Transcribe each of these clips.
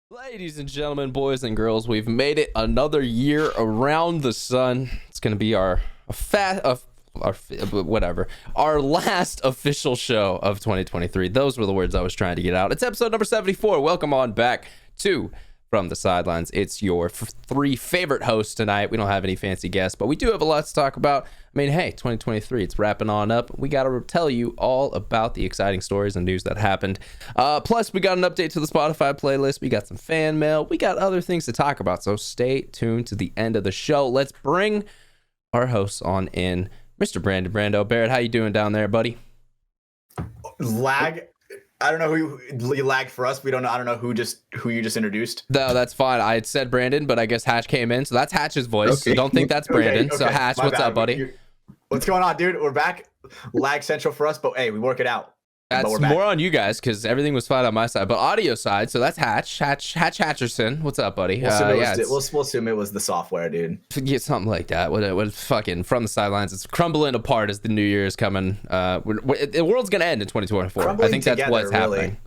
Ladies and gentlemen, boys and girls, we've made it another year around the sun. It's going to be our last official show of 2023. Those were the words I was trying to get out. It's episode number 74. Welcome on back to From the Sidelines. It's your three favorite hosts tonight. We don't have any fancy guests, but we do have a lot to talk about. I mean, hey, 2023, it's wrapping on up. We got to tell you all about the exciting stories and news that happened. Plus, we got an update to the Spotify playlist. We got some fan mail. We got other things to talk about, so stay tuned to the end of the show. Let's bring our hosts on in. Mr. Brando. Baird, how you doing down there, buddy? Lag. I don't know who you lagged for us. We don't know. I don't know who you just introduced. No, that's fine. I had said Brandon, but I guess Hatch came in, so that's Hatch's voice. Okay. So don't think that's Brandon. Okay. So Hatch, what's up, buddy? What's going on, dude? We're back. Lag central for us, but hey, we work it out. That's more on you guys because everything was fine on my side, but audio side. So that's Hatch Hatcherson. What's up, buddy? We'll assume it was the software, dude. Yeah, something like that. What fucking From the Sidelines? It's crumbling apart as the new year is coming. The world's gonna end in 2024. I think that's what's happening.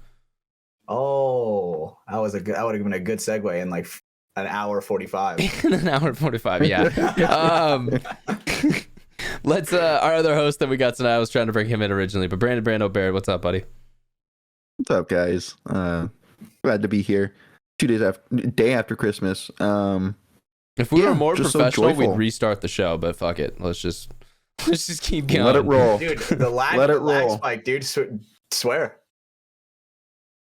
Oh, that would have been a good segue in like an hour 45. An hour 45, yeah. Let's our other host that we got tonight. I was trying to bring him in originally, but Brando Baird, what's up, buddy? What's up, guys? Glad to be here. 2 days day after Christmas. If we were more professional, we'd restart the show, but fuck it. Let's just keep going. Let it roll, dude. The lag spike, dude. Swear.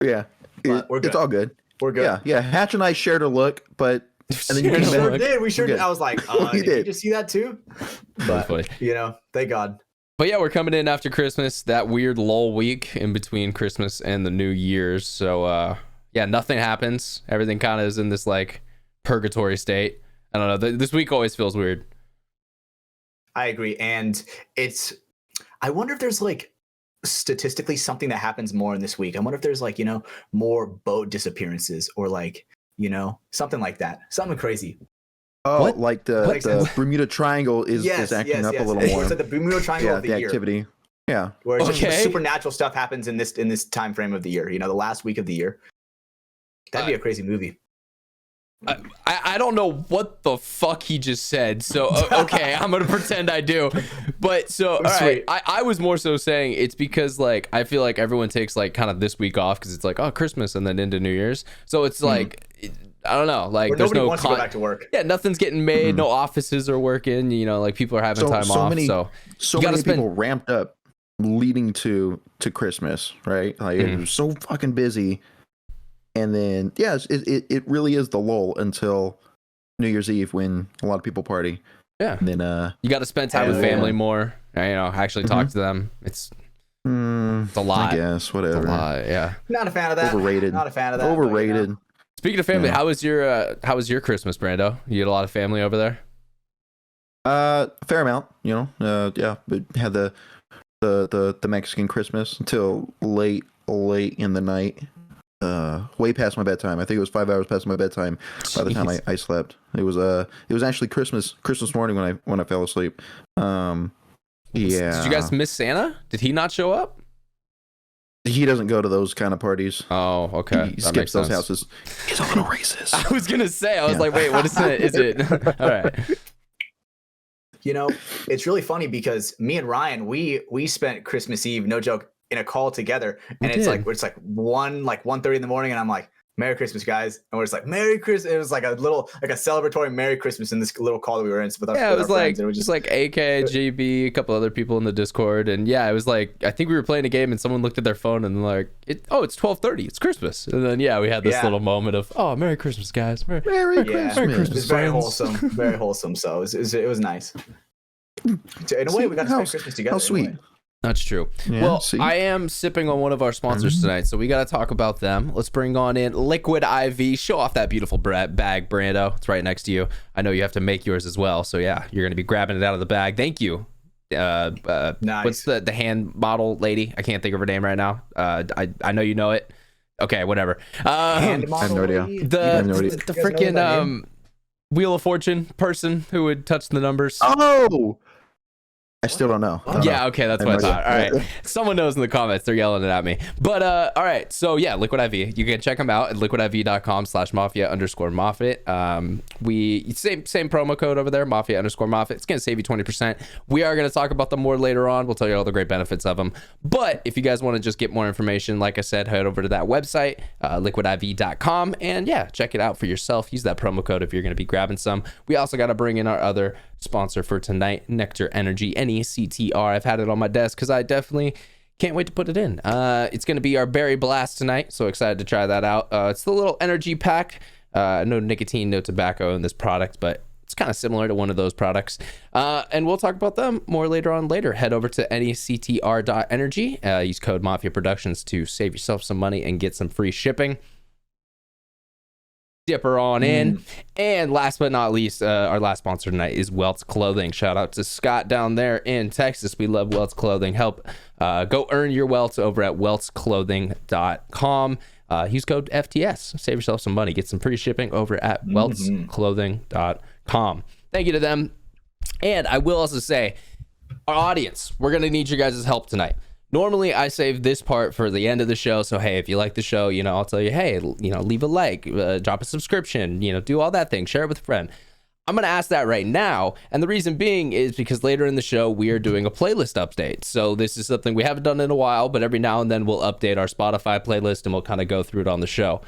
Yeah, we're good. It's all good. We're good. Yeah. Hatch and I shared a look, but and then we sure did. We sure did. I was like, did you just see that too? But funny. Thank God. But yeah, we're coming in after Christmas, that weird lull week in between Christmas and the New Year's. So yeah, nothing happens. Everything kind of is in this like purgatory state. I don't know. This week always feels weird. I agree, and I wonder if there's like statistically something that happens more in this week. I wonder if there's like more boat disappearances or like something like that, something crazy. Oh, what? Like the Bermuda Triangle is acting up a little more. It's like the Bermuda Triangle of the year. Activity. Yeah, where it's just supernatural stuff happens in this time frame of the year. The last week of the year. That'd be a crazy movie. I don't know what the fuck he just said. So okay, I'm gonna pretend I do. But so all right, I was more so saying it's because like I feel like everyone takes like kind of this week off because it's like Christmas and then into New Year's. So it's like I don't know, like there's nobody wants to go back to work. Yeah, nothing's getting made. No offices are working. Like people are having time off. So many people ramped up leading to Christmas, right? Like it was so fucking busy. And then, it really is the lull until New Year's Eve when a lot of people party. Yeah. And then you got to spend time with family more. Actually talk to them. It's a lot. I guess, whatever. It's a lot, yeah. Not a fan of that. Overrated. Not a fan of that. Overrated. Speaking of family, how was your Christmas, Brando? You had a lot of family over there? Fair amount, but had the Mexican Christmas until late in the night. Way past my bedtime. I think it was 5 hours past my bedtime by the time I slept. It was actually Christmas morning when I fell asleep. Yeah. Did you guys miss Santa? Did he not show up? He doesn't go to those kind of parties. Oh, okay. He skips those houses. He's a little racist. I was gonna say. I was like, wait, what is it? Is it? All right. It's really funny because me and Ryan, we spent Christmas Eve, no joke, in a call together, and it's like 1:30 in the morning, and I'm like, Merry Christmas, guys, and we're just like, Merry Christmas. It was like a celebratory Merry Christmas in this little call that we were in with our friends. It was just like AK, JB, a couple other people in the Discord, and it was like I think we were playing a game and someone looked at their phone and like, it's 12:30, it's Christmas, and then we had this little moment of Merry Christmas, guys, Merry Christmas. It was very wholesome, very wholesome. So it was nice. In a way, we got to spend Christmas together. How sweet. That's true. Yeah, well, I am sipping on one of our sponsors tonight, so we got to talk about them. Let's bring on in Liquid IV. Show off that beautiful bag, Brando. It's right next to you. I know you have to make yours as well, so you're going to be grabbing it out of the bag. Thank you. Nice. What's the hand model lady? I can't think of her name right now. I know you know it. Okay, whatever. Hand model. I have no idea. The freaking Wheel of Fortune person who would touch the numbers. Oh. I still don't know. Yeah, okay, that's what I thought. All right. Someone knows in the comments. They're yelling it at me. But all right. So yeah, Liquid IV. You can check them out at liquidiv.com/mafia_moffitt. We same promo code over there, mafia_moffitt. It's gonna save you 20%. We are gonna talk about them more later on. We'll tell you all the great benefits of them. But if you guys want to just get more information, like I said, head over to that website, liquidiv.com, and yeah, check it out for yourself. Use that promo code if you're gonna be grabbing some. We also got to bring in our other sponsor for tonight, NECTR Energy, NECTR. I've had it on my desk because I definitely can't wait to put it in. It's going to be our Berry Blast tonight, so excited to try that out. It's the little energy pack. No nicotine, no tobacco in this product, but it's kind of similar to one of those products. And we'll talk about them more later on later. Head over to nectr.energy. Use code MafiaProductions to save yourself some money and get some free shipping. Dipper on in. And last but not least, our last sponsor tonight is Welts Clothing. Shout out to Scott down there in Texas. We love Welts Clothing. Help go earn your welts over at weltsclothing.com. Use code FTS. Save yourself some money. Get some free shipping over at weltsclothing.com. Thank you to them. And I will also say, our audience, we're going to need your guys' help tonight. Normally, I save this part for the end of the show. So, hey, if you like the show, I'll tell you, hey, leave a like, drop a subscription, do all that thing, share it with a friend. I'm going to ask that right now. And the reason being is because later in the show, we are doing a playlist update. So this is something we haven't done in a while, but every now and then we'll update our Spotify playlist and we'll kind of go through it on the show.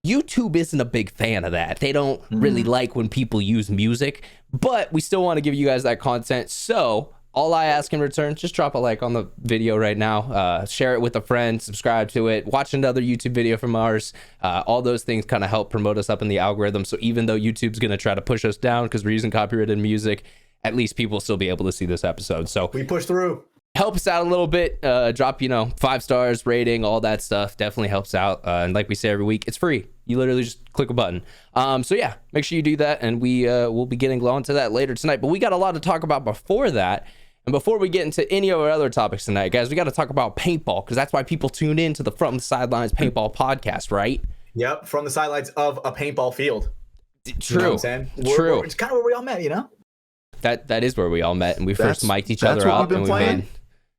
YouTube isn't a big fan of that. They don't really like when people use music, but we still want to give you guys that content. So all I ask in return, just drop a like on the video right now, share it with a friend, subscribe to it, watch another YouTube video from ours. All those things kind of help promote us up in the algorithm. So even though YouTube's going to try to push us down because we're using copyrighted music, at least people will still be able to see this episode. So we push through. Help us out a little bit. Drop, 5 stars, rating, all that stuff. Definitely helps out. And like we say every week, it's free. You literally just click a button. So yeah, make sure you do that. And we'll be getting on to that later tonight. But we got a lot to talk about before that. And before we get into any of our other topics tonight, guys, we got to talk about paintball because that's why people tune in to the From the Sidelines Paintball podcast, right? Yep, from the sidelines of a paintball field. True. You know what I'm saying? True. It's kind of where we all met, That is where we all met, and we first mic'd each other up. And we made...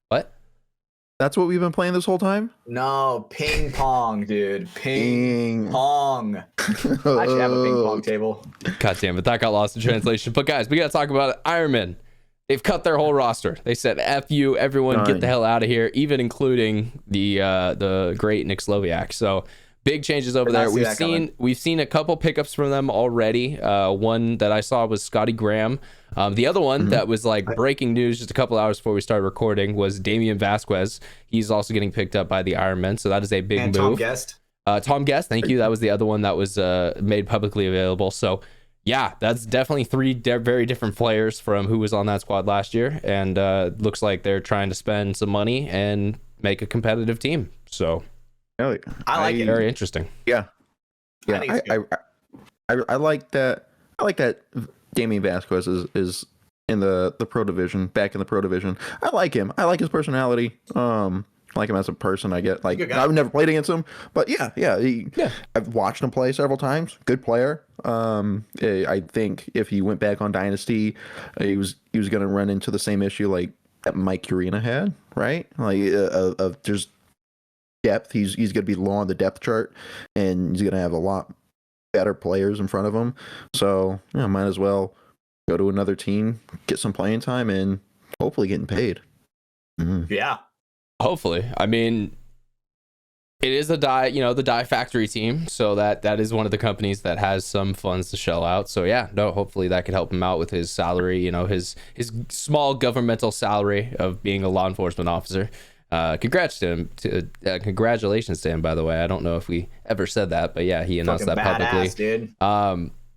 What? That's what we've been playing this whole time? No, ping pong, dude. Ping pong. I actually have a ping pong table. God damn it, that got lost in translation. But guys, we got to talk about it. Iron Man. They've cut their whole roster. They said, F you, everyone, get the hell out of here, even including the great Nick Sloviak. So big changes over there. We've seen a couple pickups from them already. One that I saw was Scotty Graham. The other one that was like breaking news just a couple hours before we started recording was Damian Vasquez. He's also getting picked up by the Ironmen. So that is a big move. Tom Guest. Tom Guest, thank you. That was the other one that was made publicly available. So yeah, that's definitely 3 very different players from who was on that squad last year. And looks like they're trying to spend some money and make a competitive team. So I like it. Very interesting. Yeah. I like that. I like that Damian Vasquez is in the pro division, back in the pro division. I like him. I like his personality. I like him as a person. I've never played against him, but yeah. I've watched him play several times. Good player. I think if he went back on Dynasty, he was going to run into the same issue like that Mike Urena had, right? Like of just depth. He's going to be low on the depth chart, and he's going to have a lot better players in front of him. So might as well go to another team, get some playing time, and hopefully getting paid. Yeah. Hopefully. I mean, it is the Die Factory team, so that is one of the companies that has some funds to shell out. So yeah, hopefully that could help him out with his salary, his small governmental salary of being a law enforcement officer. Congratulations to him, by the way. I don't know if we ever said that, but yeah, he announced that publicly. Dude.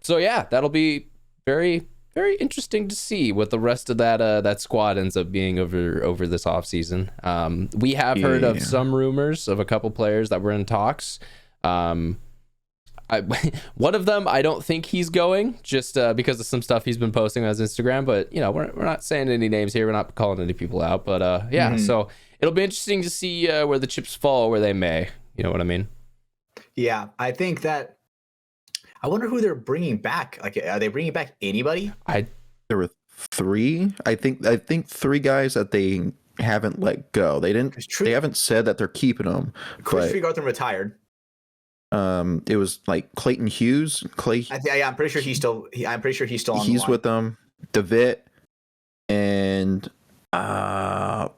So yeah, that'll be very, very interesting to see what the rest of that squad ends up being over this offseason. We have heard of some rumors of a couple players that were in talks. One of them, I don't think he's going, just because of some stuff he's been posting on his Instagram. But we're not saying any names here. We're not calling any people out. But so it'll be interesting to see where the chips fall, where they may. You know what I mean? Yeah, I think that. I wonder who they're bringing back. Like, are they bringing back anybody? There were three. I think three guys that they haven't let go. They didn't. They haven't said that they're keeping them. Chris Tregarthen retired. It was like Clayton Hughes. Yeah, I'm pretty sure he's still. I'm pretty sure he's still on. He's with them. DeVitt and Kyle.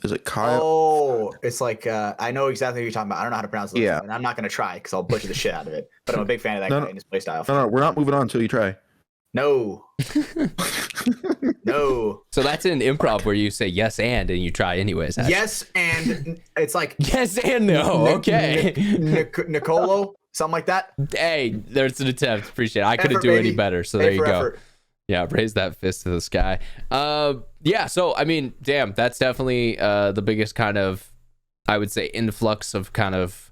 Is it Kyle? Oh, it's like I know exactly what you're talking about. I don't know how to pronounce it. Yeah, and I'm not gonna try because I'll butcher the shit out of it. But I'm a big fan of that guy and his play style. No, we're not moving on until you try. No. No. So that's an improv where you say yes and you try anyways. Yes and it's like yes and no. Okay. Nicolo, something like that. Hey, there's an attempt. Appreciate it. I couldn't do any better. So there you go. Effort. Yeah, raise that fist to the sky. Yeah, so I mean, damn, that's definitely the biggest kind of, I would say, influx of kind of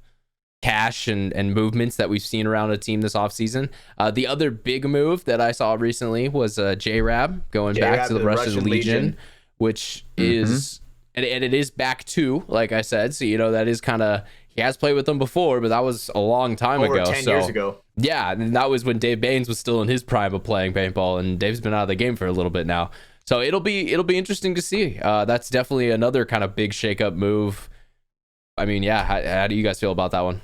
cash and movements that we've seen around a team this offseason. The other big move that I saw recently was J-Rab going back to the Russian Legion, which is, and it is back to, like I said, so you know, that is kind of, he has played with them before, but that was a long time ago. 10 years ago. Yeah, and that was when Dave Baines was still in his prime of playing paintball, and Dave's been out of the game for a little bit now. So it'll be interesting to see. That's definitely another kind of big shakeup move. I mean, yeah, how do you guys feel about that one?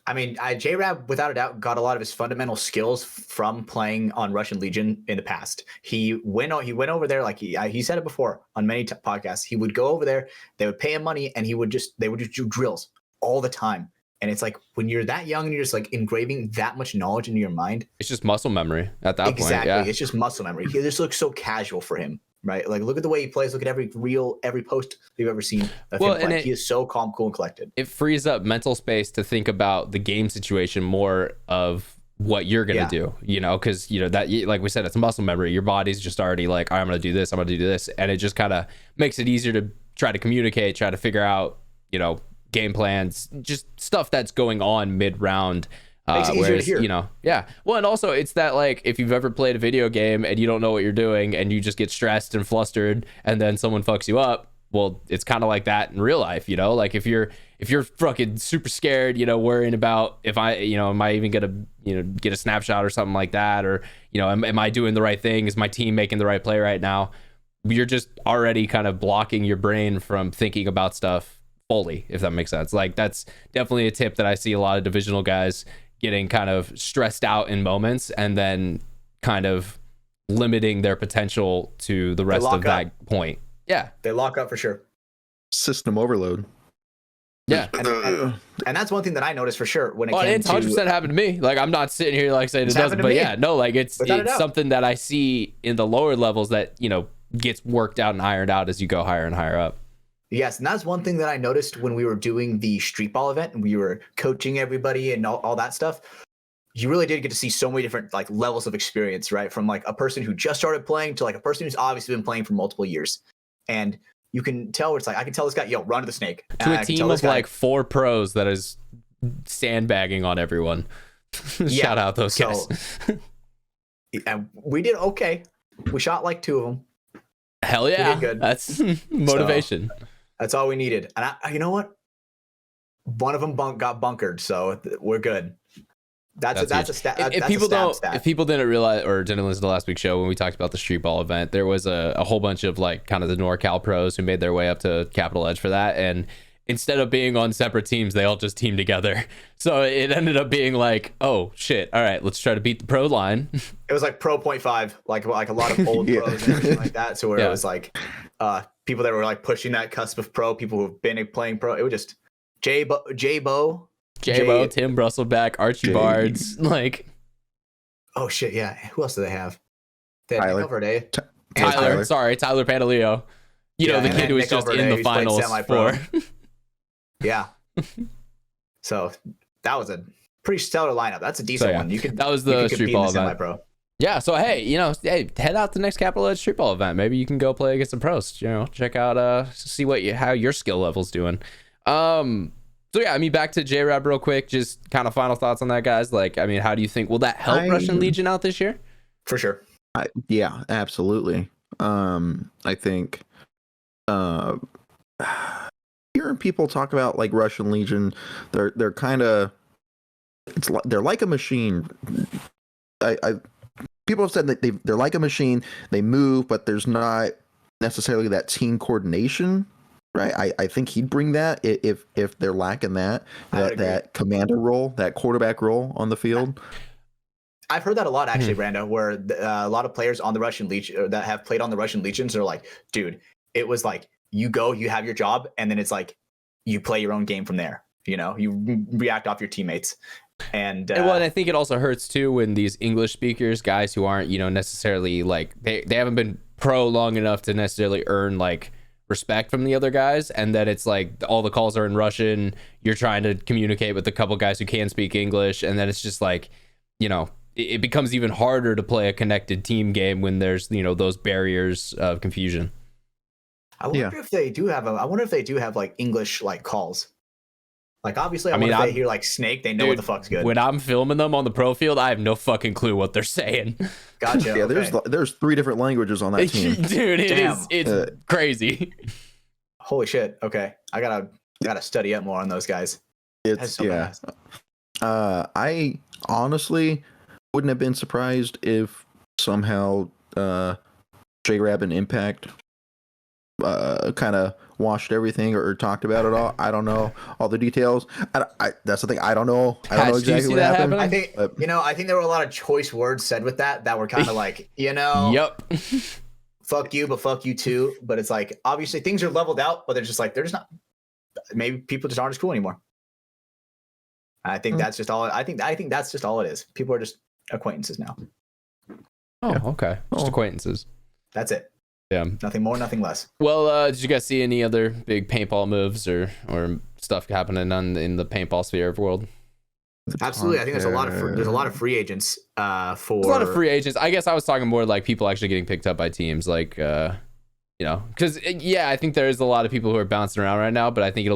I mean, J-Rab, without a doubt, got a lot of his fundamental skills from playing on Russian Legion in the past. He went over there, like he said it before on many podcasts. He would go over there, they would pay him money, and they would just do drills all the time. And it's like when you're that young and you're just like engraving that much knowledge into your mind, it's just muscle memory at that point. Exactly, yeah. It's just muscle memory. He just looks so casual for him, right? Like look at the way he plays. Look at every post you've ever seen of him play. He is so calm, cool, and collected. It frees up mental space to think about the game situation more of what you're gonna do, you know, because you know that, like we said, it's muscle memory. Your body's just already like, I'm gonna do this, I'm gonna do this, and it just kind of makes it easier to try to communicate, try to figure out, you know, game plans, just stuff that's going on mid-round. Makes it easier to hear. You know, yeah. Well, and also it's that, like, if you've ever played a video game and you don't know what you're doing and you just get stressed and flustered and then someone fucks you up, well, it's kind of like that in real life, you know? Like if you're fucking super scared, you know, worrying about if I, you know, am I even gonna, you know, get a snapshot or something like that, or, you know, am I doing the right thing? Is my team making the right play right now? You're just already kind of blocking your brain from thinking about stuff fully, if that makes sense. Like that's definitely a tip that I see a lot of divisional guys getting kind of stressed out in moments and then kind of limiting their potential to the rest of that point. Yeah, they lock up for sure. System overload. Yeah, and that's one thing that I noticed for sure when it came to. 100% happened to me. Like I'm not sitting here like saying it doesn't, but yeah, no, like it's something that I see in the lower levels that, you know, gets worked out and ironed out as you go higher and higher up. Yes, and that's one thing that I noticed when we were doing the street ball event and we were coaching everybody and all that stuff. You really did get to see so many different like levels of experience, right? From like a person who just started playing to like a person who's obviously been playing for multiple years. And you can tell where it's like, I can tell this guy, yo, run to the snake. To a team of like 4 pros that is sandbagging on everyone. Shout out those guys. And we did okay. We shot like 2 of them. Hell yeah. Good. That's motivation. So, that's all we needed. And you know what? One of them got bunkered, so we're good. That's a stat. If people didn't realize or didn't listen to last week's show when we talked about the street ball event, there was a whole bunch of like kind of the NorCal pros who made their way up to Capital Edge for that, and instead of being on separate teams, they all just teamed together. So it ended up being like, oh shit, all right, let's try to beat the pro line. It was like Pro 0.5, like a lot of old pros and everything like that. So where it was like people that were like pushing that cusp of pro, people who've been playing pro. It was just J-Bo, Tim Brusselback, Archie Bards, like. Oh shit, yeah. Who else do they have? They had Nick Verde. Tyler Pantaleo. You know, the kid who was just in the finals for. Yeah. So that was a pretty stellar lineup. That's a decent one. That was the street ball event. Yeah. So hey, you know, head out to the next Capital Edge street ball event. Maybe you can go play against some pros. You know, check out see how your skill level's doing. So yeah, I mean, back to J-Rab real quick. Just kind of final thoughts on that, guys. Like, I mean, how do you think will that help Russian Legion out this year? For sure. Yeah, absolutely. I think. Hearing people talk about like Russian Legion, they're kind of they're like a machine. people have said that they're like a machine. They move, but there's not necessarily that team coordination. Right, I think he'd bring that if they're lacking that commander role, that quarterback role on the field. I've heard that a lot actually, Brando, where a lot of players on the Russian Legion that have played on the Russian Legions are like, dude, it was like you go, you have your job, and then it's like you play your own game from there. You know, you react off your teammates. And I think it also hurts too when these English speakers, guys who aren't, necessarily like they haven't been pro long enough to necessarily earn like respect from the other guys, and then it's like all the calls are in Russian, you're trying to communicate with a couple guys who can speak English, and then it's just like, it becomes even harder to play a connected team game when there's those barriers of confusion. I wonder if they do have like English like calls. Like obviously I mean, if they hear like Snake, they know what the fuck's good. When I'm filming them on the pro field, I have no fucking clue what they're saying. Gotcha. Yeah, okay. There's 3 different languages on that team. Dude, it's crazy. Holy shit. Okay. I gotta study up more on those guys. I honestly wouldn't have been surprised if somehow J-Rab and Impact kind of washed everything or talked about it all. I don't know all the details. That's the thing. I don't know. I don't know exactly what happened. I think I think there were a lot of choice words said with that were kind of like, yep. Fuck you, but fuck you too. But it's like obviously things are leveled out, but they're just not. Maybe people just aren't as cool anymore. I think that's just all. I think that's just all it is. People are just acquaintances now. Oh, okay. Just acquaintances. That's it. Yeah. Nothing more, nothing less. Well, did you guys see any other big paintball moves or stuff happening in the paintball sphere of world? Absolutely. I think there's a lot of free agents for there's a lot of free agents. I guess I was talking more like people actually getting picked up by teams, like because I think there is a lot of people who are bouncing around right now, but I think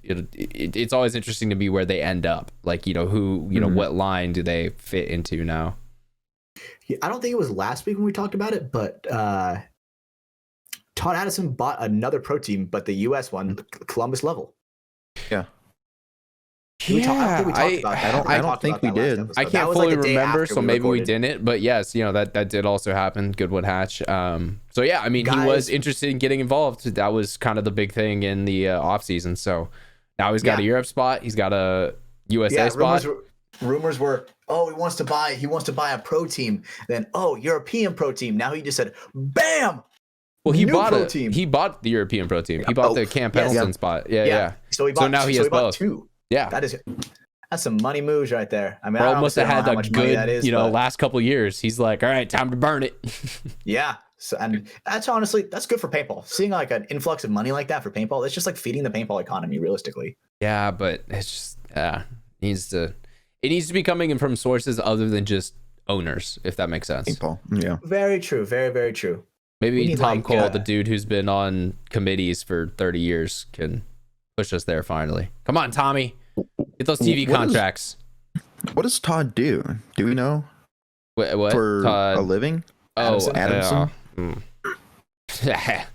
it's always interesting to be where they end up. Like, who, what line do they fit into now? Yeah, I don't think it was last week when we talked about it, but Todd Addison bought another pro team, but the US one, Columbus Level. Yeah. I don't think we did. I can't fully remember, so maybe we didn't. But yes, that did also happen. Goodwood Hatch. So yeah, I mean, he was interested in getting involved. That was kind of the big thing in the off season. So now he's got a Europe spot. He's got a USA spot. Rumors were, he wants to buy a pro team. Then European pro team. Now he just said, bam. Well, he bought the European pro team. He bought the Camp Pendleton spot. Yeah. So now he has both. 2. Yeah, that's some money moves right there. I mean, Bro must have had a good, last couple of years. He's like, all right, time to burn it. Yeah, so, and that's good for paintball. Seeing like an influx of money like that for paintball, it's just like feeding the paintball economy, realistically. Yeah, but it's just it needs to be coming in from sources other than just owners, if that makes sense. Paintball, yeah. Very true. Very, very true. Maybe Tom Cole, the dude who's been on committees for 30 years, can push us there finally. Come on, Tommy. Get those TV contracts. What does Todd do? Do we know? What? For Todd? a living? Oh, Adamson? I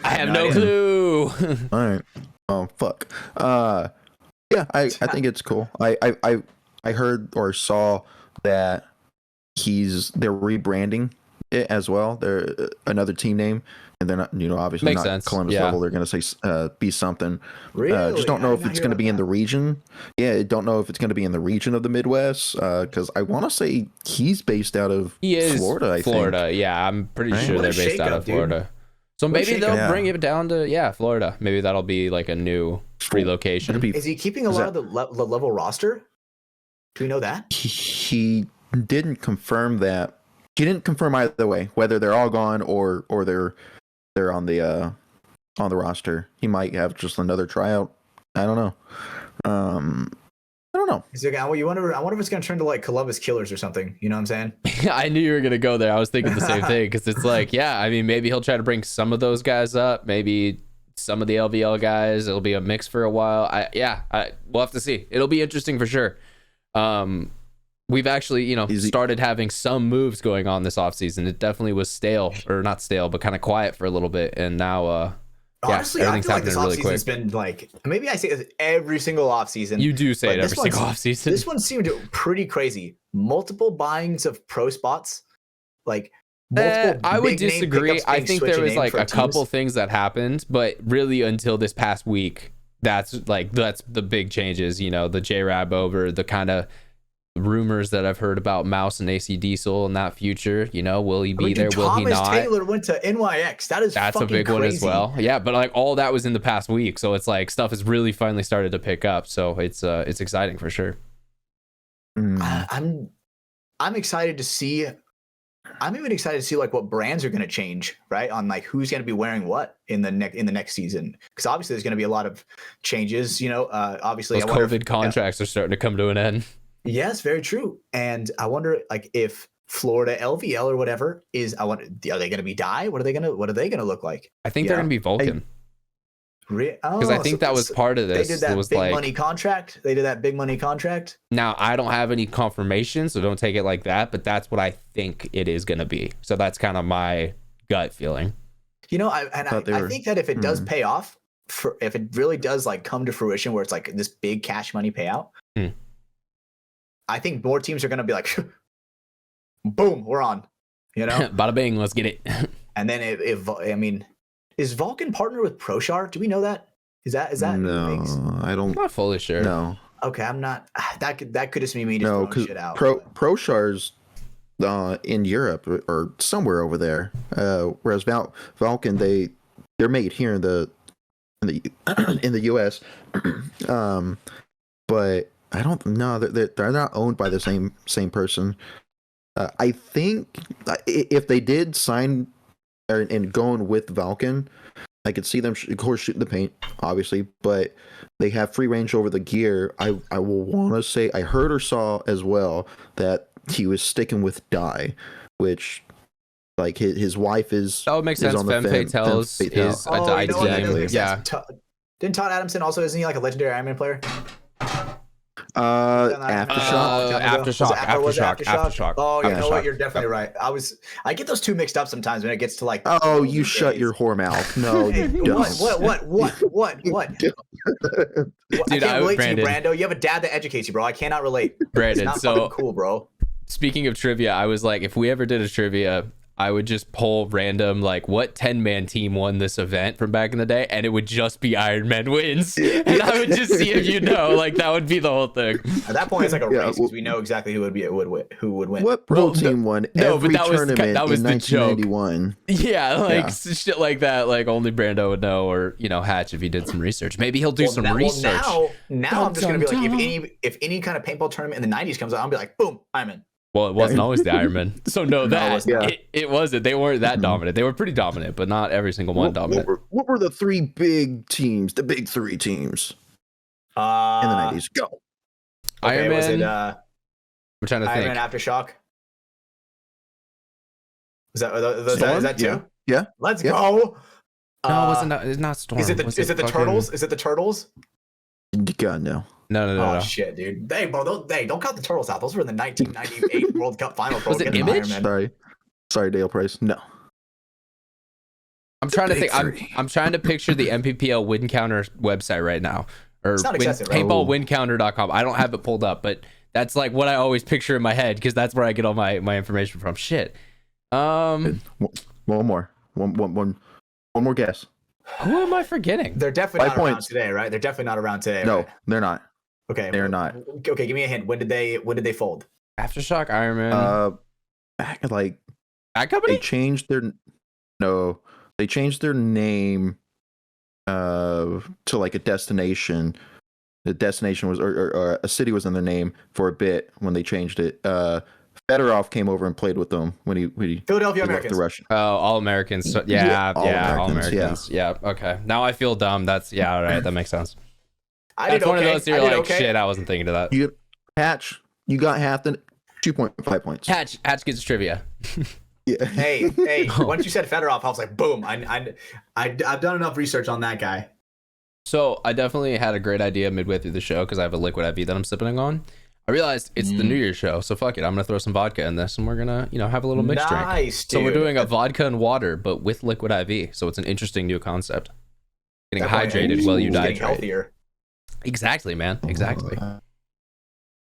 have no clue. All right. Oh, fuck. Yeah, I think it's cool. I heard or saw that they're rebranding it as well. They're another team name, and they're not, obviously Makes not sense. Columbus Level. They're going to say be something. Really? Just don't know if it's going to be in the region. Yeah, don't know if it's going to be in the region of the Midwest. Because I want to say he's based out of Florida. I think. Yeah, I'm pretty sure they're based out of Florida. So maybe they'll bring it down to Florida. Maybe that'll be like a new relocation. Is he keeping a lot of the level roster? Do we know that? He didn't confirm that. He didn't confirm either way, whether they're all gone or they're on the roster. He might have just another tryout. I don't know. I don't know. I wonder if it's gonna turn to like Columbus Killers or something. You know what I'm saying? I knew you were gonna go there. I was thinking the same thing because it's like, I mean, maybe he'll try to bring some of those guys up. Maybe some of the LVL guys. It'll be a mix for a while. We'll have to see. It'll be interesting for sure. We've actually, started having some moves going on this offseason. It definitely was stale, or not stale, but kind of quiet for a little bit. And now Honestly, I everything's feel like this happening really offseason's quick. been like, maybe I say this every single offseason. You do say but it every single offseason. This one seemed pretty crazy. Multiple buyings of pro spots, like multiple. I would big name disagree. pickups I being think switched there was in like for a couple teams. things that happened, but really until this past week, that's the big changes. You know, the J-Rab over, the kind of rumors that I've heard about Mouse and AC Diesel in that future. You know, will he be there? Will he not? Thomas Taylor went to NYX. That's a big one as well. Yeah, but like all that was in the past week, so it's like stuff has really finally started to pick up. So it's exciting for sure. I'm excited to see. I'm even excited to see like what brands are going to change, right? On like who's going to be wearing what in the next season, because obviously there's going to be a lot of changes. You know, obviously those COVID contracts are starting to come to an end. Yes, very true. And I wonder, like, if Florida LVL or whatever are they going to be dye? What are they going to look like? I think they're going to be Vulcan. Because I think that was part of this. They did that big money contract. They did that big money contract. Now, I don't have any confirmation, so don't take it like that, but that's what I think it is going to be. So that's kind of my gut feeling. You know, I think that if it does pay off, if it really does like come to fruition where it's like this big cash money payout, I think more teams are going to be like, boom, we're on, you know? Bada bing, let's get it. And then is Vulcan partnered with ProShar? Do we know that? Is that no? I don't. I'm not fully sure. No. Okay, I'm not. That could just be me just throwing shit out. ProShar's in Europe or somewhere over there, whereas Vulcan they're made here in the US, but I don't know. They're not owned by the same person. I think if they did sign and going with Vulcan, I could see them, of course, shooting the paint, obviously, but they have free range over the gear. I will want to say I heard or saw as well that he was sticking with dye, which like his wife is. That would make sense. Femme Fatales is a dye team. Yeah. Didn't Todd Adamson also, isn't he like a legendary Iron Man player? Aftershock. Oh, you know what? You're definitely right. I get those two mixed up sometimes when it gets to like. Oh, you shut your whore mouth. No, you don't. What? Dude, I can't relate to you, Brando. You have a dad that educates you, bro. I cannot relate. Brandon, it's not fucking cool, bro. Speaking of trivia, I was like, if we ever did a trivia, I would just pull random, like, what 10-man team won this event from back in the day, and it would just be Iron Man wins. And I would just see if you know, like, that would be the whole thing. At that point, it's like a race, because we know exactly who would win. What pro team won every tournament in 1991? Yeah, like, shit like that, like, only Brando would know, or, you know, Hatch if he did some research. Maybe he'll do some research. Now I'm just going to be like, if any kind of paintball tournament in the 90s comes out, I'll be like, boom, Iron Man. Well, it wasn't always the Ironman, so know that it wasn't. They weren't that dominant. They were pretty dominant, but not every single one dominant. What were the three big teams? The big three teams in the 90s. Go. Iron Man. Was it, I'm trying to think. Iron Man Aftershock. Is that two? Yeah. Let's go. No, it wasn't. It's not Storm. Is it the Turtles? Is it the Turtles? God, no. No. Shit, dude. Don't count the Turtles out. Those were in the 1998 World Cup Finals. Was it Image? Sorry, Dale Price. No. I'm trying to think. I'm trying to picture the MPPL win counter website right now, or paintballwincounter.com. I don't have it pulled up, but that's like what I always picture in my head because that's where I get all my information from. Shit. One more guess. Who am I forgetting? They're definitely not around today, right? They're definitely not around today. No, right? They're not. Okay, they're not. Okay, give me a hint. When did they fold? Aftershock, Iron Man. Like Bad Company. They changed their name to like a destination. The destination was or a city was in their name for a bit when they changed it. Fedorov came over and played with them when he Philadelphia Americans. The Russian. Oh, All Americans. So, All Americans. Yeah. Okay. Now I feel dumb. That's all right. That makes sense. That's one of those you're like, shit, I wasn't thinking of that. Hatch, you got half the 2.5 points. Hatch gets trivia. Yeah. Hey, once you said Fedorov, I was like, boom. I've done enough research on that guy. So I definitely had a great idea midway through the show because I have a liquid IV that I'm sipping on. I realized it's the New Year's show, so fuck it. I'm gonna throw some vodka in this, and we're gonna, have a little mixed drink. Dude. So we're doing a vodka and water, but with liquid IV. So it's an interesting new concept. Getting hydrated while you getting hydrate. healthier. Exactly, man. Exactly.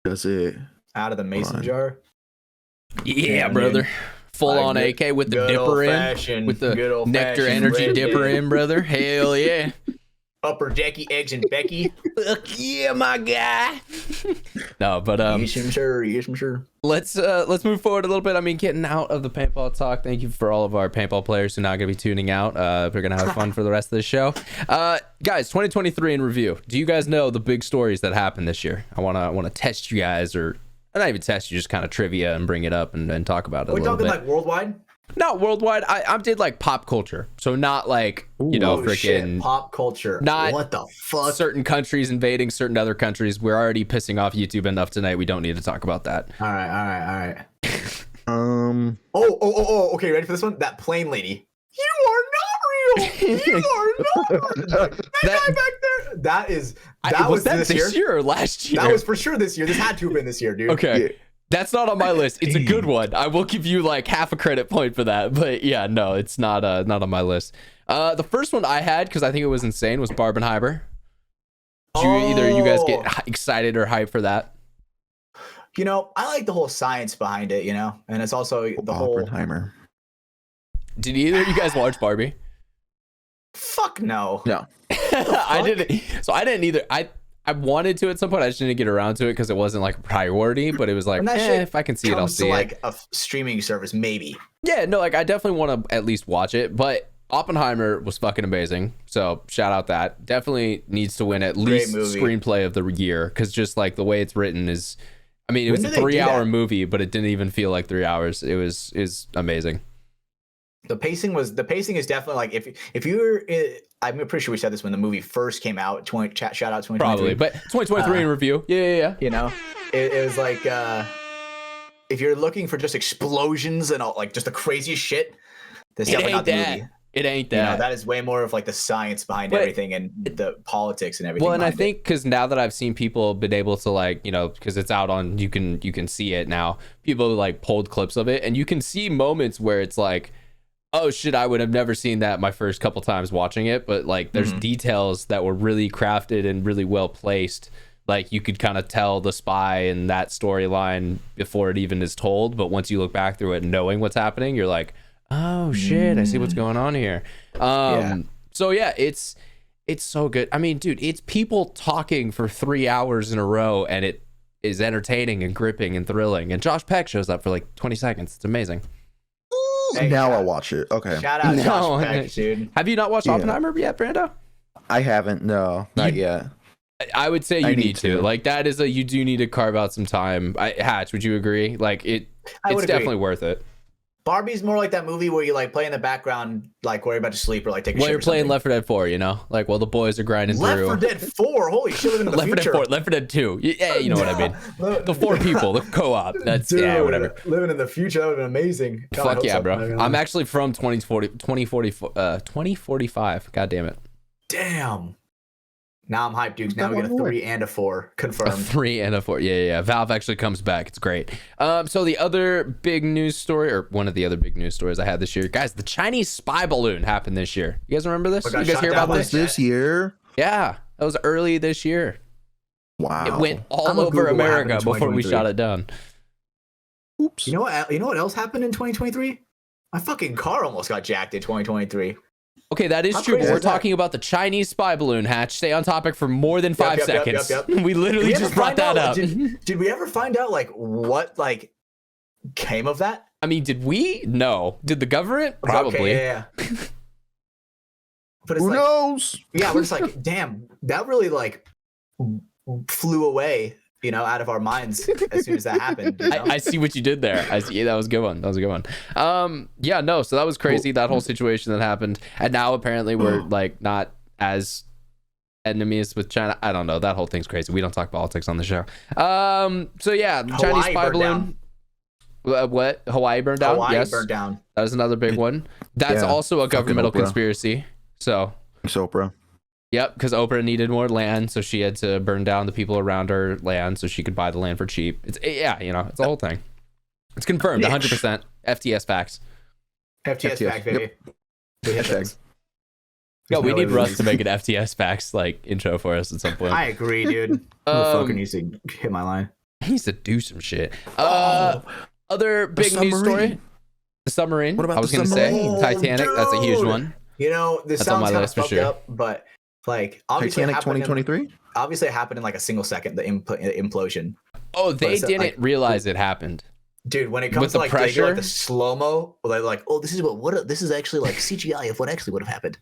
Does it Out of the mason jar. Yeah, brother. Dude. Full on AK with the dipper in. With the NECTR energy dipper in, brother. Hell yeah. Upper Decky, Eggs, and Becky. Fuck yeah, my guy. No, but yes, I'm sure. Yes, I'm sure. Let's move forward a little bit. I mean, getting out of the paintball talk. Thank you for all of our paintball players who are not going to be tuning out. We're going to have fun for the rest of the show. Guys, 2023 in review. Do you guys know the big stories that happened this year? I want to test you guys, or not even test you, just kind of trivia and bring it up and talk about it. Are we talking like worldwide? Not worldwide. I did like pop culture, so not like freaking pop culture. Not what the fuck. Certain countries invading certain other countries. We're already pissing off YouTube enough tonight. We don't need to talk about that. All right. Oh. Okay. Ready for this one? That plane lady. You are not real. You are not real. That guy back there. That was this year or last year? That was for sure this year. This had to have been this year, dude. Okay. Yeah. That's not on my list. It's a good one. I will give you like half a credit point for that. But yeah, no, it's not on my list. The first one I had, because I think it was insane, was Barbenheimer. Did either you guys get excited or hyped for that? You know, I like the whole science behind it, and it's also the whole Barbenheimer. Did either of you guys watch Barbie? Fuck no. No. I didn't. So I didn't either. I wanted to at some point. I just didn't get around to it because it wasn't like a priority. But it was like, if I can see it, I'll see it. Like a streaming service, maybe. Yeah, no, like I definitely want to at least watch it. But Oppenheimer was fucking amazing. So shout out that. Definitely needs to win at least screenplay of the year, because just like the way it's written is, I mean, it was a 3-hour movie, but it didn't even feel like 3 hours. It is amazing. The pacing is definitely like if you're. I'm pretty sure we said this when the movie first came out. Shout out 2023. Probably, but 2023 in review. Yeah. It was like if you're looking for just explosions and all, like just the craziest shit, that's definitely not the movie. It ain't that. That is way more of like the science behind everything and the politics and everything. Well, and I think because now that I've seen people been able to like, because it's out on, you can see it now. People like pulled clips of it, and you can see moments where it's like, oh shit, I would have never seen that my first couple times watching it, but like there's details that were really crafted and really well placed. Like you could kind of tell the spy and that storyline before it even is told, but once you look back through it knowing what's happening, you're like, oh shit, I see what's going on here. So yeah, it's so good. I mean, dude, it's people talking for 3 hours in a row, and it is entertaining and gripping and thrilling, and Josh Peck shows up for like 20 seconds. It's amazing. Hey, now I'll watch it. Okay. Shout out Josh Peck, dude. Have you not watched Oppenheimer yet, Brando? I haven't. No, not yet. I would say you need to. Like that is you do need to carve out some time. Hatch, would you agree? Like it's definitely worth it. Barbie's more like that movie where you like play in the background, like worry about to sleep or like take a shit. Well, you're playing Left 4 Dead 4, like while the boys are grinding Left through. Left 4 Dead 4, holy shit, living in the Left 4 Dead future. 4, Left 4 Dead 2. Yeah, you know what I mean. The 4 people, the co-op. That's whatever. Living in the future, that would have been amazing. Fuck yeah, bro. I'm actually from 2045. God damn it. Damn. Now I'm hyped, dude. Now we get a 3 and a 4 confirmed. A 3 and a 4. Yeah. Valve actually comes back. It's great. So the other big news story, or one of the other big news stories I had this year, guys, the Chinese spy balloon happened this year. You guys remember this? You guys hear about this year? Yeah, that was early this year. Wow. It went all over America before we shot it down. Oops. You know what else happened in 2023? My fucking car almost got jacked in 2023. Okay, that is true, but we're talking about the Chinese spy balloon, Hatch. Stay on topic for more than 5 seconds. Yep. We literally just brought that up. Did we ever find out like what like came of that? I mean, did we? No. Did the government? Probably. Okay, yeah. But it's who knows? Yeah, we're just like, damn, that really like flew away, out of our minds as soon as that happened. I see what you did there. I see. That was a good one. So that was crazy. That whole situation that happened, and now apparently we're like not as enemies with China. I don't know. That whole thing's crazy. We don't talk politics on the show. So yeah, Chinese spy balloon. What? Hawaii burned down? Yes. Burned down. That was another big one. That's also a governmental conspiracy. So Oprah. Yep, because Oprah needed more land, so she had to burn down the people around her land so she could buy the land for cheap. It's a whole thing. It's confirmed, 100%. FTS facts. FTS fact, baby. Yep. Yo, we no need way Russ to make an FTS facts like intro for us at some point. I agree, dude. Motherfucker needs to hit my line. He needs to do some shit. Other big news story. The submarine. What about I was the gonna say submarine? Titanic. That's a huge one. You know, this That's on sounds my kind of list for fucked sure. up, but like obviously Titanic 2023. Obviously, it happened in like a single second. The implosion. Oh, they it's, didn't like- realize it happened. Dude, when it With comes the to like they do, pressure? like the slow mo, they're like, oh, this is this is actually like CGI of what actually would have happened,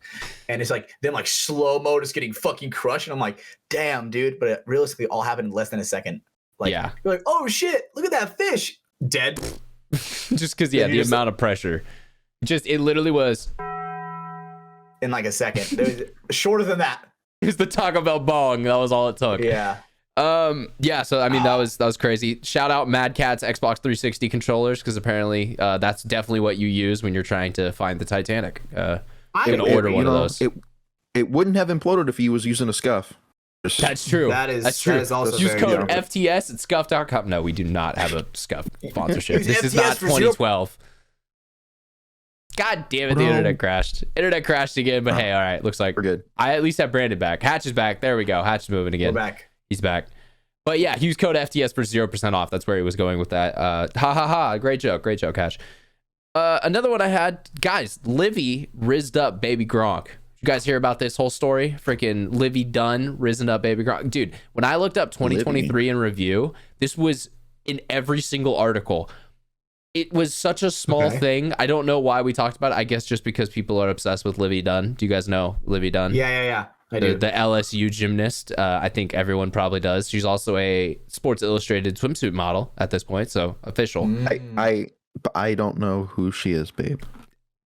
and it's like them like slow mo just getting fucking crushed, and I'm like, damn, dude, but it realistically all happened in less than a second. Like, Yeah. you're like, oh shit, look at that fish, dead. Just because, yeah, Then the you just- amount of pressure. It literally was. In like a second. There was, shorter than that. It was the Taco Bell bong. That was all it took. Yeah. Yeah, so I mean that was crazy. Shout out Mad Cat's Xbox 360 controllers, because apparently that's definitely what you use when you're trying to find the Titanic. I'm gonna order one of those. It wouldn't have imploded if he was using a scuff. That's true. That's true. That is also Use very code true. FTS at scuff.com. No, we do not have a scuff sponsorship. Use This is FTS not for zero- 2012. God damn it, the Bro. internet crashed. Internet crashed again, but hey, all right, looks like We're good. I at least have Brandon back. Hatch is back. There we go. Hatch is moving again. We're back. He's back. But yeah, use code FTS for 0% off. That's where he was going with that. Ha ha ha. Great joke, Hatch. Another one I had, guys, Livy rizzed up Baby Gronk. You guys hear about this whole story? Freaking Livy Dunn risen up Baby Gronk. Dude, when I looked up 2023 in review, this was in every single article. It was such a small thing. I don't know why we talked about it. I guess just because people are obsessed with Livy Dunn. Do you guys know Livy Dunn? Yeah. I do. The LSU gymnast. I think everyone probably does. She's also a Sports Illustrated swimsuit model at this point, so official. I don't know who she is, babe.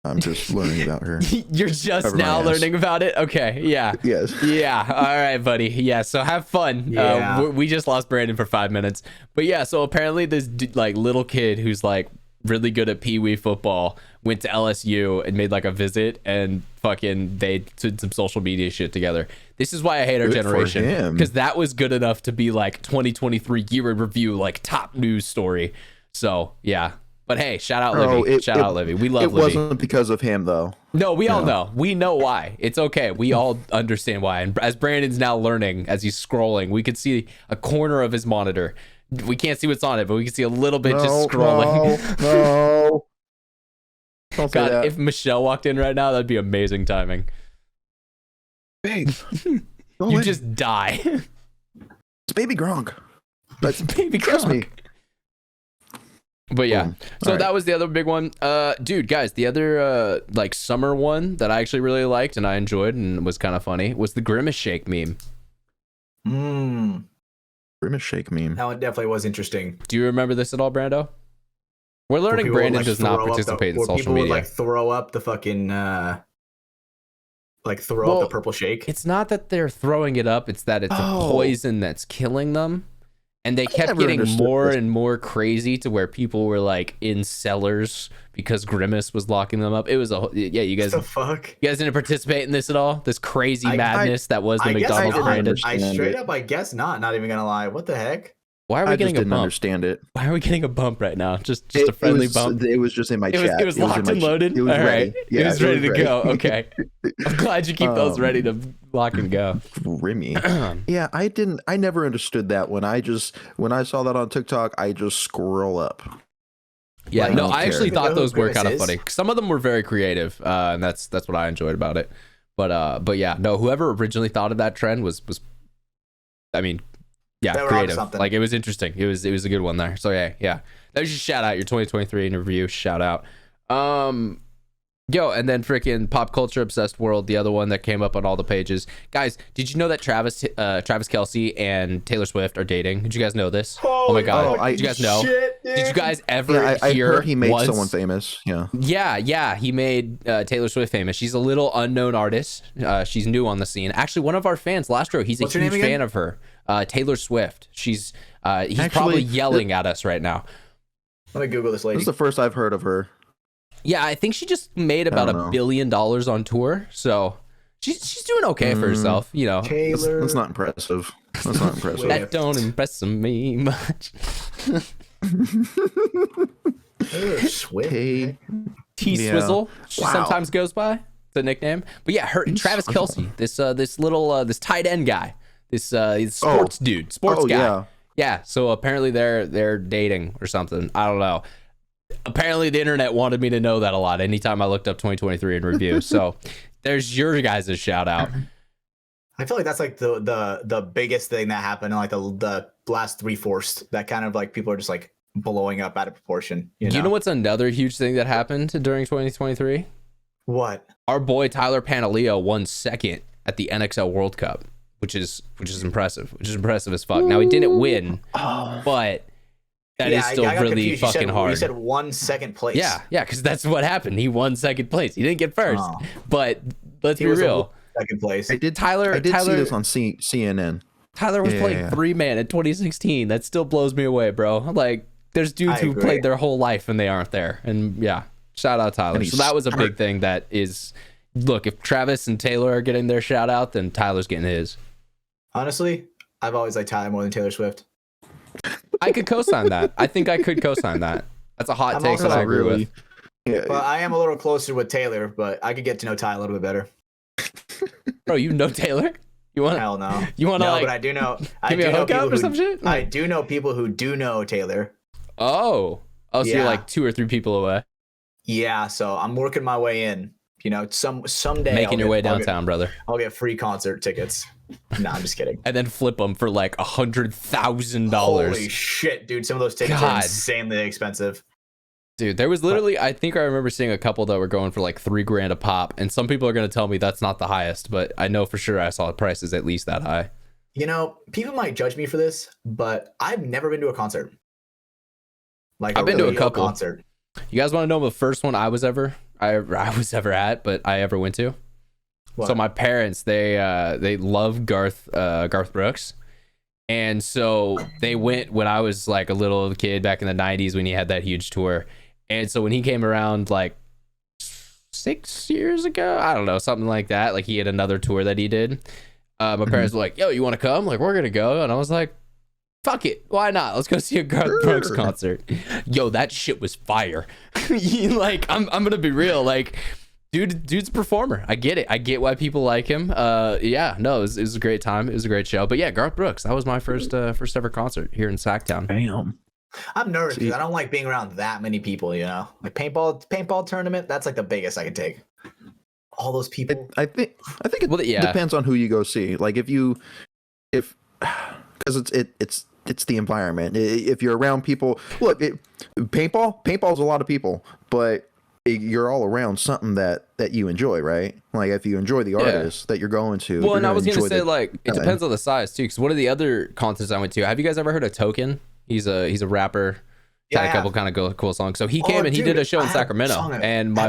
I'm just learning about her. You're just Cover my now ass. learning about it? Okay, yeah. Yes. Yeah, all right, buddy. Yeah, so have fun. Yeah. We just lost Brandon for 5 minutes. But yeah, so apparently this like little kid who's like really good at Pee Wee football went to LSU and made like a visit, and fucking they did some social media shit together. This is why I hate our Good for generation, him. because that was good enough to be like 2023 year in review, like top news story. So yeah. But hey, shout out Livy. Shout out Livy. We love It Livy. wasn't because of him, though. No, we all know. We know why. It's okay. We all understand why. And as Brandon's now learning, as he's scrolling, we could see a corner of his monitor. We can't see what's on it, but we can see a little bit just scrolling. No. Don't say God, that. if Michelle walked in right now, that'd be amazing timing. Babe, You just die. it's Baby Gronk. But Baby trust Gronk. me. But yeah, Boom. so All right. that was the other big one. Dude, guys, the other like summer one that I actually really liked and I enjoyed and was kind of funny was the Grimace Shake meme. Grimace Shake meme. That one definitely was interesting. Do you remember this at all, Brando? We're Where learning people would, Brandon like, does not throw up participate in where social people media. would like throw up the fucking like throw up the purple shake. It's not that they're throwing it up, it's that it's a poison that's killing them. And they kept never getting understood more this. and more crazy to where people were like in cellars because Grimace was locking them up. It was yeah, you guys What the fuck? you guys didn't participate in this at all? This crazy I- madness that was the I guess I McDonald's didn't branded. understand I straight it. up, I guess not. Not even gonna lie. What the heck? Why are we I just getting a didn't bump? understand it. Why are we getting a bump right now? Just a friendly was, bump. It was just in my It was, chat. it was in locked my and ch- loaded. It was All ready. right. Yeah, it was ready to ready. go. Okay. I'm glad you keep those ready to lock and go. Grimmy. Yeah, I never understood that when I saw that on TikTok, I just scroll up. Yeah, Like, no, I don't I actually care. thought You know those who were kind of Grimace funny. Some of them were very creative, and that's what I enjoyed about it. But yeah, no, whoever originally thought of that trend was, I mean, yeah, They were onto creative. something. Like it was interesting. It was a good one there. So yeah, that was just shout out your 2023 interview. Shout out. Yo, and then freaking pop culture obsessed world, the other one that came up on all the pages. Guys, did you know that Travis Kelce and Taylor Swift are dating? Did you guys know this? Oh my god, fucking did you guys know? shit, dude. Did you guys ever Yeah, I hear heard he made once? someone famous. Yeah. Yeah, he made Taylor Swift famous. She's a little unknown artist. She's new on the scene. Actually, one of our fans, Lastro, he's What's a her name huge again? fan of her. Taylor Swift. He's Actually, probably yelling at us right now. Let me Google this This lady. is the first I've heard of her. Yeah, I think she just made about don't $1 know. billion on tour, so she's doing okay for herself. You know, Taylor. That's not impressive. That's not impressive. that don't impress me much. Taylor Swift. Hey, T Yeah. Swizzle, she Wow. sometimes goes by. Is the nickname. But yeah, Travis Kelce, this little this tight end guy, this sports guy. Yeah. So apparently they're dating or something. I don't know. Apparently the internet wanted me to know that a lot anytime I looked up 2023 in review. So there's your guys' shout out. I feel like that's like the biggest thing that happened in like the last 3/4 that kind of like people are just like blowing up out of proportion. You know what's another huge thing that happened during 2023? What? Our boy Tyler Pantaleo won second at the NXL World Cup, which is impressive. Which is impressive as fuck. Now he didn't win, but that is still really fucking hard. You said 1 second place. Yeah, because that's what happened. He won second place. He didn't get first, but let's be real. Second place. I did see this on CNN. Tyler was playing 3-man in 2016. That still blows me away, bro. Like, there's dudes who played their whole life and they aren't there. And yeah, shout out Tyler. So that was a big thing that is, look, if Travis and Taylor are getting their shout out, then Tyler's getting his. Honestly, I've always liked Tyler more than Taylor Swift. I could co-sign that. I think I could co-sign that. That's a hot take that I agree with. Yeah. Well, I am a little closer with Taylor, but I could get to know Ty a little bit better. Bro, you know Taylor? You want? Hell no. You want to but I do know. Give me a hookup or some shit? I do know people who do know Taylor. Oh, so you're like 2 or 3 people away. Yeah, so I'm working my way in. You know, someday making your way downtown, brother. I'll get free concert tickets. No, I'm just kidding. And then flip them for like $100,000. Holy shit, dude! Some of those tickets are insanely expensive. Dude, there was literally, I think I remember seeing a couple that were going for like $3,000 a pop, and some people are going to tell me that's not the highest, but I know for sure I saw prices at least that high. You know, people might judge me for this, but I've never been to a concert. Like I've been to a couple. Concert. You guys want to know the first one I was ever at, but I ever went to? What? So my parents, they love Garth Brooks. And so they went when I was like a little kid back in the 90s when he had that huge tour. And so when he came around like 6 years ago, I don't know, something like that, like he had another tour that he did. My parents were like, yo, you want to come? Like, we're going to go. And I was like, fuck it. Why not? Let's go see a Garth Brooks concert. Yo, that shit was fire. Like, I'm going to be real. Like, dude's a performer. I get it. I get why people like him. Yeah, no, it was a great time. It was a great show. But yeah, Garth Brooks, that was my first ever concert here in Sacktown. Damn. I'm nervous because I don't like being around that many people, you know? Like paintball tournament, that's like the biggest I could take. All those people. I think it depends on who you go see. Like because it's the environment. If you're around people, look, paintball's a lot of people, but you're all around something that you enjoy, right? Like if you enjoy the artist that you're going to. Well, and I was gonna say like it depends on the size too. Because one of the other concerts I went to, have you guys ever heard of Token? He's a rapper. Had a couple kind of cool songs. So he came and he did a show in Sacramento, and my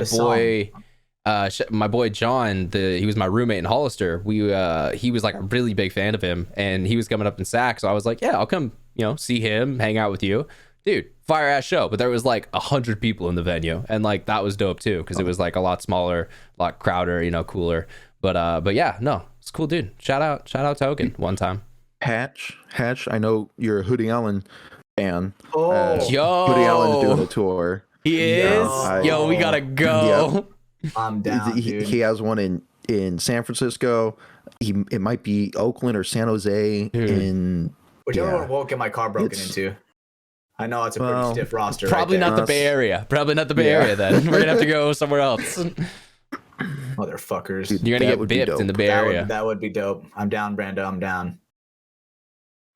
boy John, he was my roommate in Hollister. He was like a really big fan of him, and he was coming up in Sac. So I was like, yeah, I'll come, see him, hang out with you. Dude, fire ass show. But there was like 100 people in the venue, and like that was dope too, because it was like a lot smaller, a lot crowder, cooler. But yeah, no, it's cool, dude. Shout out Token one time. Hatch, I know you're a Hoodie Allen fan. Yo, Hoodie Allen's doing a tour. He is. Yo, we gotta go. Yeah. I'm down, dude. He has one in San Francisco. It might be Oakland or San Jose. Whichever one won't get my car broken into. I know it's a pretty stiff roster. Probably not the Bay Area. Probably not the Bay Area. Then we're gonna have to go somewhere else. Motherfuckers. Dude, you're gonna get bipped in the Bay Area. That would be dope. I'm down, Brando. I'm down.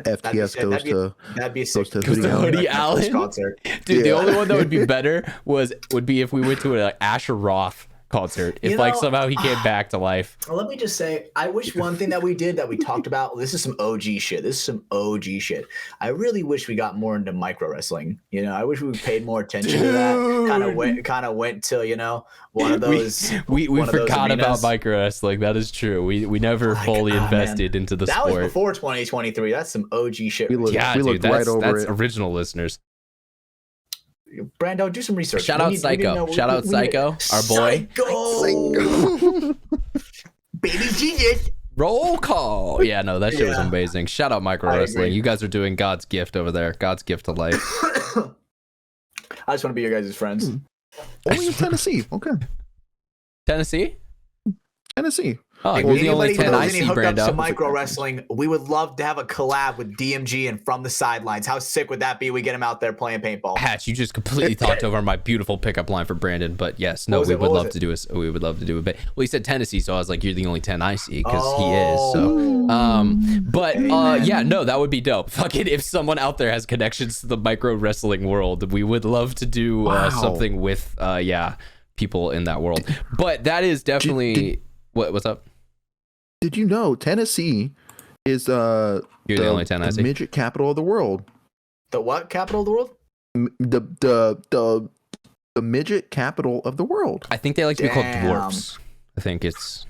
FTS goes to Hoodie Allen concert. Dude, the only one that would be better would be if we went to an Asher Roth concert. If somehow he came back to life. Let me just say, I wish one thing that we did that we talked about. This is some OG shit. I really wish we got more into micro wrestling. I wish we paid more attention to that. Kind of went to one of those. We forgot about micro wrestling. That is true. We never fully invested into the sport. That was before 2023. That's some OG shit. We looked right over that's it. Original listeners. Brando, do some research. Shout out Psycho. Shout out Psycho, our boy. Psycho. Baby Jesus. Roll call. Yeah, no, that shit was amazing. Shout out micro wrestling. You guys are doing God's gift over there. God's gift to life. I just want to be your guys' friends. Only in Tennessee. Okay. Tennessee? Tennessee. Oh, If you're the only anybody 10 I knows any see, hookups to Brando. micro wrestling, we would love to have a collab with DMG and From the Sidelines. How sick would that be? We get him out there playing paintball. Hatch, you just completely talked over my beautiful pickup line for Brandon. But yes, no, What was we it? would What was love it? to do it. We would love to do it. But well, he said Tennessee, so I was like, you're the only 10 I see because he is. So, but yeah, no, that would be dope. Fuck it, if someone out there has connections to the micro wrestling world, we would love to do something with people in that world. But that is definitely what's up. Did you know Tennessee is You're the only 10 I see. midget capital of the world? The what capital of the world? The midget capital of the world. I think they like to be called Damn. dwarfs. I think it's.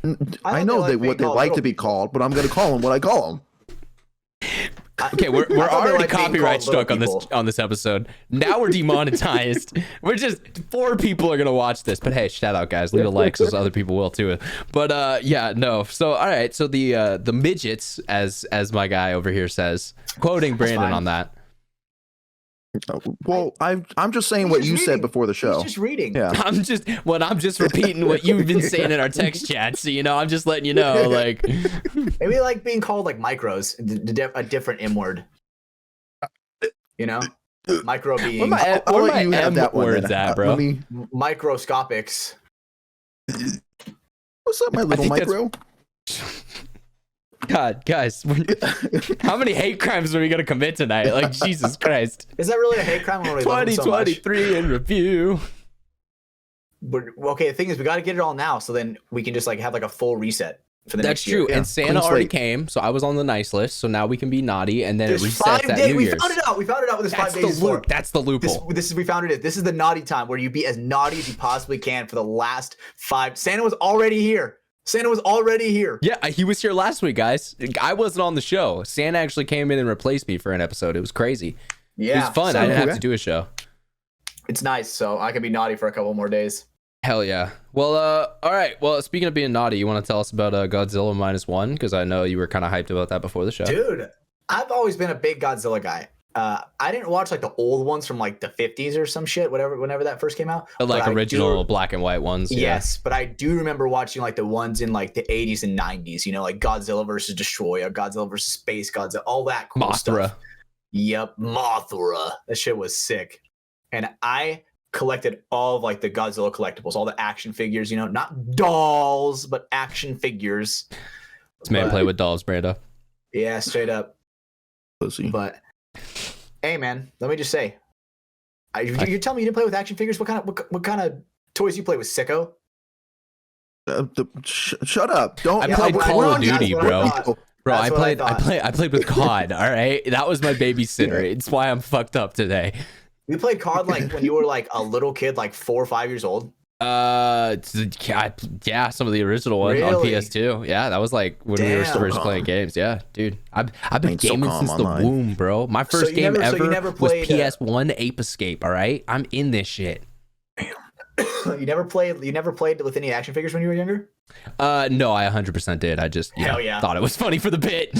I thought know they what they called like to little be people. called, but I'm going to call them what I call them. Okay, we're thought they already liked being copyright called little struck people. on this episode. Now we're demonetized. We're just 4 people are gonna watch this. But hey, shout out guys, leave a like so other people will too. But yeah, no. So all right, so the midgets, as my guy over here says, quoting Brandon fine. on that. Well, I'm just saying He's what just you reading. said before the show. He's just reading. Yeah. I'm just repeating what you've been saying in our text chat. So I'm just letting you know, like. Maybe like being called like micros, a different M word. You know, micro being Where I'll let my you have M that one words then. at, bro? Let me, microscopics. what's up, my little think that's- micro? God, guys, how many hate crimes are we gonna commit tonight? Like Jesus Christ. Is that really a hate crime when we love them so much? 2023 in review. But okay, the thing is, we got to get it all now, so then we can just like have like a full reset for the That's next year. true. And Santa Clean already slate. came, so I was on the nice list. So now we can be naughty, and then it There's resets at New We Year's. found it out. We found it out with this That's 5 the days. loop. That's the loophole. We found it. This is the naughty time where you be as naughty as you possibly can for the last 5. Santa was already here. Yeah, he was here last week, guys. I wasn't on the show. Santa actually came in and replaced me for an episode. It was crazy. Yeah, It was fun. so I didn't have okay. to do a show. It's nice, so I can be naughty for a couple more days. Hell yeah. Well, all right. Well, speaking of being naughty, you want to tell us about Godzilla -1? Because I know you were kind of hyped about that before the show. Dude, I've always been a big Godzilla guy. I didn't watch like the old ones from like the 50s or some shit, whenever that first came out. Like But I original do- black and white ones. Yeah. Yes, but I do remember watching like the ones in like the 80s and 90s, like Godzilla versus Destroyer, Godzilla versus Space Godzilla, all that cool Mothra. stuff. Yep, Mothra. That shit was sick. And I collected all of like the Godzilla collectibles, all the action figures, not dolls, but action figures. This man But- play with dolls, Brando. Yeah, straight up. Pussy. But hey, man, let me just say, you're telling me you didn't play with action figures? What kind of toys you play with, sicko? Shut up! Don't. I yeah, played we're Call of on Duty, you. bro. thought. Bro, That's I what I played, thought. I played with COD. All right, that was my babysitter. It's why I'm fucked up today. You played COD like when you were like a little kid, like 4 or 5 years old. Yeah, some of the original ones on Really? PS2. Yeah, that was like when we were Damn. first playing games. Yeah, dude, I've been Ain't so gaming calm since the online. womb, bro. My first you game never- so you ever never was played, PS1 Ape Escape. All right, I'm in this shit. You never played with any action figures when you were younger? No, I 100% did. I just Hell yeah. thought it was funny for the bit.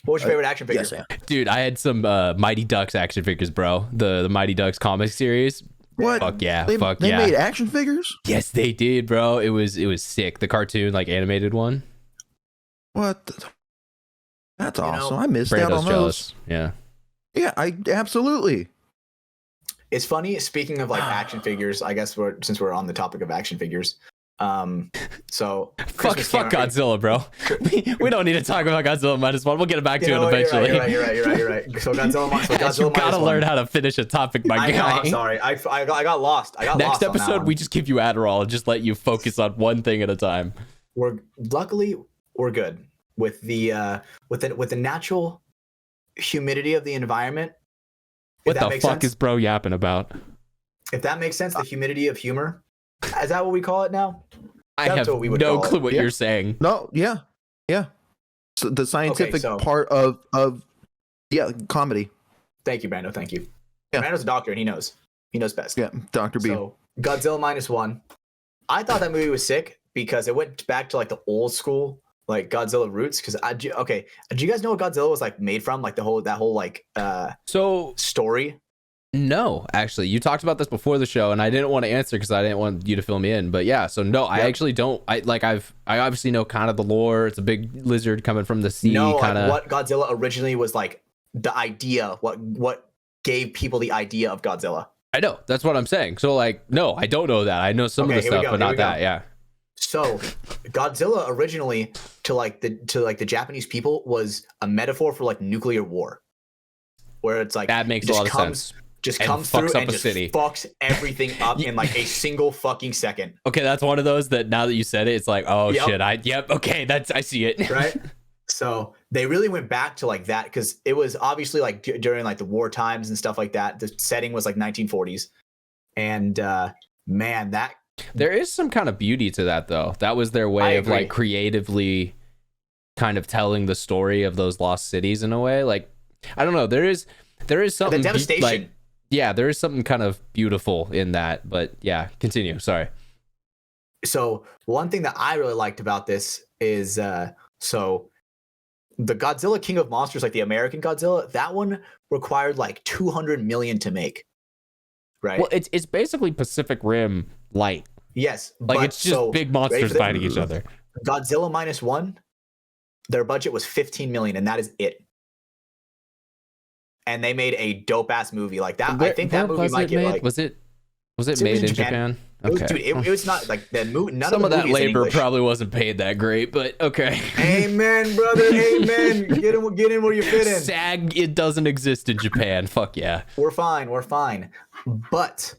What was your favorite action figure? Yes, yeah. Dude, I had some Mighty Ducks action figures, bro. The Mighty Ducks comic series. What? Fuck yeah, They fuck made yeah. action figures. Yes, they did, bro. It was sick. The cartoon, like animated one. What? That's You know, awesome. I missed out Brando's on those. jealous. Yeah. Yeah, I absolutely. It's funny. Speaking of like action figures, I guess since we're on the topic of action figures, so Fuck Christmas came out- Godzilla, bro. We don't need to talk about Godzilla -1. We'll get back to You know it what, eventually. You're right. So Godzilla, You gotta learn how to finish a topic, my I know, guy. I'm sorry. I got lost. Next lost on that episode, one. we just give you Adderall and just let you focus on one thing at a time. Luckily we're good with the natural humidity of the environment. If What that the makes fuck sense. is bro yapping about? If that makes sense, the humidity of humor. Is that what we call it now? I That's have what we would no call it. clue what Yeah. you're saying. No, yeah. So the scientific so- part of comedy. Thank you, Brando. Thank you. Yeah. Brando's a doctor and he knows best. Yeah, Dr. B. So Godzilla -1. I thought that movie was sick because it went back to like the old school like Godzilla roots. Because do you guys know what Godzilla was like made from? Like that whole like So story. No, actually, you talked about this before the show, and I didn't want to answer because I didn't want you to fill me in. But yeah, so no, I actually don't. I obviously know kind of the lore. It's a big lizard coming from the sea. No, kind of what Godzilla originally was like. The idea, what gave people the idea of Godzilla. I know, that's what I'm saying. So like, no, I don't know that. I know some of the stuff, but not that. Yeah. So, Godzilla originally to the Japanese people was a metaphor for like nuclear war, where it's like that makes a lot of sense. Just and comes through and just city. fucks everything up in like a single fucking second. Okay, that's one of those that now that you said it, it's like, oh shit, okay, I see it. Right? So they really went back to like that because it was obviously like during like the war times and stuff like that. The setting was like 1940s, and man, that there is some kind of beauty to that though. That was their way of like creatively kind of telling the story of those lost cities in a way. Like, I don't know, there is something the devastation. There is something kind of beautiful in that. But yeah, continue. Sorry. So one thing that I really liked about this is so the Godzilla King of Monsters, like the American Godzilla, that one required like 200 million to make. Right. Well, it's basically Pacific Rim light. Yes. Like it's just big monsters fighting each other. Godzilla -1, their budget was 15 million, and that is it. And they made a dope ass movie like that. I think that movie might get like. Was it made in Japan? Okay. Dude, it was not like that movie. Some of that labor probably wasn't paid that great, but okay. Amen, brother. Amen. Get in where you fit in. SAG, it doesn't exist in Japan. Fuck yeah. We're fine. But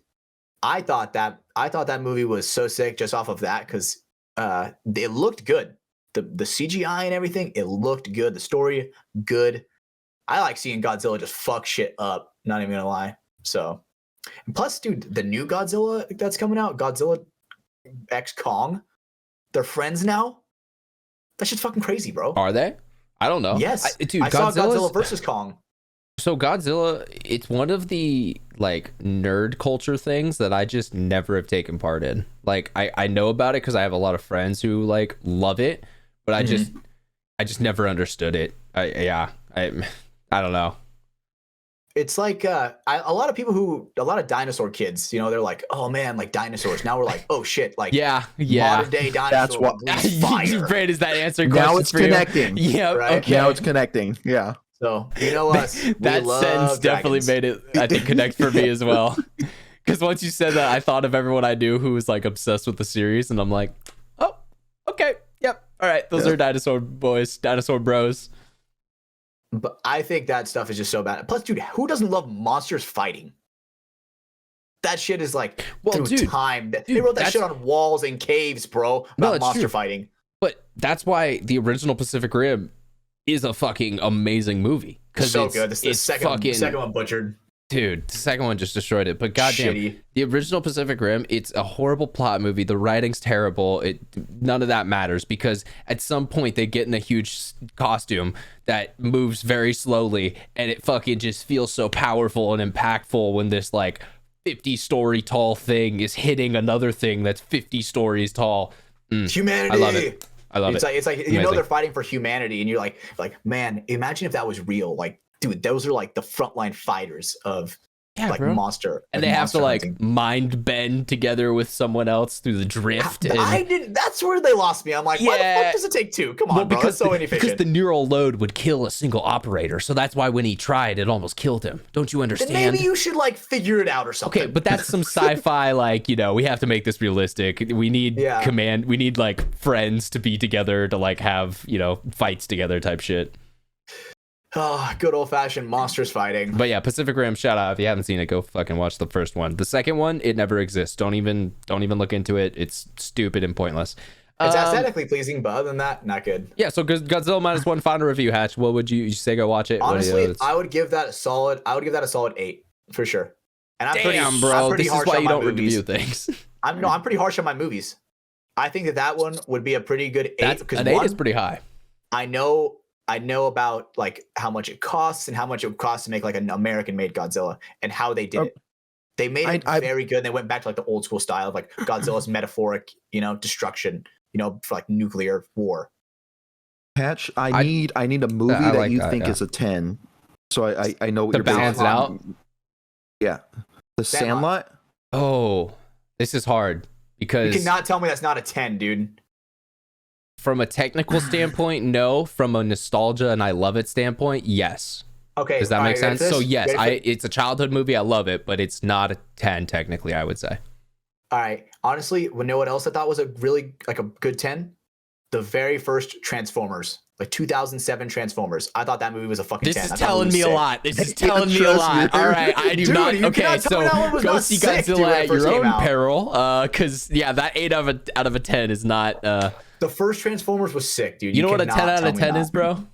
I thought that movie was so sick just off of that because it looked good. The CGI and everything, it looked good. The story, good. I like seeing Godzilla just fuck shit up. Not even gonna lie. So. And plus, dude, the new Godzilla that's coming out, Godzilla X Kong, they're friends now. That shit's fucking crazy, bro. Are they? I don't know. Yes, dude. I saw Godzilla versus Kong. So Godzilla, it's one of the like nerd culture things that I just never have taken part in. Like I know about it because I have a lot of friends who like love it, but I just never understood it. I don't know. It's like a lot of dinosaur kids, you know, they're like, oh man, like dinosaurs. Now we're like, oh shit, like modern day dinosaurs. That's what. Brad, is that answering now it's connecting. Yeah, right? Okay. Now it's connecting. Yeah. So you know us. That sentence definitely made it, I think, connect for me as well. Because once you said that, I thought of everyone I knew who was like obsessed with the series, and I'm like, oh, okay, yep, all right, those are dinosaur boys, dinosaur bros. But I think that stuff is just so bad. Plus, dude, who doesn't love monsters fighting? That shit is like time. They wrote that shit on walls and caves, bro, about monster fighting. But that's why the original Pacific Rim is a fucking amazing movie. So good. It's the second one butchered. Dude, the second one just destroyed it. But goddamn, the original Pacific Rim, it's a horrible plot movie. The writing's terrible. None of that matters because at some point they get in a huge costume that moves very slowly, and it fucking just feels so powerful and impactful when this like 50-story tall thing is hitting another thing that's 50 stories tall. Humanity. I love it. It's like you know they're fighting for humanity, and you're like, man, imagine if that was real. Like, dude, those are like the frontline fighters of monster. And they have to like mind bend together with someone else through the drift. That's where they lost me. I'm like, why the fuck does it take two? Come on, bro. That's so inefficient. Because the neural load would kill a single operator. So that's why when he tried, it almost killed him. Don't you understand? Then maybe you should like figure it out or something. Okay, but that's some sci-fi, like, you know, we have to make this realistic. We need we need like friends to be together to like have, you know, fights together type shit. Oh, good old-fashioned monsters fighting. But yeah, Pacific Rim, shout out. If you haven't seen it, go fucking watch the first one. The second one, it never exists. Don't even look into it. It's stupid and pointless. It's aesthetically pleasing, but other than that, not good. Yeah, so Godzilla -1 final review, Hatch. What would you say? Go watch it. Honestly, I would give that a solid 8 for sure. And I'm pretty this harsh is why on you my don't movies. review things. I'm pretty harsh on my movies. I think that one would be a pretty good 8 because an 8 is pretty high. I know about like how much it costs and how much it would cost to make like an American-made Godzilla and how they did it. They made it very good. And they went back to like the old school style of like Godzilla's metaphoric, you know, destruction, you know, for like nuclear war. Patch, I need a movie that you think is a 10. So I know what to balance it out. Yeah. The Sandlot? Oh, this is hard because You cannot tell me that's not a 10, dude. from a technical standpoint, no. From a nostalgia and I love it standpoint, yes. Okay. Does that make sense? So yes, Ready it's a childhood movie. I love it, but it's not a 10 technically, I would say. All right. Honestly, you know what else I thought was a really like a good 10? The very first Transformers, like 2007 Transformers. I thought that movie was a fucking 10. This is telling me a lot. This is telling me a Trust lot. me. All right, I do Dude, not. you Okay, cannot tell so me that one was go not see sick, dude, Godzilla when it at first your came own out. peril. Because yeah, that 8 out of a 10 is not. The first Transformers was sick, dude. You know what a cannot 10 out tell of me 10 not. is, bro?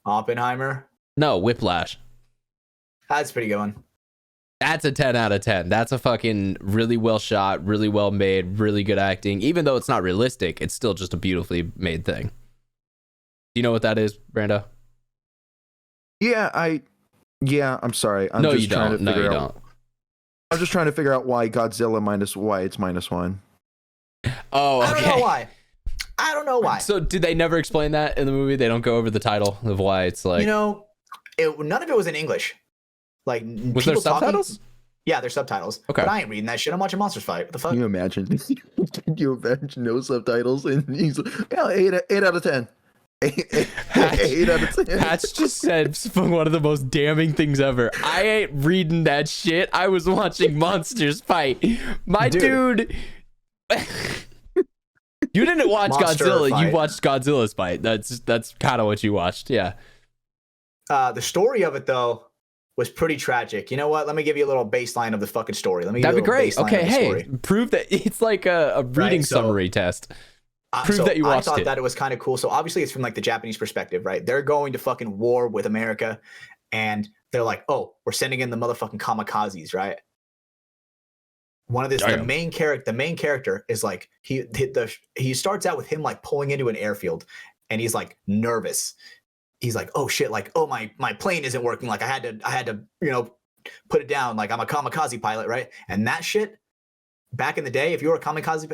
Oppenheimer. No, Whiplash. That's a pretty good one. That's a 10 out of 10. That's a fucking really well shot, really well made, really good acting. Even though it's not realistic, it's still just a beautifully made thing. Do you know what that is, Brando? Yeah, I'm sorry. I'm No, just you trying don't. to No, figure you out. don't. I'm just trying to figure out why why it's -1. Oh, okay. I don't know why. I don't know why. So did they never explain that in the movie? They don't go over the title of why it's like. You know, none of it was in English. Like, Was there people talking- subtitles? Yeah, there's subtitles. Okay. But I ain't reading that shit. I'm watching Monsters fight. What the fuck? Can you imagine? Can you imagine no subtitles? And he's like, yeah, 8 out of 10. 8 out of 10. Patch just said one of the most damning things ever. I ain't reading that shit. I was watching monsters fight. My dude. You didn't watch Monster Godzilla. fight. You watched Godzilla's fight. That's kind of what you watched. Yeah. The story of it, though, was pretty tragic. You know what? Let me give you a little baseline of the fucking story. Let me. That'd be give you a great. little baseline Okay, of the hey, story. prove that it's like a reading Right, so- summary test. Prove So that you watched I thought it. that it was kind of cool. So obviously it's from like the Japanese perspective, right? They're going to fucking war with America, and they're like, "Oh, we're sending in the motherfucking kamikazes," right? One of this, the Damn. main character is like he starts out with him like pulling into an airfield, and he's like nervous. He's like, "Oh shit! Like, oh my plane isn't working. Like I had to put it down. Like I'm a kamikaze pilot, right?" And that shit. Back in the day, if you were a kamikaze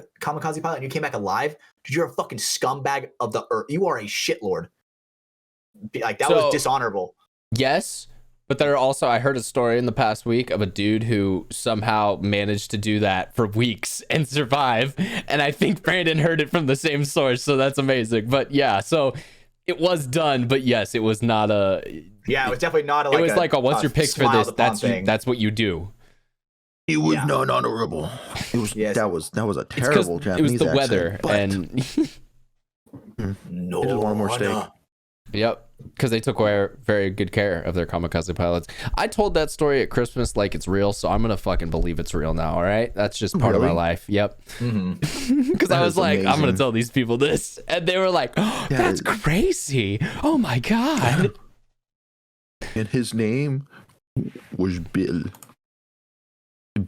pilot and you came back alive, dude, you're a fucking scumbag of the earth. You are a shitlord. Like that So- was dishonorable. Yes, but there are also, I heard a story in the past week of a dude who somehow managed to do that for weeks and survive. And I think Brandon heard it from the same source, so that's amazing. But yeah, so it was done, but yes, it was not a. Yeah, it was definitely not a. It was like a what's your pick for smile this? upon thing. That's what you do. It was Yeah. not honorable. It was Yes. that was a It's 'cause terrible it Japanese was the accent, weather but and no. I just want more steak. yep, because they took very good care of their kamikaze pilots. I told that story at Christmas like it's real, so I'm gonna fucking believe it's real now. All right, that's just part of my Really? life. Yep. Mhm. Because I That was is like, I'm gonna amazing. tell these people this, and they were like, oh, That "That's is- crazy! Oh my god!" And his name was Bill.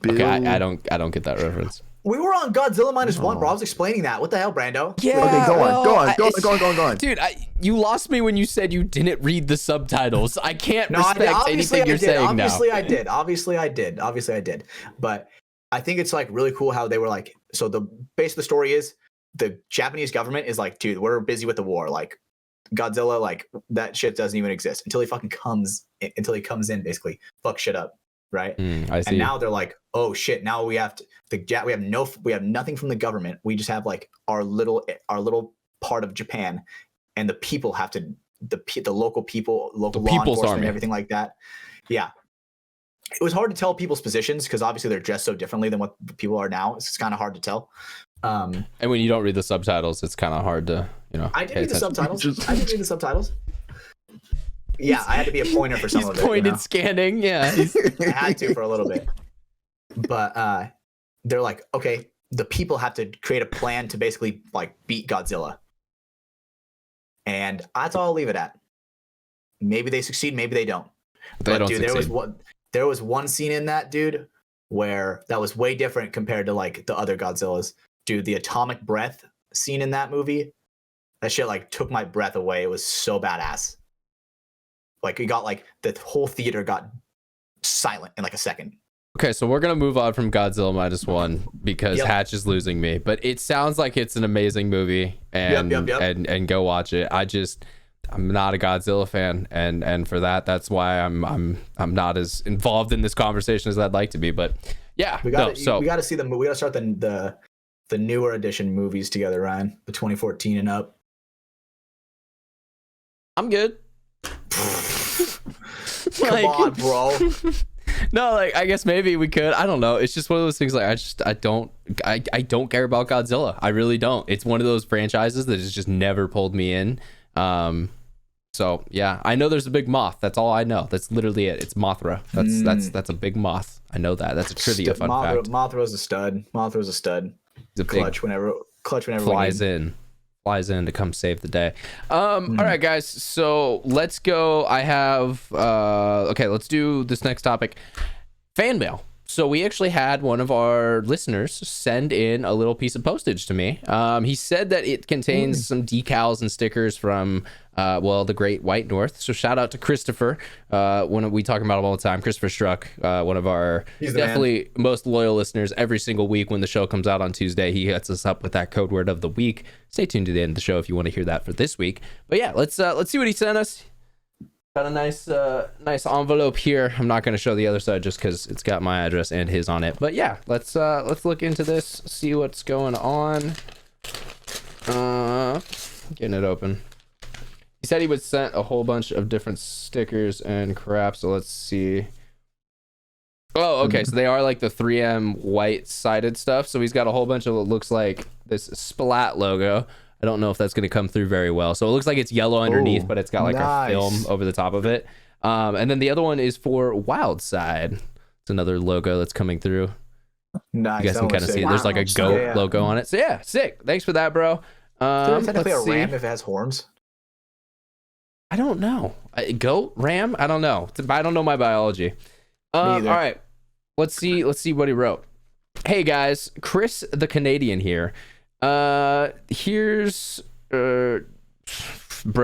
Bill. Okay, I don't get that reference. We were on Godzilla -1, bro. I was explaining that. What the hell, Brando? Okay, go on. Dude, you lost me when you said you didn't read the subtitles. I can't No, I did. respect anything you're saying Obviously, now. Obviously, I did. But I think it's like really cool how they were like. So the base of the story is the Japanese government is like, dude, we're busy with the war. Like Godzilla, like that shit doesn't even exist until he comes in, basically fuck shit up, right? I see. And now they're like, oh shit, now we have nothing from the government. We just have like our little part of Japan, and the people have to the local people, local law People's enforcement, Army. everything like that. Yeah. It was hard to tell people's positions because obviously they're dressed so differently than what people are now. It's kind of hard to tell. And when you don't read the subtitles, it's kind of hard to, I did pay read the attention. subtitles. Yeah, I had to be a pointer for some He's of it. pointed scanning. Yeah. I had to for a little bit. But they're like, okay, the people have to create a plan to basically like beat Godzilla. And that's all I'll leave it at. Maybe they succeed, maybe they don't. They don't dude, succeed. there was one scene in that, dude, where that was way different compared to like the other Godzillas. Dude, the atomic breath scene in that movie, that shit like took my breath away. It was so badass. Like it got like the whole theater got silent in like a second. Okay, so we're gonna move on from Godzilla -1 because Yep. Hatch is losing me. But it sounds like it's an amazing movie, and Yep. and go watch it. I'm not a Godzilla fan, and for that's why I'm not as involved in this conversation as I'd like to be. But yeah, we got to see them. We got to start the newer edition movies together, Ryan. The 2014 and up. I'm good. Come on, bro. No, like I guess maybe we could. I don't know. It's just one of those things. Like I don't care about Godzilla. I really don't. It's one of those franchises that has just never pulled me in. So yeah, I know there's a big moth. That's all I know. That's literally it. It's Mothra. That's a big moth. I know that. That's a trivia fun fact. Mothra's a stud. He's a clutch whenever flies in to come save the day. All right, guys. So let's go. I have okay. Let's do this next topic. Fan mail. So we actually had one of our listeners send in a little piece of postage to me. He said that it contains some decals and stickers from the Great White North. So shout out to Christopher. When we talk about him all the time, Christopher Struck, one of our definitely most loyal listeners. Every single week when the show comes out on Tuesday, he hits us up with that code word of the week. Stay tuned to the end of the show if you want to hear that for this week. But yeah, let's see what he sent us. Got a nice envelope here. I'm not going to show the other side just because it's got my address and his on it. But yeah, let's look into this, see what's going on. Getting it open. He said he would send a whole bunch of different stickers and crap. So let's see. Oh, okay. So they are like the 3M white-sided stuff. So he's got a whole bunch of what looks like this Splat logo. I don't know if that's going to come through very well. So it looks like it's yellow underneath, but it's got like a film over the top of it. And then the other one is for Wild Side. It's another logo that's coming through. Nice. You guys can kind of see it. There's like a goat logo on it. So yeah, sick. Thanks for that, bro. Technically a ram if it has horns. I don't know. Goat? Ram? I don't know. I don't know my biology. All right. Let's see what he wrote. Hey guys, Chris the Canadian here. Here's bro,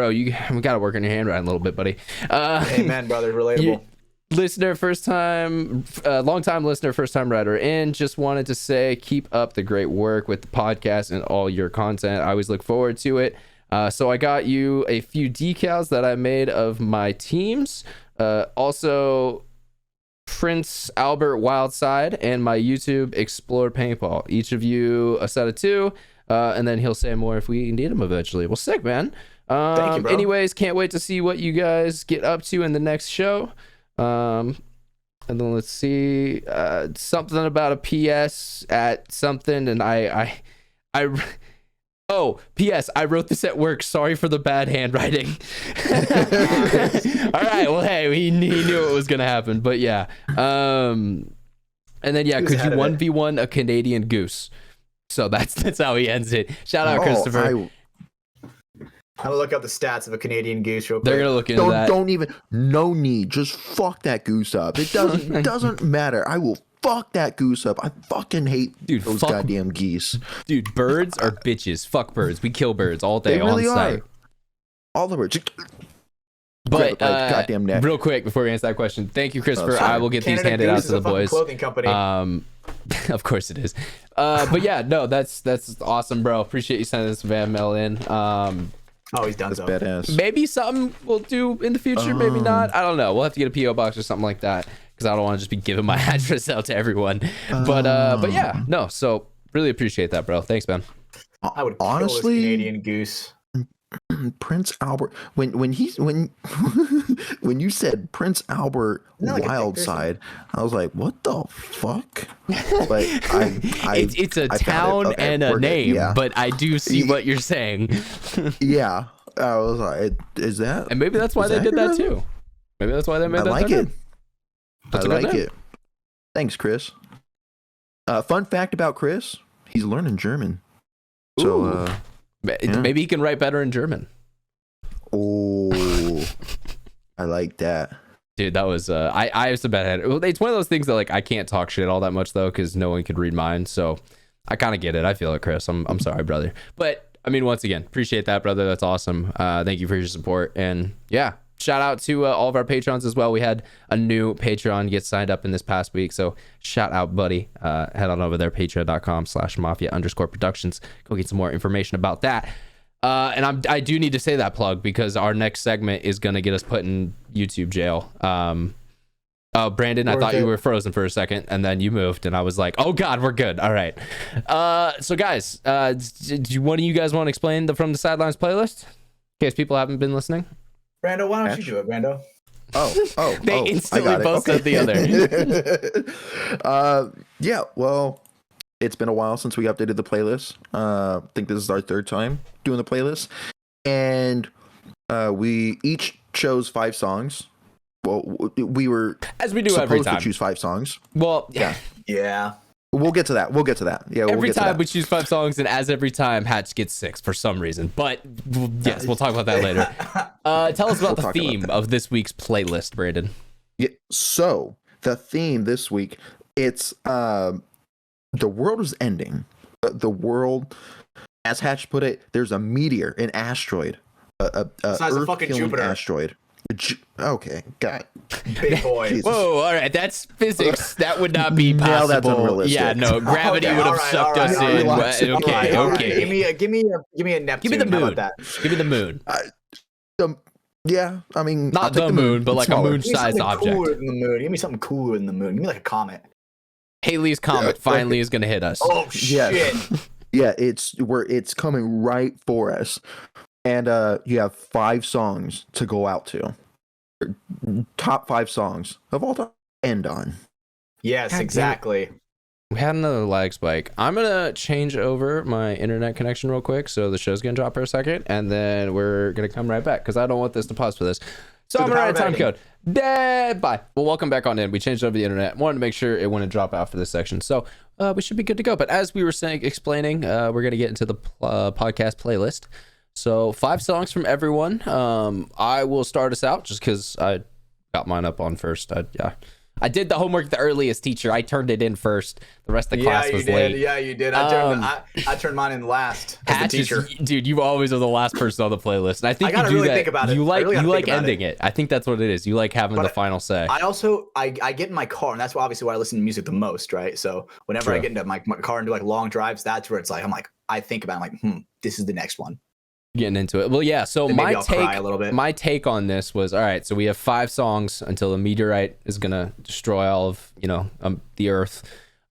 we gotta work on your handwriting a little bit, buddy. Amen, brother. Relatable. Long time listener, first time writer, and just wanted to say keep up the great work with the podcast and all your content. I always look forward to it. So I got you a few decals that I made of my teams. Also Prince Albert Wildside and my YouTube Explore Paintball. Each of you a set of 2, and then he'll say more if we need him eventually. Well, sick, man. Thank you, bro. Anyways, can't wait to see what you guys get up to in the next show. And then let's see, something about a PS at something, and I oh, P.S. I wrote this at work. Sorry for the bad handwriting. All right. Well, hey, he knew it was gonna happen, but yeah. And then yeah, could you 1v1 a Canadian goose? So that's how he ends it. Shout out, Christopher. I'm gonna look up the stats of a Canadian goose real quick. They're gonna look into that. Don't even. No need. Just fuck that goose up. It doesn't matter. I will fuck that goose up. I fucking hate those goddamn geese. Dude, birds are bitches. Fuck birds. We kill birds all day they really on site. Are. All the birds. But goddamn neck. Real quick before we answer that question, thank you, Christopher. I will get these handed out to the boys. Clothing company. Of course it is. But yeah, no, that's awesome, bro. Appreciate you sending this fan mail in. Oh, he's done. That's badass. Maybe something we'll do in the future. Maybe not. I don't know. We'll have to get a PO box or something like that, because I don't want to just be giving my address out to everyone. But yeah, no. So really appreciate that, bro. Thanks, man. I would honestly kill this Canadian goose. Prince Albert. When you said Prince Albert Wildside, I was like, what the fuck? But it's a town and a name, but I do see what you're saying. Yeah, I was like, is that? And maybe that's why they did that too. Maybe that's why they made that. I like it. I like it. Thanks, Chris. Fun fact about Chris: he's learning German. So maybe he can write better in German. Oh, I like that. Dude, that was I have some bad head. It's one of those things that like I can't talk shit all that much though, because no one could read mine. So I kind of get it. I feel it, Chris. I'm sorry, brother. But I mean, once again, appreciate that, brother. That's awesome. Thank you for your support. And yeah, shout out to all of our patrons as well. We had a new Patreon get signed up in this past week. So shout out, buddy. Head on over there, patreon.com/mafia_productions. Go get some more information about that. And I do need to say that plug because our next segment is going to get us put in YouTube jail. Oh, Brandon, I thought you were frozen for a second, and then you moved, and I was like, oh, God, we're good. All right. So, guys, do one of you guys want to explain the From the Sidelines playlist? In case people haven't been listening. Brando, why don't you do it, Brando? They instantly both said the other. Yeah, well, it's been a while since we updated the playlist. I think this is our third time doing the playlist. And we each chose 5 songs. Well, we were as we do every time to choose 5 songs. Well, yeah. We'll get to that. Yeah, every time we choose 5 songs, and as every time, Hatch gets 6 for some reason. But yes, we'll talk about that later. Tell us about the theme of this week's playlist, Brandon. Yeah. So the theme this week, it's the world is ending. The world, as Hatch put it, there's a meteor, an asteroid, a fucking Jupiter asteroid. Okay, God. Big boy. Whoa, all right, that's physics. That would not be possible. Now that's unrealistic. Yeah, no, gravity would have sucked us in. Okay. Give me a Neptune. Give me the moon. How about that? Give me the moon. Yeah, I mean, not the moon, but like smaller. A moon-sized object. Cooler than the moon. Give me something cooler than the moon. Give me like a comet. Halley's Comet finally is going to hit us. Oh shit! Yeah, it's coming right for us. And you have 5 songs to go out to. Top 5 songs of all time. End on. Yes, exactly. We had another lag spike. I'm going to change over my internet connection real quick. So the show's going to drop for a second. And then we're going to come right back because I don't want this to pause for this. So I'm going to write a time code. Bye. Well, welcome back on in. We changed over the internet. Wanted to make sure it wouldn't drop out for this section. So we should be good to go. But as we were explaining, we're going to get into the podcast playlist. So 5 songs from everyone. I will start us out just because I got mine up on first. I did the homework the earliest, teacher. I turned it in first. The rest of the class was late. Yeah, you did. I turned mine in last as the teacher. Dude, you always are the last person on the playlist. And I think I gotta you do really that. think about it. You like ending it. I think that's what it is. You like having the final say. I also I get in my car, and that's obviously why I listen to music the most, right? So whenever I get into my car and do like long drives, that's where it's like I think about it, I'm like, this is the next one. Getting into it. Well, yeah. So my take on this was, all right, so we have 5 songs until the meteorite is gonna destroy all of the earth.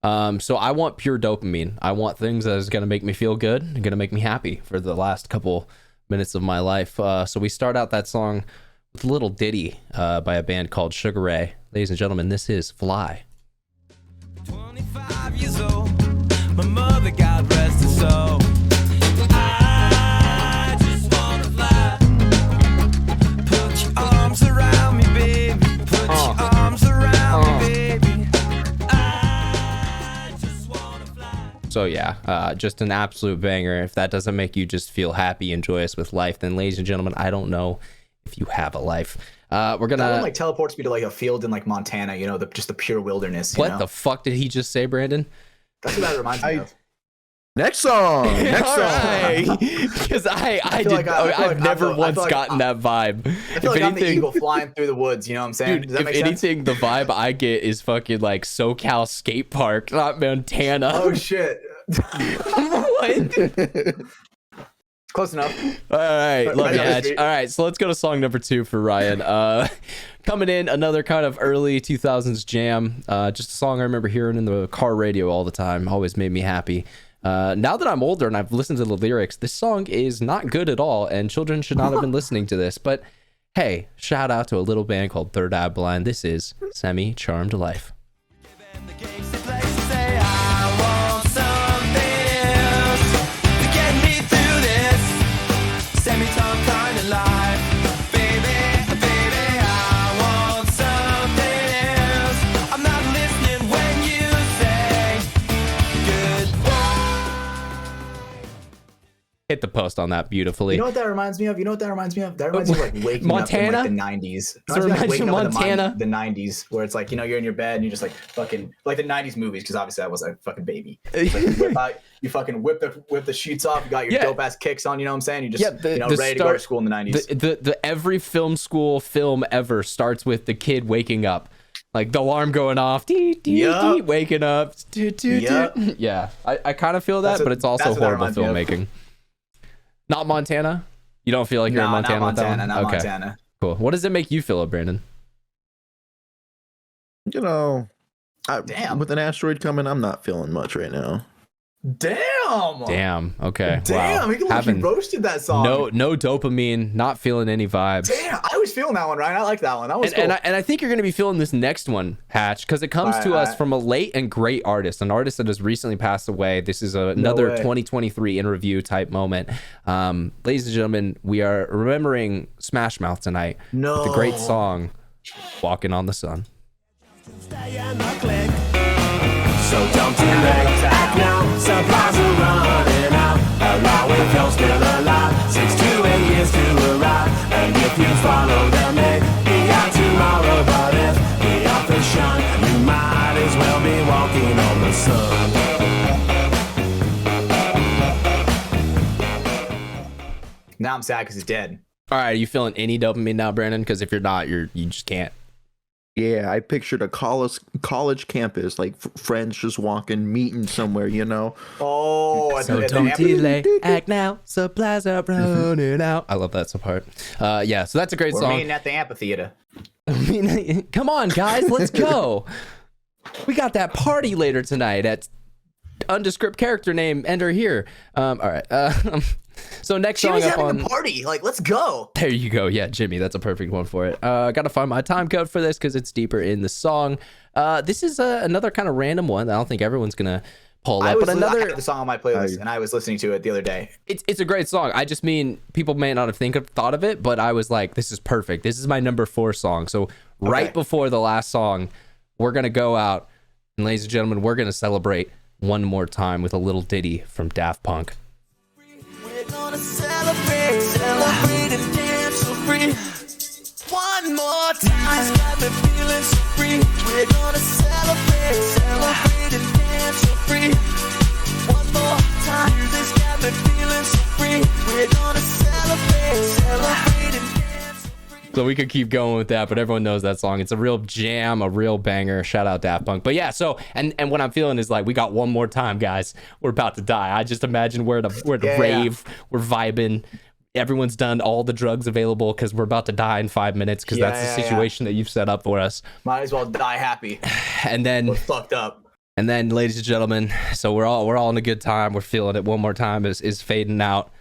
So I want pure dopamine. I want things that is gonna make me feel good and gonna make me happy for the last couple minutes of my life. So we start out that song with a little ditty by a band called Sugar Ray. Ladies and gentlemen, this is Fly. 25 years old, my mother, God rest her soul. Around me, baby. Put your arms around me, baby. I just wanna fly. So yeah, just an absolute banger. If that doesn't make you just feel happy and joyous with life, then ladies and gentlemen, I don't know if you have a life. We're gonna that one, teleports me to like a field in like Montana, just the pure wilderness. What the fuck did he just say, Brandon? That's what that reminds me of. Next song. Because I've never once gotten that vibe. I feel like I'm the eagle flying through the woods. You know what I'm saying? Dude, if anything, the vibe I get is fucking like SoCal skate park, not Montana. Oh shit! What? Close enough. All right, love you, Hatch. All right, so let's go to song number 2 for Ryan. Coming in, another kind of early 2000s jam. Just a song I remember hearing in the car radio all the time. Always made me happy. Now that I'm older and I've listened to the lyrics, this song is not good at all, and children should not have been listening to this. But hey, shout out to a little band called Third Eye Blind. This is Semi-Charmed Life. Hit the post on that beautifully. You know what that reminds me of? That reminds me of like waking Montana? up in like the 90s. So it reminds you of Montana? The 90s, where it's like, you're in your bed and you're just like fucking, like the 90s movies, because obviously I was a fucking baby. Like, you fucking whip the sheets off, you got your dope ass kicks on, you know what I'm saying? You just, ready to go to school in the 90s. The every film school film ever starts with the kid waking up. Like the alarm going off, waking up. Yeah, I kind of feel that, but it's also horrible filmmaking. Not Montana? You don't feel like you're in Montana? Not with that Montana. one? Not Okay, Montana. cool. What does it make you feel, Brandon? You know, Damn. with an asteroid coming, I'm not feeling much right now. Damn. Okay. Damn. Wow. He roasted that song. No dopamine. Not feeling any vibes. Damn. I was feeling that one, Ryan. I like that one. That was cool. And I think you're going to be feeling this next one, Hatch, because it comes to us from a late and great artist, an artist that has recently passed away. This is another 2023 in review type moment. Ladies and gentlemen, we are remembering Smash Mouth tonight with the great song "Walking on the Sun." Stay in the click. So don't delay, act now, supplies are running out. Allow if you're still alive, 6 to 8 years to arrive. And if you follow them, be out tomorrow. But if the offers shine, you might as well be walking on the sun. Now I'm sad because he's dead. All right, are you feeling any dopamine now, Brandon? Because if you're not, you just can't. Yeah, I pictured a college campus, like friends just walking, meeting somewhere, you know. Oh, So don't delay, act now, supplies are running out. I love that part. Yeah, so that's a great We're song. meeting at the amphitheater. Come on, guys, let's go. We got that party later tonight at undescript character name enter here. All right. So next song Jimmy's up having on. a party. Like, let's go. There you go. Yeah, Jimmy, that's a perfect one for it. Gotta find my time code for this because it's deeper in the song. This is another kind of random one that I don't think everyone's gonna pull up. But I had the song on my playlist, and I was listening to it the other day. It's a great song. I just mean people may not have thought of it, but I was like, this is perfect. This is my number 4 song. So right before the last song, we're gonna go out, and ladies and gentlemen, we're gonna celebrate one more time with a little ditty from Daft Punk. We're gonna celebrate and dance so free. One more time, got me feeling so free. We're gonna celebrate and dance so free. One more time, this got me feeling so free. We're gonna celebrate and dance so free. So we could keep going with that, but everyone knows that song. It's a real jam, a real banger. Shout out Daft Punk. But yeah, so and what I'm feeling is like we got one more time, guys. We're about to die. I just imagine we're at a rave, we're vibing. Everyone's done all the drugs available because we're about to die in 5 minutes because that's the situation that you've set up for us. Might as well die happy. And then We're fucked up. And then, ladies and gentlemen, so we're all in a good time. We're feeling it. One more time is fading out,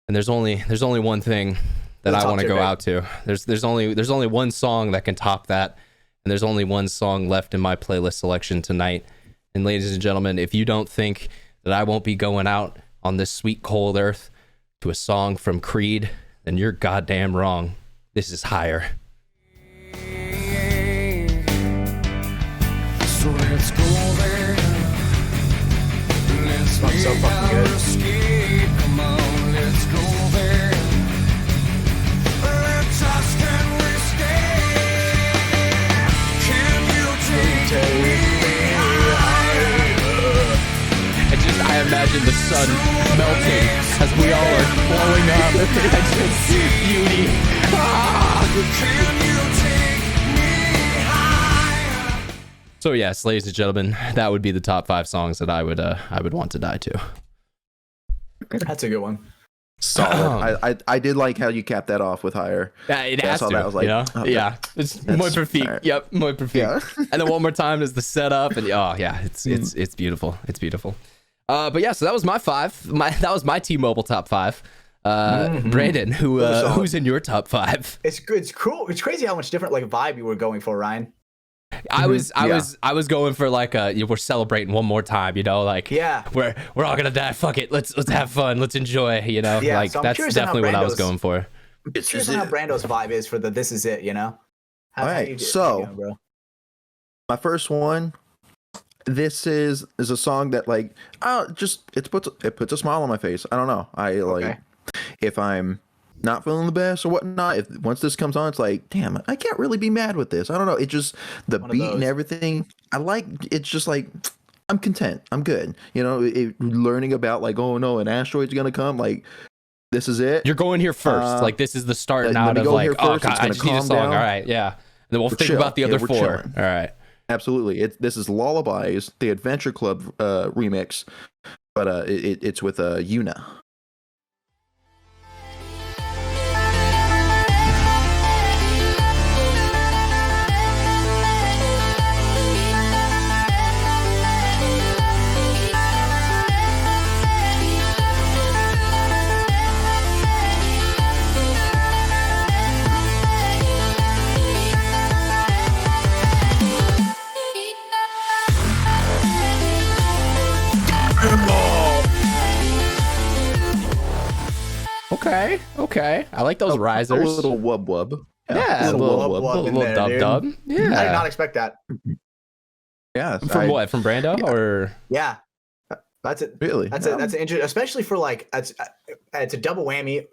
and there's only one thing that I want to go out to. There's only one song that can top that, and there's only one song left in my playlist selection tonight. And ladies and gentlemen, if you don't think that I won't be going out on this sweet cold earth to a song from Creed, then you're goddamn wrong. This is Higher. So let's go there. Let's Song's so fucking good. escape. Come on, let's go there. Let's ask, can we stay? Can you take me higher? I imagine the sun melting as we all are blowing up. It's just beauty. Can you take me higher? So yes, ladies and gentlemen, that would be the top 5 songs that I would want to die to. That's a good one. Solid. I did like how you capped that off with Higher. Yeah, it Yeah, I has saw to. that, I was like, you know? oh, Yeah, it's muy perfect. alright. Yep, muy perfect. Yeah. And then one more time is the setup, and oh yeah, it's beautiful. It's beautiful. But yeah, so that was my 5. That was my T-Mobile top 5. Brandon, who's in your top 5? It's good. It's cool. It's crazy how much different like vibe you were going for, Ryan. I was going for like we're celebrating one more time, you know, like Yeah. we're all gonna die. Fuck it, let's have fun, let's enjoy, you know, Yeah, like so I'm that's curious on how definitely what I was Brando's- going for. It's Here's just how Brando's vibe is for the "This Is It," you know. How Alright, you so- doing, bro? my first one. This is a song that like it puts a smile on my face. I don't know. I like Okay. if I'm not feeling the best or whatnot. If once this comes on, it's like, damn, I can't really be mad with this. I don't know. It just the One of beat and those. everything. I like. It's just like I'm content. I'm good. You know, learning about like, oh no, an asteroid's gonna come. Like this is it. You're going here first, like this is the starting let out me of go like, here oh first, god, it's I gonna just need a calm song. down. All right, yeah. And then we'll think chill. about the Yeah, other we're 4. chilling. All right. Absolutely. This is Lullabies, the Adventure Club remix, but it's with Yuna. Okay. I like those risers. A little wub wub. Yeah, a little wub in there, dub dude. dub. Yeah. I did not expect that. Yeah. From what? From Brando or? Yeah, that's it. Really? That's an interesting, especially for like it's a double whammy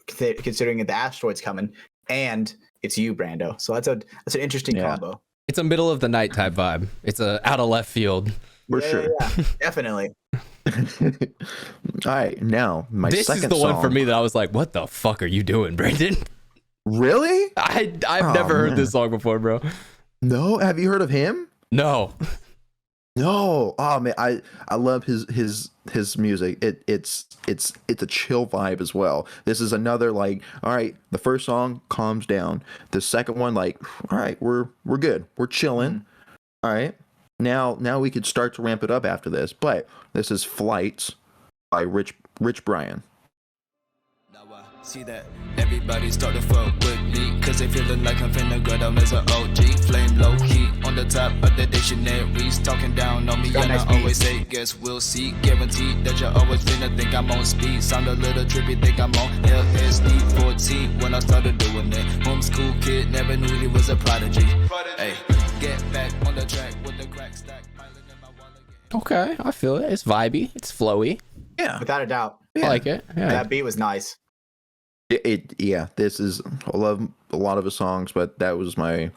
considering the asteroid's coming and it's you, Brando. So that's an interesting combo. It's a middle of the night type vibe. It's a out of left field. For sure. Yeah, definitely. All right, now my This second is the song. one for me that I was like, "What the fuck are you doing, Brandon?" Really? I've never heard this song before, bro. No, have you heard of him? No. No. Oh man, I love his music. It's a chill vibe as well. This is another like, all right, the first song calms down. The second one, like, all right, we're good. We're chilling. All right. Now we could start to ramp it up after this. But this is Flights by Rich Brian. Now I see that everybody start to fuck with me, cause they feeling like I'm finna go down as an OG. Flame low key on the top of the dictionaries, talking down on me, and I always say, guess we'll see. Guaranteed that you always finna think I'm on speed. Sound a little trippy, think I'm on LSD 14 when I started doing it. Homeschool kid, never knew he was a prodigy. Hey, get back on the track with the crack stack. Okay, I feel it. It's vibey. It's flowy. Yeah. Without a doubt. I like it. Yeah. That beat was nice. This is, I love a lot of his songs, but that was my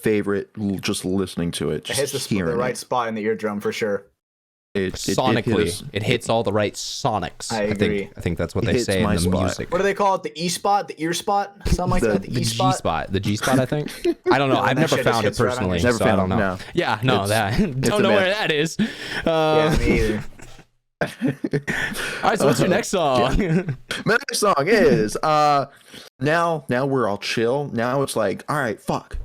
favorite, just listening to it. It hits the right spot in the eardrum for sure. Sonically, it hits all the right sonics. I agree. I think that's what they say in the music. What do they call it? The E spot, the ear spot, something like that. The E spot, the G spot. I think. I don't know. I've never found it personally. Never found I don't know. No. Yeah, no, don't know where that is. Yeah, me either. All right, so what's your next song? My next song is now we're all chill. Now it's like, all right, fuck,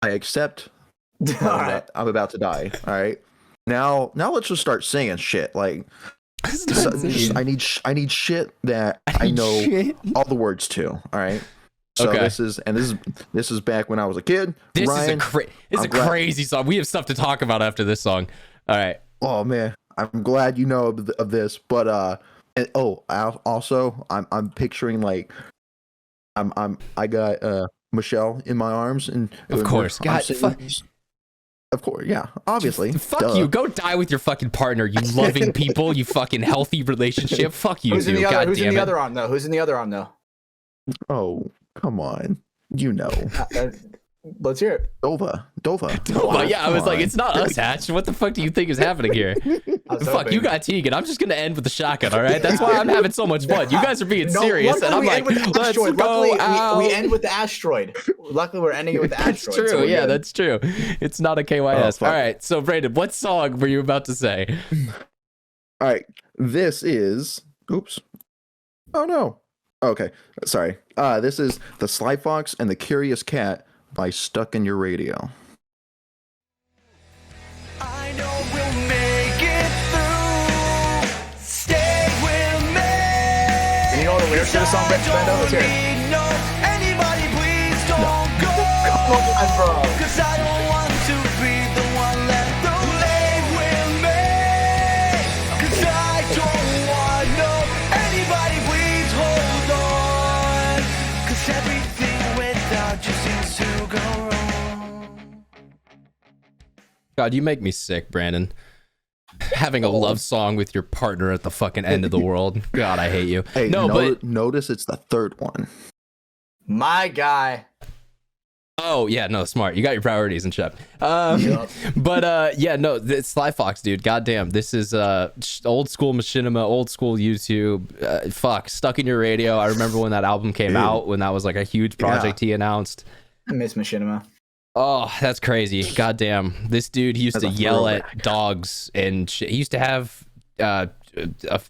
I accept. I'm about to die. All right. Now let's just start singing shit. Like, I need shit that I know all the words to. All right. So okay. This is back when I was a kid. This Ryan, is a crazy song. We have stuff to talk about after this song. All right. Oh man, I'm glad you know of this. But I'm picturing like I got Michelle in my arms, and of course, of course, yeah, obviously. Fuck you. Go die with your fucking partner, you loving people, you fucking healthy relationship. Fuck you. Who's in the other arm though? Oh, come on. You know. Let's hear it. Dova. Yeah, I was like, it's not us, Hatch. What the fuck do you think is happening here? Fuck, you got Tegan. I'm just gonna end with the shotgun, all right? That's why I'm having so much fun. You guys are being serious, and I'm like, let's go out. We end with the asteroid. Luckily, we're ending it with the asteroid. That's true. So yeah, that's true. It's not a KYS. All right, so Brandon, what song were you about to say? All right, this is. Oops. Oh no. Okay, sorry. This is the Sly Fox and the Curious Cat by Stuck in Your Radio. I know we'll make it through. Stay with me. And you know the lyrics to the song, Brando? Let's hear it. No, anybody, please don't go. Cause I don't want to be the one left alone with me. Cause I don't want anybody, please hold on. Cause everything without you seems to go wrong. God, you make me sick, Brandon. Having a love song with your partner at the fucking end of the world. God, I hate you. Hey, notice it's the third one. My guy. Oh yeah, no, smart. You got your priorities in check. But yeah, no, it's Sly Fox, dude. Goddamn, this is old school machinima, old school YouTube. Fuck, Stuck in Your Radio. I remember when that album came out, when that was like a huge project he announced. I miss machinima. Oh, that's crazy. Goddamn, this dude, he used to yell at dogs and shit. He used to have a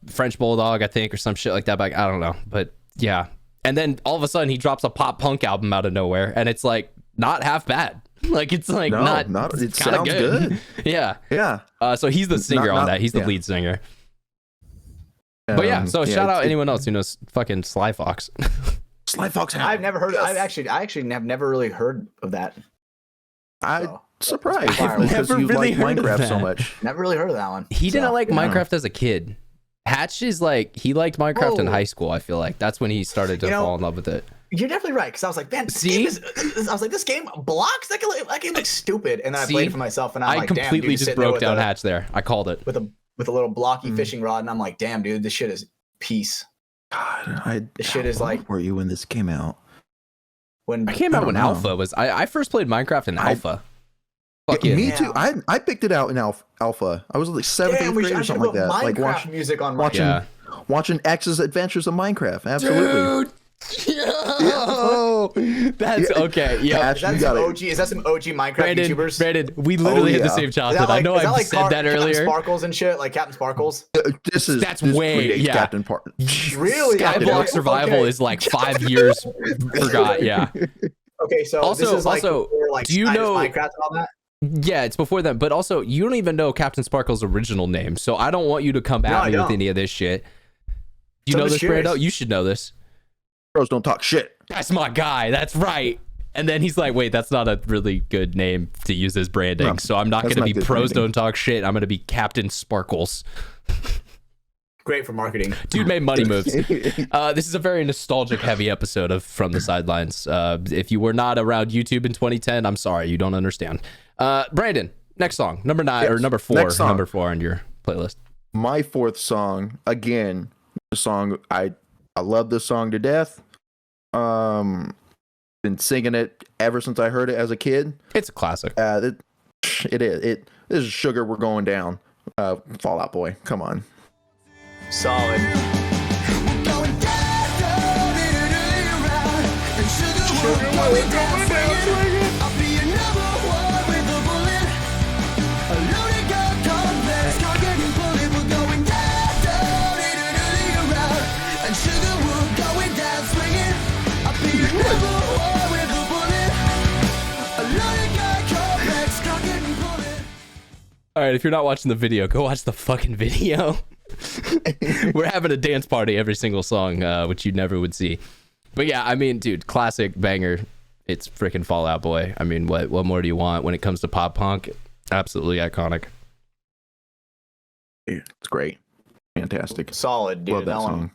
French bulldog, I think, or some shit like that. But I don't know, but yeah. And then all of a sudden he drops a pop punk album out of nowhere, and it's like not half bad. Like it's like not it sounds good. Yeah. So he's the singer on that. He's the lead singer. But yeah, so shout out anyone else who knows fucking Sly Fox. Sly Fox. I've never heard. I actually have never really heard of that. I'm surprised I've because never you really like heard of Minecraft that. so much. Never really heard of that one. He didn't like Minecraft as a kid. Hatch is like, he liked Minecraft in Oh. high school. I feel like that's when he started to fall in love with it. You're definitely right, because I was like, man, this game blocks. That game looks stupid. And then I played it for myself, and I'm I like, damn, completely dude, just broke down Hatch there. I called it. with a little blocky fishing rod, and I'm like, damn, dude, this shit is peace. God, This shit is how like old were you when this came out? when I came out don't when know. Alpha was. I first played Minecraft in Alpha. Fuck yeah. Me Yeah. too. I picked it out in Alpha. I was like 7th, 8th grade or something like that. Like Minecraft music on watching X's Adventures of Minecraft. Absolutely. Dude. Yo, that's okay. Yeah, Hatch, Is you that got some it. OG? Is that some OG Minecraft YouTubers? Brandon, we literally had the yeah. same Is that childhood. I know is that I've said that Captain earlier. Sparkles and shit, like Captain Sparkles. This That's way- predates yeah. Captain Park. Really? Skyblock Okay. Survival is like 5 years forgot. Yeah. Okay, so Also- this is like also, before, like, do you Snyder's know- Minecraft and all that? Yeah, it's before that. But also, you don't even know Captain Sparkle's original name. So I don't want you to come No, at I me with don't. any of this shit. You So know I'm this, just Brando? curious. You should know this. Bros don't talk shit. That's my guy. That's right. And then he's like, wait, that's not a really good name to use as branding. No, So I'm not that's going to not be good Pros branding. Don't Talk Shit. I'm going to be Captain Sparkles. Great for marketing. Dude made money moves. This is a very nostalgic heavy episode of From the Sidelines. If you were not around YouTube in 2010, I'm sorry. You don't understand. Brandon, next song. Number 9 or number 4. Next song. Number 4 on your playlist. My 4th song, again, the song I love this song to death. Been singing it ever since I heard it as a kid. It's a classic. It is. This is Sugar, We're Going Down. Fall Out Boy. Come on. Solid. Going down, around, and sugar will going down, swinging. I'll be your number one with a bullet. A loaded gun complex, target and bullet. We're going down, around, and sugar will going down, swinging. I'll be your number one with a bullet. A loaded gun complex, target and bullet. All right, if you're not watching the video, go watch the fucking video. We're having a dance party every single song, which you never would see. But yeah, I mean, dude, classic banger. It's freaking Fall Out Boy. I mean, what more do you want when it comes to pop punk? Absolutely iconic. It's great. Fantastic. Solid, dude. Love that song.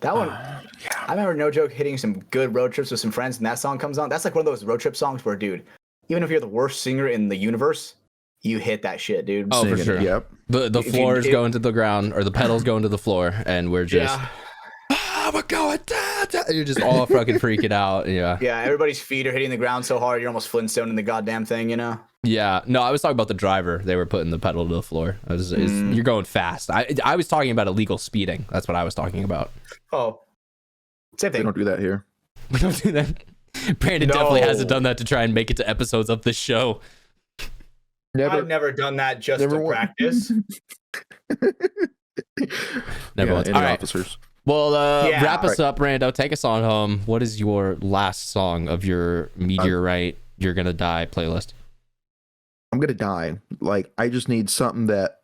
That one, I remember, no joke, hitting some good road trips with some friends, and that song comes on. That's like one of those road trip songs where, dude, even if you're the worst singer in the universe, you hit that shit, dude. Oh, for Singing it, sure. Yep. The If you- floors if- going to the ground, or the pedals going to the floor, and we're just, Yeah, we're going down, down. You're just all fucking freaking out. Yeah. yeah. Everybody's feet are hitting the ground so hard, you're almost Flintstone in the goddamn thing, you know? Yeah. No, I was talking about the driver. They were putting the pedal to the floor. You're going fast. I was talking about illegal speeding. That's what I was talking about. Oh, same They thing. don't do that here. We don't do that. Brandon No. definitely hasn't done that to try and make it to episodes of the show. I've never done that just Never to won. practice. Never once. Any All right. officers. Well, Yeah. wrap us up, Rando. Take us on home. What is your last song of your Meteorite You're Gonna Die playlist? I'm gonna die. Like, I just need something that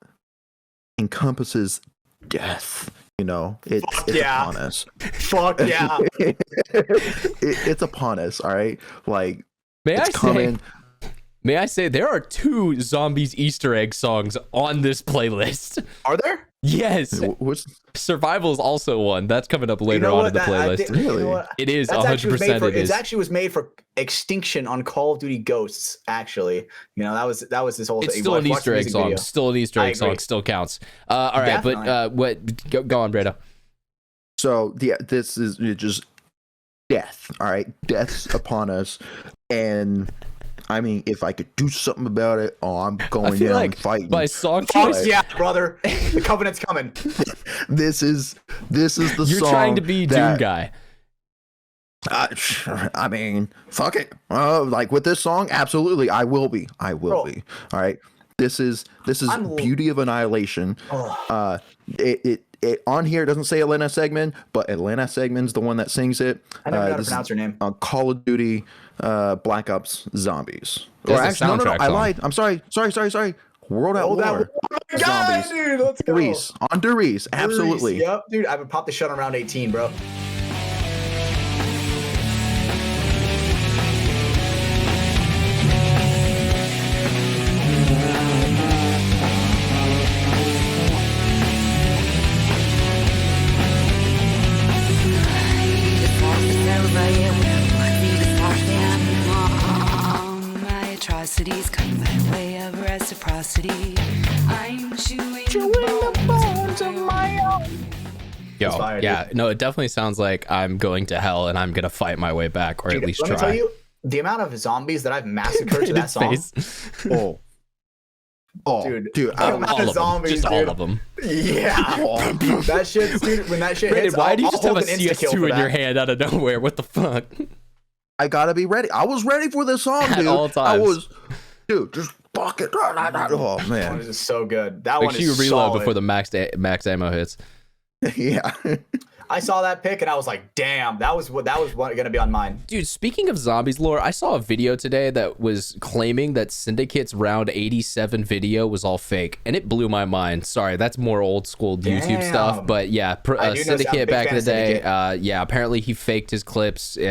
encompasses death. You know, it's yeah. upon us. Fuck yeah. It's upon us. All right, like May it's I coming. say? May I say there are 2 zombies Easter egg songs on this playlist? Are there? Yes, What's Survival is also one. That's coming up later You know on what? in the That- I playlist. think- you know Really? what? It is That's actually was made 100%. for, It is. it actually was made for Extinction on Call of Duty Ghosts. Actually, you know, that was this whole. It's thing. still an Watch Easter the egg music song. video. Still an Easter I egg song. agree. Still counts. All right, Definitely. but what? Go on, Brado. so? Yeah, this is just death. All right, death's upon us, and I mean, if I could do something about it, I'm I going feel down like fighting. by song Fuck choice, yeah, brother! The Covenant's coming. This is the you're song trying to be Doom that- guy. I mean, fuck it. Like with this song, absolutely, I will be. I will Bro. be. All right. This is I'm- Beauty of Annihilation. Oh, It on here it doesn't say Elena Segman, but Elena Segman's the one that sings it. I never know how to this is pronounce her name. on Call of Duty, Black Ops Zombies. That's Or the actually, no, soundtrack I song. lied. I'm sorry. World at Oh, that War. God, Zombies. dude, let's go. Reese on Derice, absolutely. Reese, yep, dude. I would pop the shut on round 18, bro. chewing the bones of my own. Yo, fire, yeah, dude. no, it definitely sounds like I'm going to hell and I'm gonna fight my way back, or Dude, at least let me try. tell you, the amount of zombies that I've massacred to that song. Oh. Oh, Dude, dude, the amount all of of them, zombies, just dude. all of them. Yeah. That shit, dude, when that shit Brandon, hits, why do you I'll just have a hold an insta-kill CS2 for in your that. hand out of nowhere? What the fuck? I gotta be ready. I was ready for this song, At dude. all I times. was, dude, just fuck it. Oh, That one man. is just so good. That Make one sure is you reload solid. before the max ammo hits. Yeah. I saw that pick and I was like, damn, that was gonna be on mine. Dude, speaking of zombies lore, I saw a video today that was claiming that Syndicate's round 87 video was all fake, and it blew my mind. Sorry, that's more old school YouTube Damn. stuff, but yeah, I do know- I'm a Syndicate big back fan in the of day, Syndicate. yeah, apparently he faked his clips. He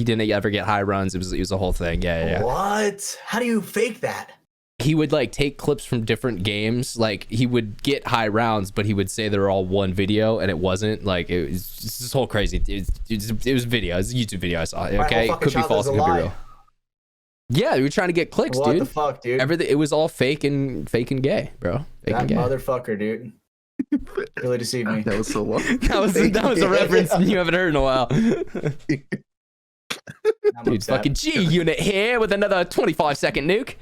didn't ever get high runs. It was a whole thing. Yeah. What? How do you fake that? He would like take clips from different games. Like he would get high rounds, but he would say they were all one video, and it wasn't. Like it was just this whole crazy. It was video. It was a YouTube video I saw. My Okay, whole it could be fucking false. It childhood's could a be lie. real. Yeah, we were trying to get clicks, What dude. the fuck, dude? Everything. It was all fake and gay, bro. Fake That and gay. motherfucker, dude. Really deceived me. That was so long. That was a reference you haven't heard in a while. I'm Dude, upset. fucking G unit here with another 25-second nuke.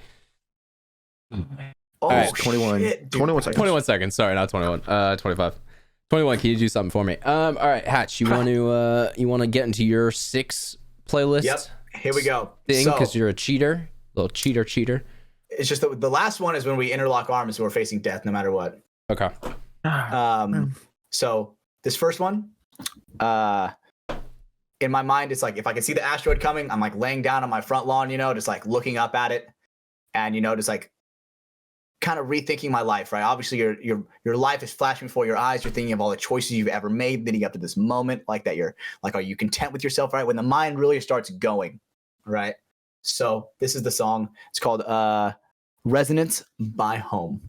Oh, Alright, 21. shit, dude. 21 seconds. 21 seconds. Sorry, not 21. 25. 21. Can you do something for me? All right, Hatch. You want to get into your 6 playlist? Yep. Here we go. Thing So, because you're a cheater, little cheater. it's just the last one is when we interlock arms and we're facing death no matter what. Okay. So this first one, in my mind, it's like if I can see the asteroid coming, I'm like laying down on my front lawn, just like looking up at it, and just like kind of rethinking my life, right? Obviously, your life is flashing before your eyes. You're thinking of all the choices you've ever made leading up to this moment, like that. You're like, are you content with yourself, right? When the mind really starts going, right? So this is the song. It's called "Resonance" by Home.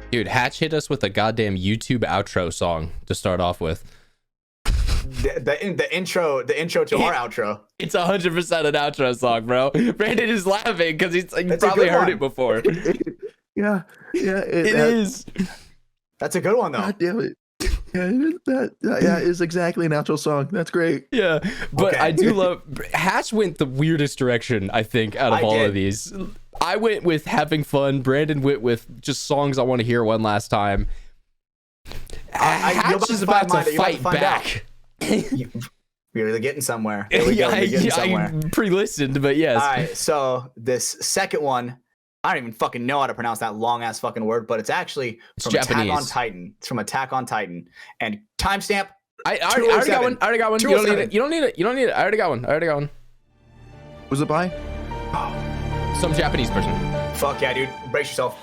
Dude, Hatch hit us with a goddamn YouTube outro song to start off with. The intro to our outro. It's 100% an outro song, bro. Brandon is laughing because he's like, you That's a probably good heard one. it before. Yeah. It is. That's a good one though. God damn it. Yeah, it's exactly an outro song. That's great. Yeah, but Okay. I do love Hatch went the weirdest direction, I think, out of I all did. of these. I went with having fun. Brandon went with just songs I want to hear one last time. you're Hatch about is to about find to mine, you're about to fight find back. We're really getting somewhere. Here we go. Yeah, We're getting I somewhere. pre-listened, but yes. All right, so this second one, I don't even fucking know how to pronounce that long ass fucking word, but it's actually from Attack on Japanese. Titan. It's from Attack on Titan. And timestamp. I already got one. I already got one. You don't need 207. it. You don't need it. You don't need it. I already got one. Was it by? Some Japanese person. Fuck yeah, dude. Brace yourself.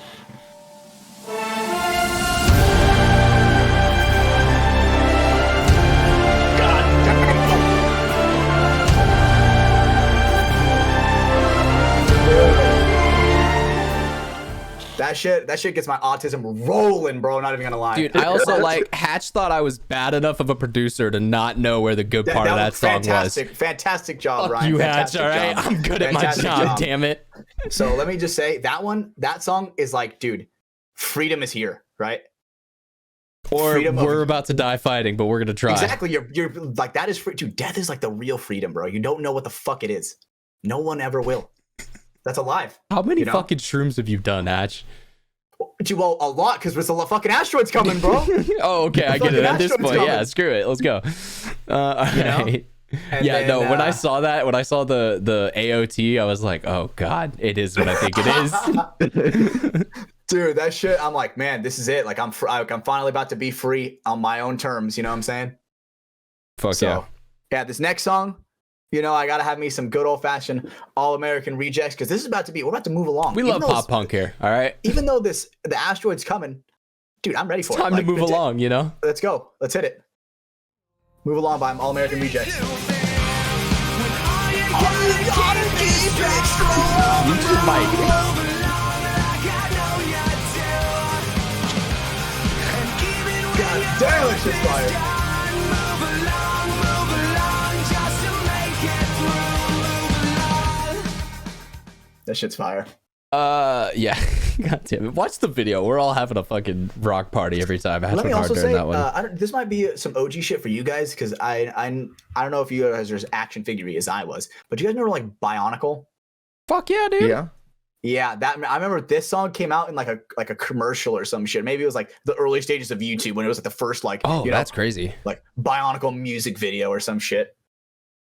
That shit gets my autism rolling, bro. Not even gonna lie. Dude, I also like Hatch thought I was bad enough of a producer to not know where the good part of that was song fantastic. Fantastic job, was. Ryan. You Hatch, Fantastic all right? job. I'm good at my Fantastic job, damn it. So let me just say that song is like, dude, freedom is here, right? Or Freedom of- we're about to die fighting, but we're gonna try. Exactly. You're like, that is free. Dude, death is like the real freedom, bro. You don't know what the fuck it is. No one ever will. That's alive. How many You know? fucking shrooms have you done, Hatch? Well, a lot, because there's a lot fucking asteroids coming, bro. Oh, okay, I get it. fucking At this asteroid's point, yeah, coming. screw it. Let's go. All right. And Yeah, then, no, when I saw the AOT, I was like, oh god, it is what I think it is. dude, that shit, I'm like, man, this is it. Like, I'm finally about to be free on my own terms. You know what I'm saying? Fuck So, yeah, this next song, I gotta have me some good old fashioned All American Rejects, because we're about to move along. we Even love though pop punk here, all right? Even though the asteroid's coming, dude, I'm ready for it. Time to Like, move legit. along, you know? Let's go. Let's hit it. Move along by All American Rejects. Use your mic. shit's fire. That shit's fire. Yeah. God damn it. Watch the video. We're all having a fucking rock party every time. Let me also say, this might be some OG shit for you guys, because I don't know if you guys are as action figure-y as I was, but you guys remember like Bionicle? Fuck yeah, dude. Yeah. Yeah, that I remember this song came out in like a commercial or some shit. Maybe it was like the early stages of YouTube when it was like the first like that's crazy. Like Bionicle music video or some shit.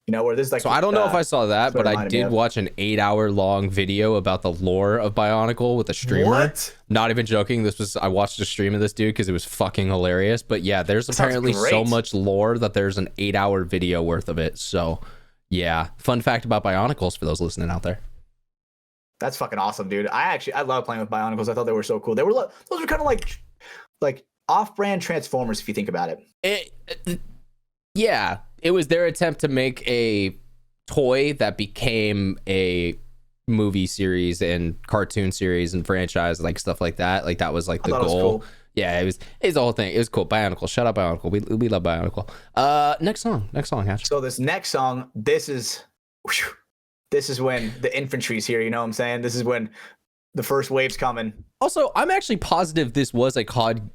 You know, where this like. So I don't know if I saw that, but I did watch an 8-hour long video about the lore of Bionicle with a streamer. What? Not even joking. I watched a stream of this dude because it was fucking hilarious. But yeah, there's apparently so much lore that there's an 8-hour video worth of it. So yeah, fun fact about Bionicles for those listening out there. That's fucking awesome, dude. I love playing with Bionicles. I thought they were so cool. Those were kind of like off-brand Transformers if you think about it. Yeah, it was their attempt to make a toy that became a movie series and cartoon series and franchise, like stuff like that. Like that was like the goal. Cool. Yeah, it's the whole thing. It was cool. Bionicle, shout out Bionicle. We love Bionicle. Next song, Hatch. So this next song, this is when the infantry's here. You know what I'm saying? This is when the first wave's coming. Also, I'm actually positive this was a COD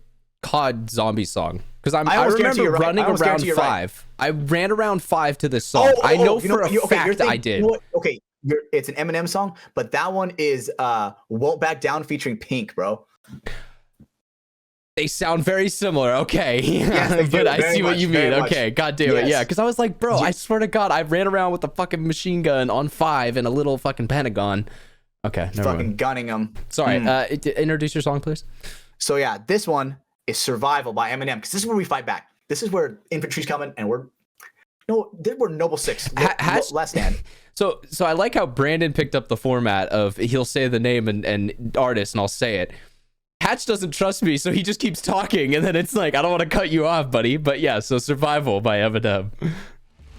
zombie song. Because I remember running around 5. Right. I ran around 5 to this song. I know for a fact I did. You know okay, it's an Eminem song, but that one is Won't Back Down featuring Pink, bro. They sound very similar. Okay. Yes, but I see what you mean. Okay. God damn it. Yeah. Because I was like, bro, I swear to God, I ran around with a fucking machine gun on 5 and a little fucking Pentagon. Okay. Never fucking mind. gunning them. Sorry. Introduce your song, please. So yeah, this one is Survival by Eminem, because this is where we fight back. This is where infantry's coming, and we're Noble Six. Last stand. So I like how Brandon picked up the format of he'll say the name and artist, and I'll say it. Hatch doesn't trust me, so he just keeps talking, and then it's like, I don't want to cut you off, buddy. But yeah, so Survival by Eminem.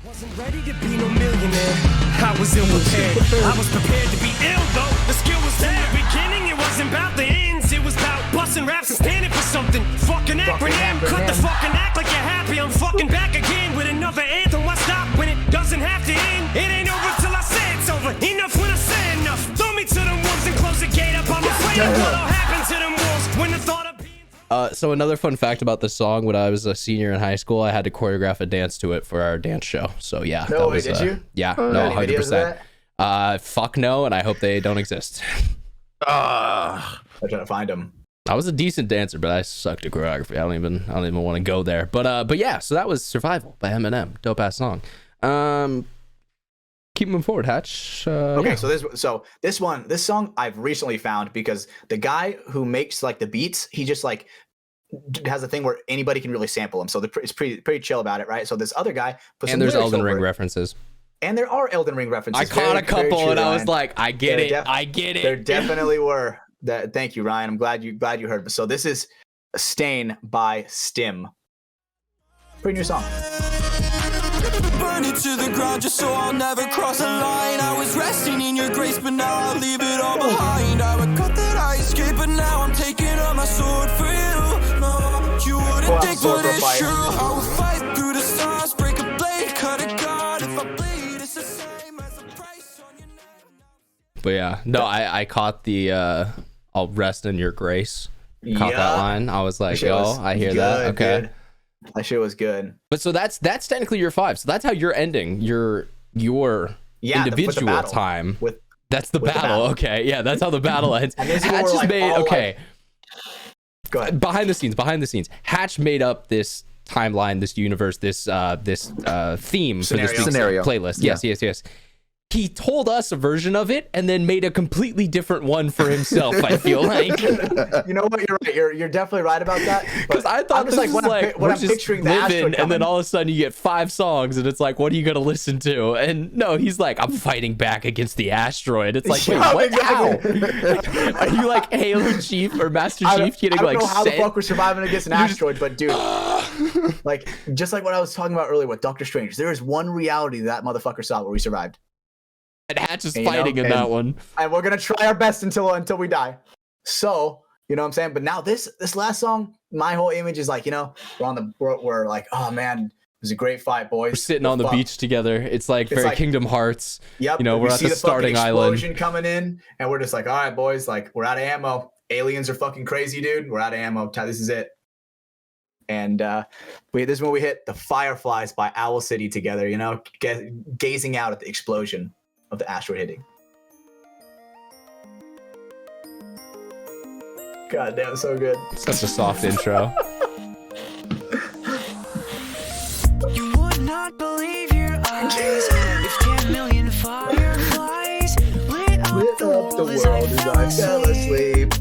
Wasn't ready to be no millionaire. I was ill prepared. I was prepared to be ill though. The skill was there. In the beginning, it wasn't about the ends. It was about busting raps and standing for something. Fucking acronym. Cut the fucking act like you're happy. I'm fucking back again with another anthem. Why stop when it doesn't have to end? It ain't over till I say it's over. Enough when I say enough. Throw me to the wolves and close the gate up. I'm afraid of what'll happen to them wolves when the thought of being. So another fun fact about this song, when I was a senior in high school, I had to choreograph a dance to it for our dance show. So yeah. No way, did you? Yeah, no, 100%. Fuck no, and I hope they don't exist. I'm trying to find them. I was a decent dancer, but I sucked at choreography. I don't even want to go there. But yeah, so that was Survival by Eminem. Dope ass song. Keep moving forward, Hatch. Okay, yeah. so this song I've recently found, because the guy who makes like the beats, he just like has a thing where anybody can really sample him. So it's pretty chill about it, right? So this other guy puts and there's Elden Ring references. And there are Elden Ring references. I caught a couple, and I was like, I get it. There definitely were. Thank you, Ryan. I'm glad you heard. So this is Stain by Stim. Pretty new song. Burn it to the ground just so I'll never cross a line. I was resting in your grace, but now I'll leave it all behind. I regret that I escaped, but now I'm taking on my sword for you. No, you wouldn't think, but it's true. I will fight through the stars, break a blade, cut a guard. If I bleed, it's the same as the price on your name. But yeah, no, I caught the I'll rest in your grace. Caught that line. I was like, yo, I hear that. Okay. Dude. That shit was good. But so that's technically your 5. So that's how you're ending your individual time. That's the battle. Okay, yeah, that's how the battle ends. Hatch just made Go ahead. Behind the scenes. Hatch made up this timeline, this universe, this theme for this scenario playlist. Yes. He told us a version of it and then made a completely different one for himself. I feel like. You know what? You're right. You're definitely right about that. Because I thought this was like when I'm picturing the living, and then all of a sudden you get 5 songs, and it's like, what are you gonna listen to? And no, he's like, I'm fighting back against the asteroid. It's like, wait, what? Exactly. How? Are you like Halo Chief or Master Chief getting like? I don't know how the fuck we're surviving against an asteroid, but dude, like just like what I was talking about earlier with Doctor Strange, there is one reality that motherfucker saw where we survived. And Hatch is fighting in that one. And we're gonna try our best until we die. So, you know what I'm saying? But now this last song, my whole image is like, we're like, oh man, it was a great fight, boys. We're sitting on the beach together. It's like very Kingdom Hearts. Yep. We're at the starting island. Explosion coming in, and we're just like, all right, boys, like we're out of ammo. Aliens are fucking crazy, dude. We're out of ammo. This is it. And this is when we hit the Fireflies by Owl City together, gazing out at the explosion of the asteroid hitting. God damn, so good. Such a soft intro. You would not believe your eyes if 10 million fireflies lit up the world as I fell asleep.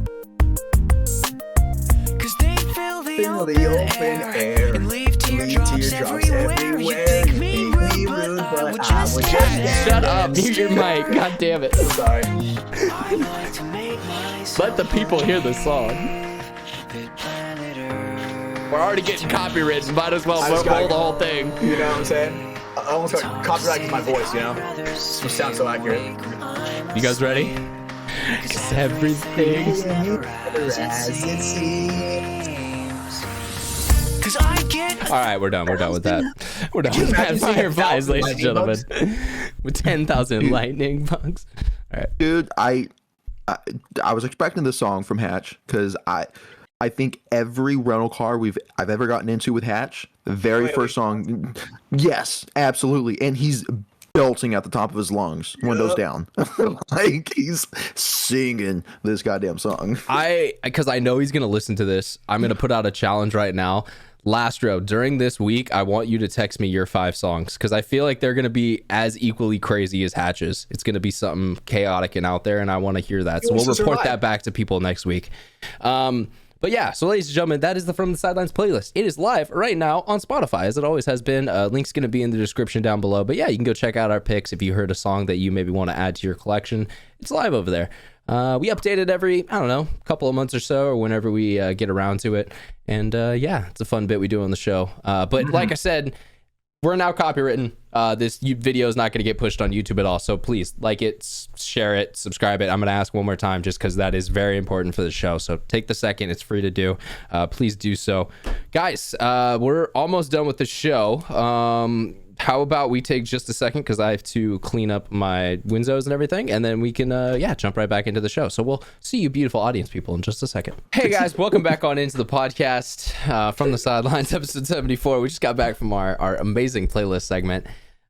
Cause they fill the open air and leave teardrops everywhere. You think me rude, but I would just Shut up, mute your mic. God damn it. I'm sorry. I like to make myself Let the people hear the song. We're already getting copyrighted. Might as well roll the whole thing. You know what I'm saying? I almost got copyrighted my voice, which sounds so accurate. You guys ready? Cause everything's as it seems. Cause I get all right. We're done with that. We're done with that. Fireflies, ladies and gentlemen, with 10,000 lightning bugs. All right, Dude, I was expecting this song from Hatch because I think every rental car I've ever gotten into with Hatch, the very first song, yes, absolutely, and he's belting at the top of his lungs, windows down, like he's singing this goddamn song. Because I know he's gonna listen to this. I'm gonna put out a challenge right now. Lastro, during this week, I want you to text me your 5 songs because I feel like they're going to be as equally crazy as Hatch's. It's going to be something chaotic and out there, and I want to hear that. So we'll report that back to people next week. But yeah, so ladies and gentlemen, that is the From the Sidelines playlist. It is live right now on Spotify, as it always has been. Link's going to be in the description down below. But yeah, you can go check out our picks if you heard a song that you maybe want to add to your collection. It's live over there. We update it every, couple of months or so, or whenever we get around to it. And yeah, it's a fun bit we do on the show. But like I said, we're now copywritten. This video is not going to get pushed on YouTube at all. So please like it, share it, subscribe it. I'm going to ask one more time just because that is very important for the show. So take the second. It's free to do. Please do so. Guys, we're almost done with the show. How about we take just a second because I have to clean up my windows and everything, and then we can jump right back into the show. So we'll see you beautiful audience people in just a second. Hey guys, welcome back on into the podcast From the Sidelines, episode 74. We just got back from our amazing playlist segment.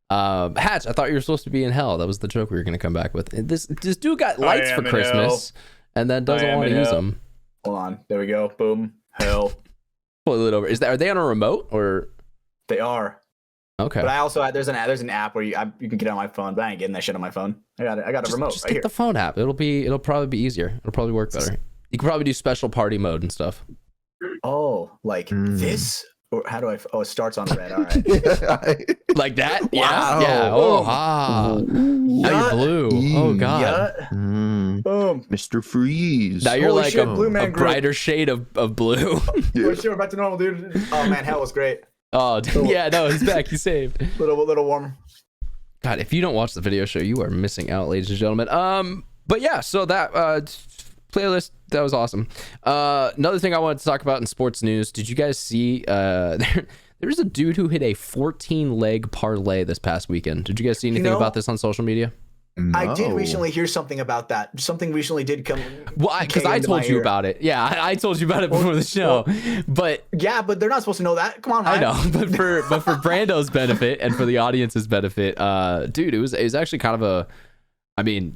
Hatch, I thought you were supposed to be in hell. That was the joke we were going to come back with. This dude got lights for Christmas and then doesn't want to use them. Hold on, there we go. Boom, hell. Pull it over. Are they on a remote or? They are. Okay. But I also there's an app where you can get it on my phone, but I ain't getting that shit on my phone. I got a remote just right get here. the phone app. It'll probably be easier. It'll probably work better. You can probably do special party mode and stuff. Oh, like this? Or how do I? Oh, it starts on red. All right. Like that? Wow. Yeah. Oh, now you're blue. Oh god. Yeah. Boom. Mr. Freeze. Now you're Holy like shit, a Blue Man Group. brighter shade of blue. We're sure back to normal, dude. Oh man, hell was great. Oh yeah, no, he's back. He's saved. Little warmer. God, if you don't watch the video show, you are missing out, ladies and gentlemen. But yeah, so that playlist, that was awesome. Another thing I wanted to talk about in sports news. Did you guys see there's a dude who hit a 14-leg parlay this past weekend. Did you guys see anything about this on social media? No. I did recently hear something about that. Something recently did come. Well, because I told you about it. Yeah, I told you about it before the show. But yeah, but they're not supposed to know that. Come on, I Ryan. know, but for Brando's benefit and for the audience's benefit, dude, it was actually kind of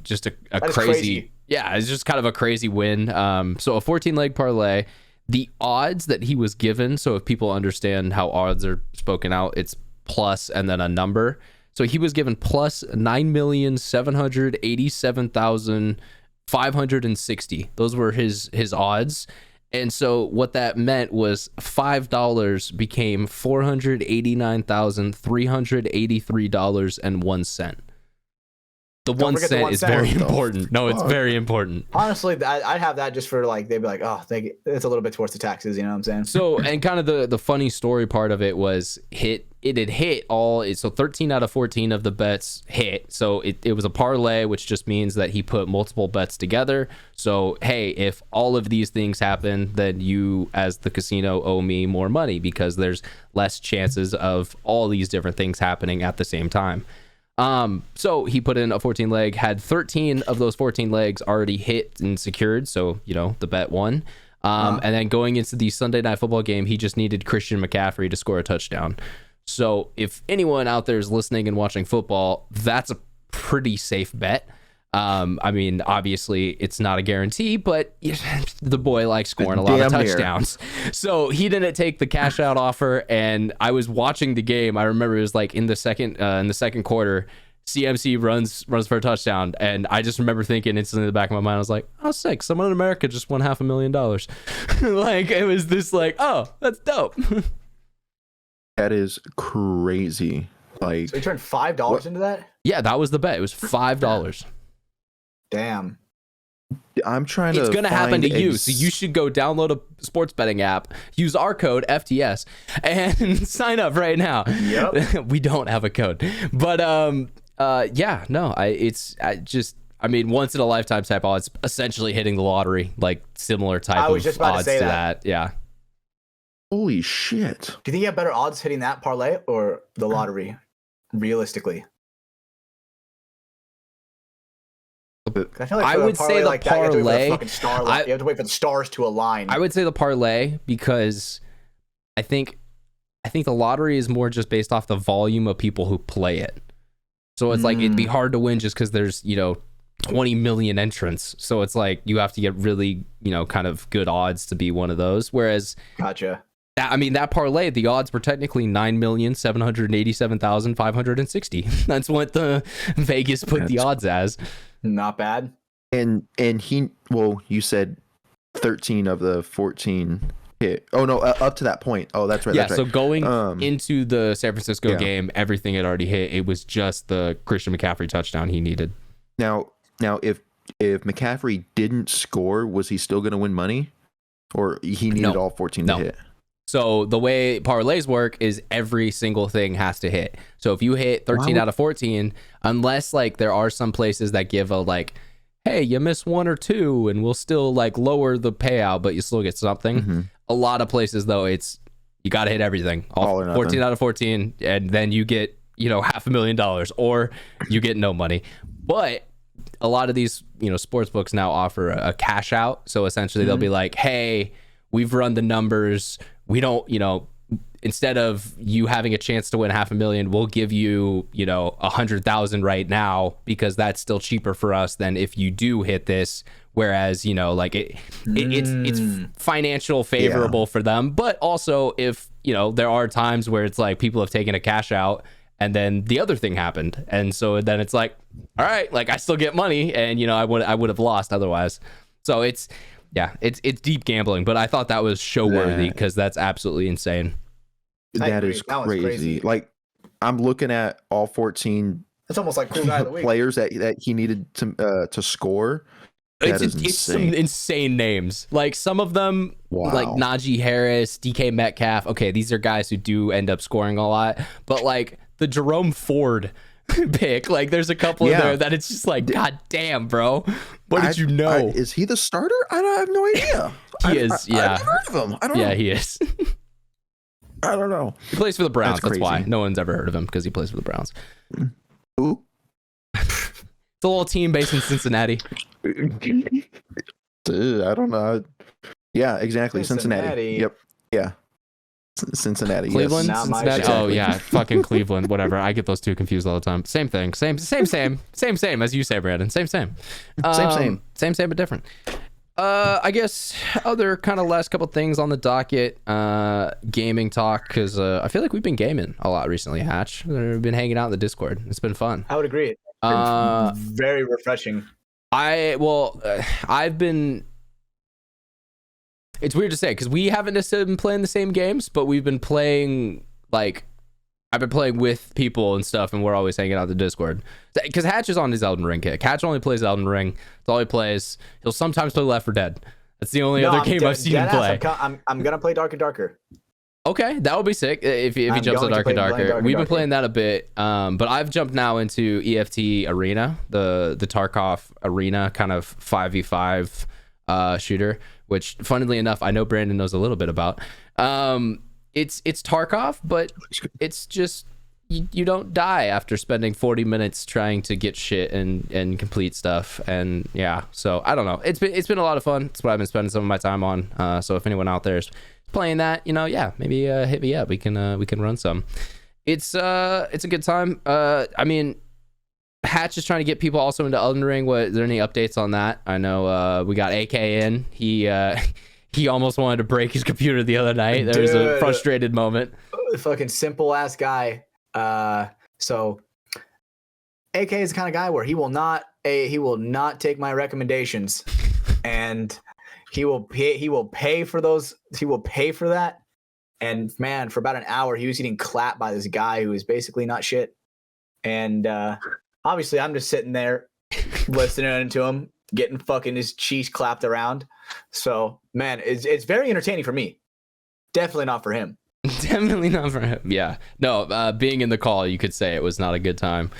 just a crazy. Yeah, it's just kind of a crazy win. So a 14-leg parlay. The odds that he was given. So if people understand how odds are spoken out, it's plus and then a number. So he was given plus 9,787,560. Those were his odds. And so what that meant was $5 became $489,383.01. The 1 forget the cent 1 is cent. very What the important. No, it's fuck? very important. Honestly, I'd have that just for like they'd be like, oh, it's a little bit towards the taxes. You know what I'm saying? So, and kind of the funny story part of it was it had hit so 13 out of 14 of the bets hit. So it was a parlay, which just means that he put multiple bets together. So, hey, if all of these things happen, then you as the casino owe me more money because there's less chances of all these different things happening at the same time. So he put in a 14 leg, had 13 of those 14 legs already hit and secured. So, the bet won. And then going into the Sunday Night Football game, he just needed Christian McCaffrey to score a touchdown. So if anyone out there is listening and watching football, that's a pretty safe bet. I mean, obviously it's not a guarantee, but the boy likes scoring a lot of Damn near. touchdowns. So he didn't take the cash out offer. And I was watching the game. I remember it was like in the second quarter, CMC runs for a touchdown. And I just remember thinking instantly in the back of my mind, I was like, oh, sick. Someone in America just won $500,000. Like it was this like, oh, that's dope. That is crazy. Like, So he turned $5 into that. Yeah, that was the bet. It was $5. Damn. I'm trying to. It's going to happen find to you. So you should go download a sports betting app, use our code FTS, and sign up right now. Yep. We don't have a code, but yeah, no, I mean, once in a lifetime type odds, it's essentially hitting the lottery, like similar type I was of just about to odds say to that. that. Yeah. Holy shit! Do you think you have better odds hitting that parlay or the lottery? Realistically, 'Cause I feel I for a would say parlay the like that, you have to wait for the parlay- fucking you have to wait for the stars to align. I would say the parlay because I think the lottery is more just based off the volume of people who play it. So it's like it'd be hard to win just because there's 20 million entrants. So it's like you have to get really kind of good odds to be one of those. Whereas Gotcha. that parlay, the odds were technically 9,787,560. That's what the Vegas put the odds as. Not bad. And you said 13 of the 14 hit. Oh no, up to that point. Oh, that's right. Yeah, that's so right. going into the San Francisco Yeah. game, everything had already hit. It was just the Christian McCaffrey touchdown he needed. Now, if McCaffrey didn't score, was he still going to win money, or he needed all 14 to hit? So the way parlays work is every single thing has to hit. So if you hit 13 out of 14, unless like there are some places that give a like, hey, you miss one or two and we'll still like lower the payout, but you still get something. A lot of places though, it's you got to hit everything, all or nothing. 14 out of 14, and then you get $500,000 or you get no money. But a lot of these sports books now offer a cash out. So essentially they'll be like, hey, we've run the numbers. We don't, instead of you having a chance to win $500,000, we'll give you, 100,000 right now because that's still cheaper for us than if you do hit this. Whereas, like it's financial favorable for them. But also if, there are times where it's like people have taken a cash out and then the other thing happened. And so then it's like, all right, like I still get money and, I would have lost otherwise. So it's deep gambling, but I thought that was show worthy because that's absolutely insane. That is That was crazy. crazy. Like, I'm looking at all 14 It's almost like cool guy of the week. players that he needed to score. That is It's some insane. insane names. Like some of them, Wow. like Najee Harris, DK Metcalf. Okay, these are guys who do end up scoring a lot, but like the Jerome Ford pick, like there's a couple in there that it's just like, God damn, bro. What did you know? Is he the starter? I have no idea. He is, yeah. I've never heard of him. I don't know. Yeah, he is. I don't know. He plays for the Browns. That's why crazy. no one's ever heard of him because he plays for the Browns. Who? It's a little team based in Cincinnati. Dude, I don't know. Yeah, exactly. Cincinnati. Cincinnati. Yep. Yeah. Cincinnati. yes. Cleveland, Not my Cincinnati. shit. Oh yeah, fucking Cleveland. Whatever. I get those two confused all the time. Same thing. Same as you say, Brandon. Same. Same, but different. I guess other kind of last couple things on the docket, gaming talk, because I feel like we've been gaming a lot recently, Hatch. We've been hanging out in the Discord. It's been fun. I would agree. Very refreshing. I've been. It's weird to say because we haven't necessarily been playing the same games, but we've been playing like I've been playing with people and stuff, and we're always hanging out the Discord. Because Hatch is on his Elden Ring kick. Hatch only plays Elden Ring. That's all he plays. He'll sometimes play Left 4 Dead. That's the only other game I've seen him play. I'm gonna play Dark and Darker. Okay, that would be sick if he jumps to Dark and Darker. We've been playing that a bit, but I've jumped now into EFT Arena, the Tarkov Arena kind of 5v5 shooter, which, funnily enough, I know Brandon knows a little bit about. It's Tarkov, but it's just you don't die after spending 40 minutes trying to get shit and complete stuff, and yeah. So I don't know. It's been a lot of fun. It's what I've been spending some of my time on. So if anyone out there is playing that, yeah, maybe hit me up. We can run some. It's a good time. I mean, Hatch is trying to get people also into Elden Ring. Is there any updates on that? I know we got AK in. He almost wanted to break his computer the other night. There was a frustrated moment. Fucking simple ass guy. So AK is the kind of guy where he will not take my recommendations, and he will pay for those. He will pay for that. And man, for about an hour, he was getting clapped by this guy who is basically not shit. And obviously, I'm just sitting there listening to him, getting fucking his cheese clapped around. So man, it's very entertaining for me. Definitely not for him. Definitely not for him. Yeah. No, being in the call, you could say it was not a good time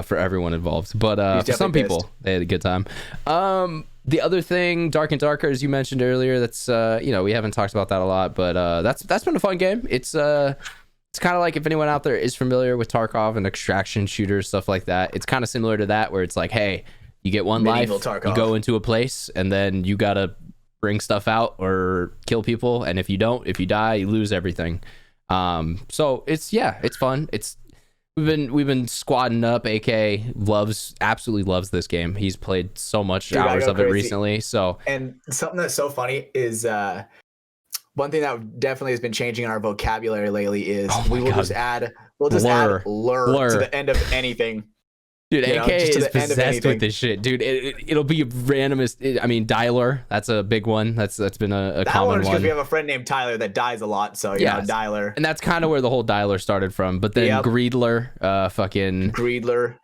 for everyone involved. But for some people, they had a good time. The other thing, Dark and Darker, as you mentioned earlier, that's we haven't talked about that a lot, but that's been a fun game. It's kind of like, if anyone out there is familiar with Tarkov and extraction shooters, stuff like that, it's kind of similar to that, where it's like, hey, you get one Medieval life, Tarkov. You go into a place, and then you gotta bring stuff out or kill people, and if you die, you lose everything. So it's fun. We've been squadding up. AK absolutely loves this game. He's played so much hours of it recently. So, and something that's so funny is one thing that definitely has been changing in our vocabulary lately is we'll just add lure to the end of anything. Dude, AK is possessed with this shit, dude. It'll be randomest. I mean, dialer. That's a big one. That's been a common one. Because we have a friend named Tyler that dies a lot, so yeah, dialer. And that's kind of where the whole dialer started from. But then Greedler, Greedler,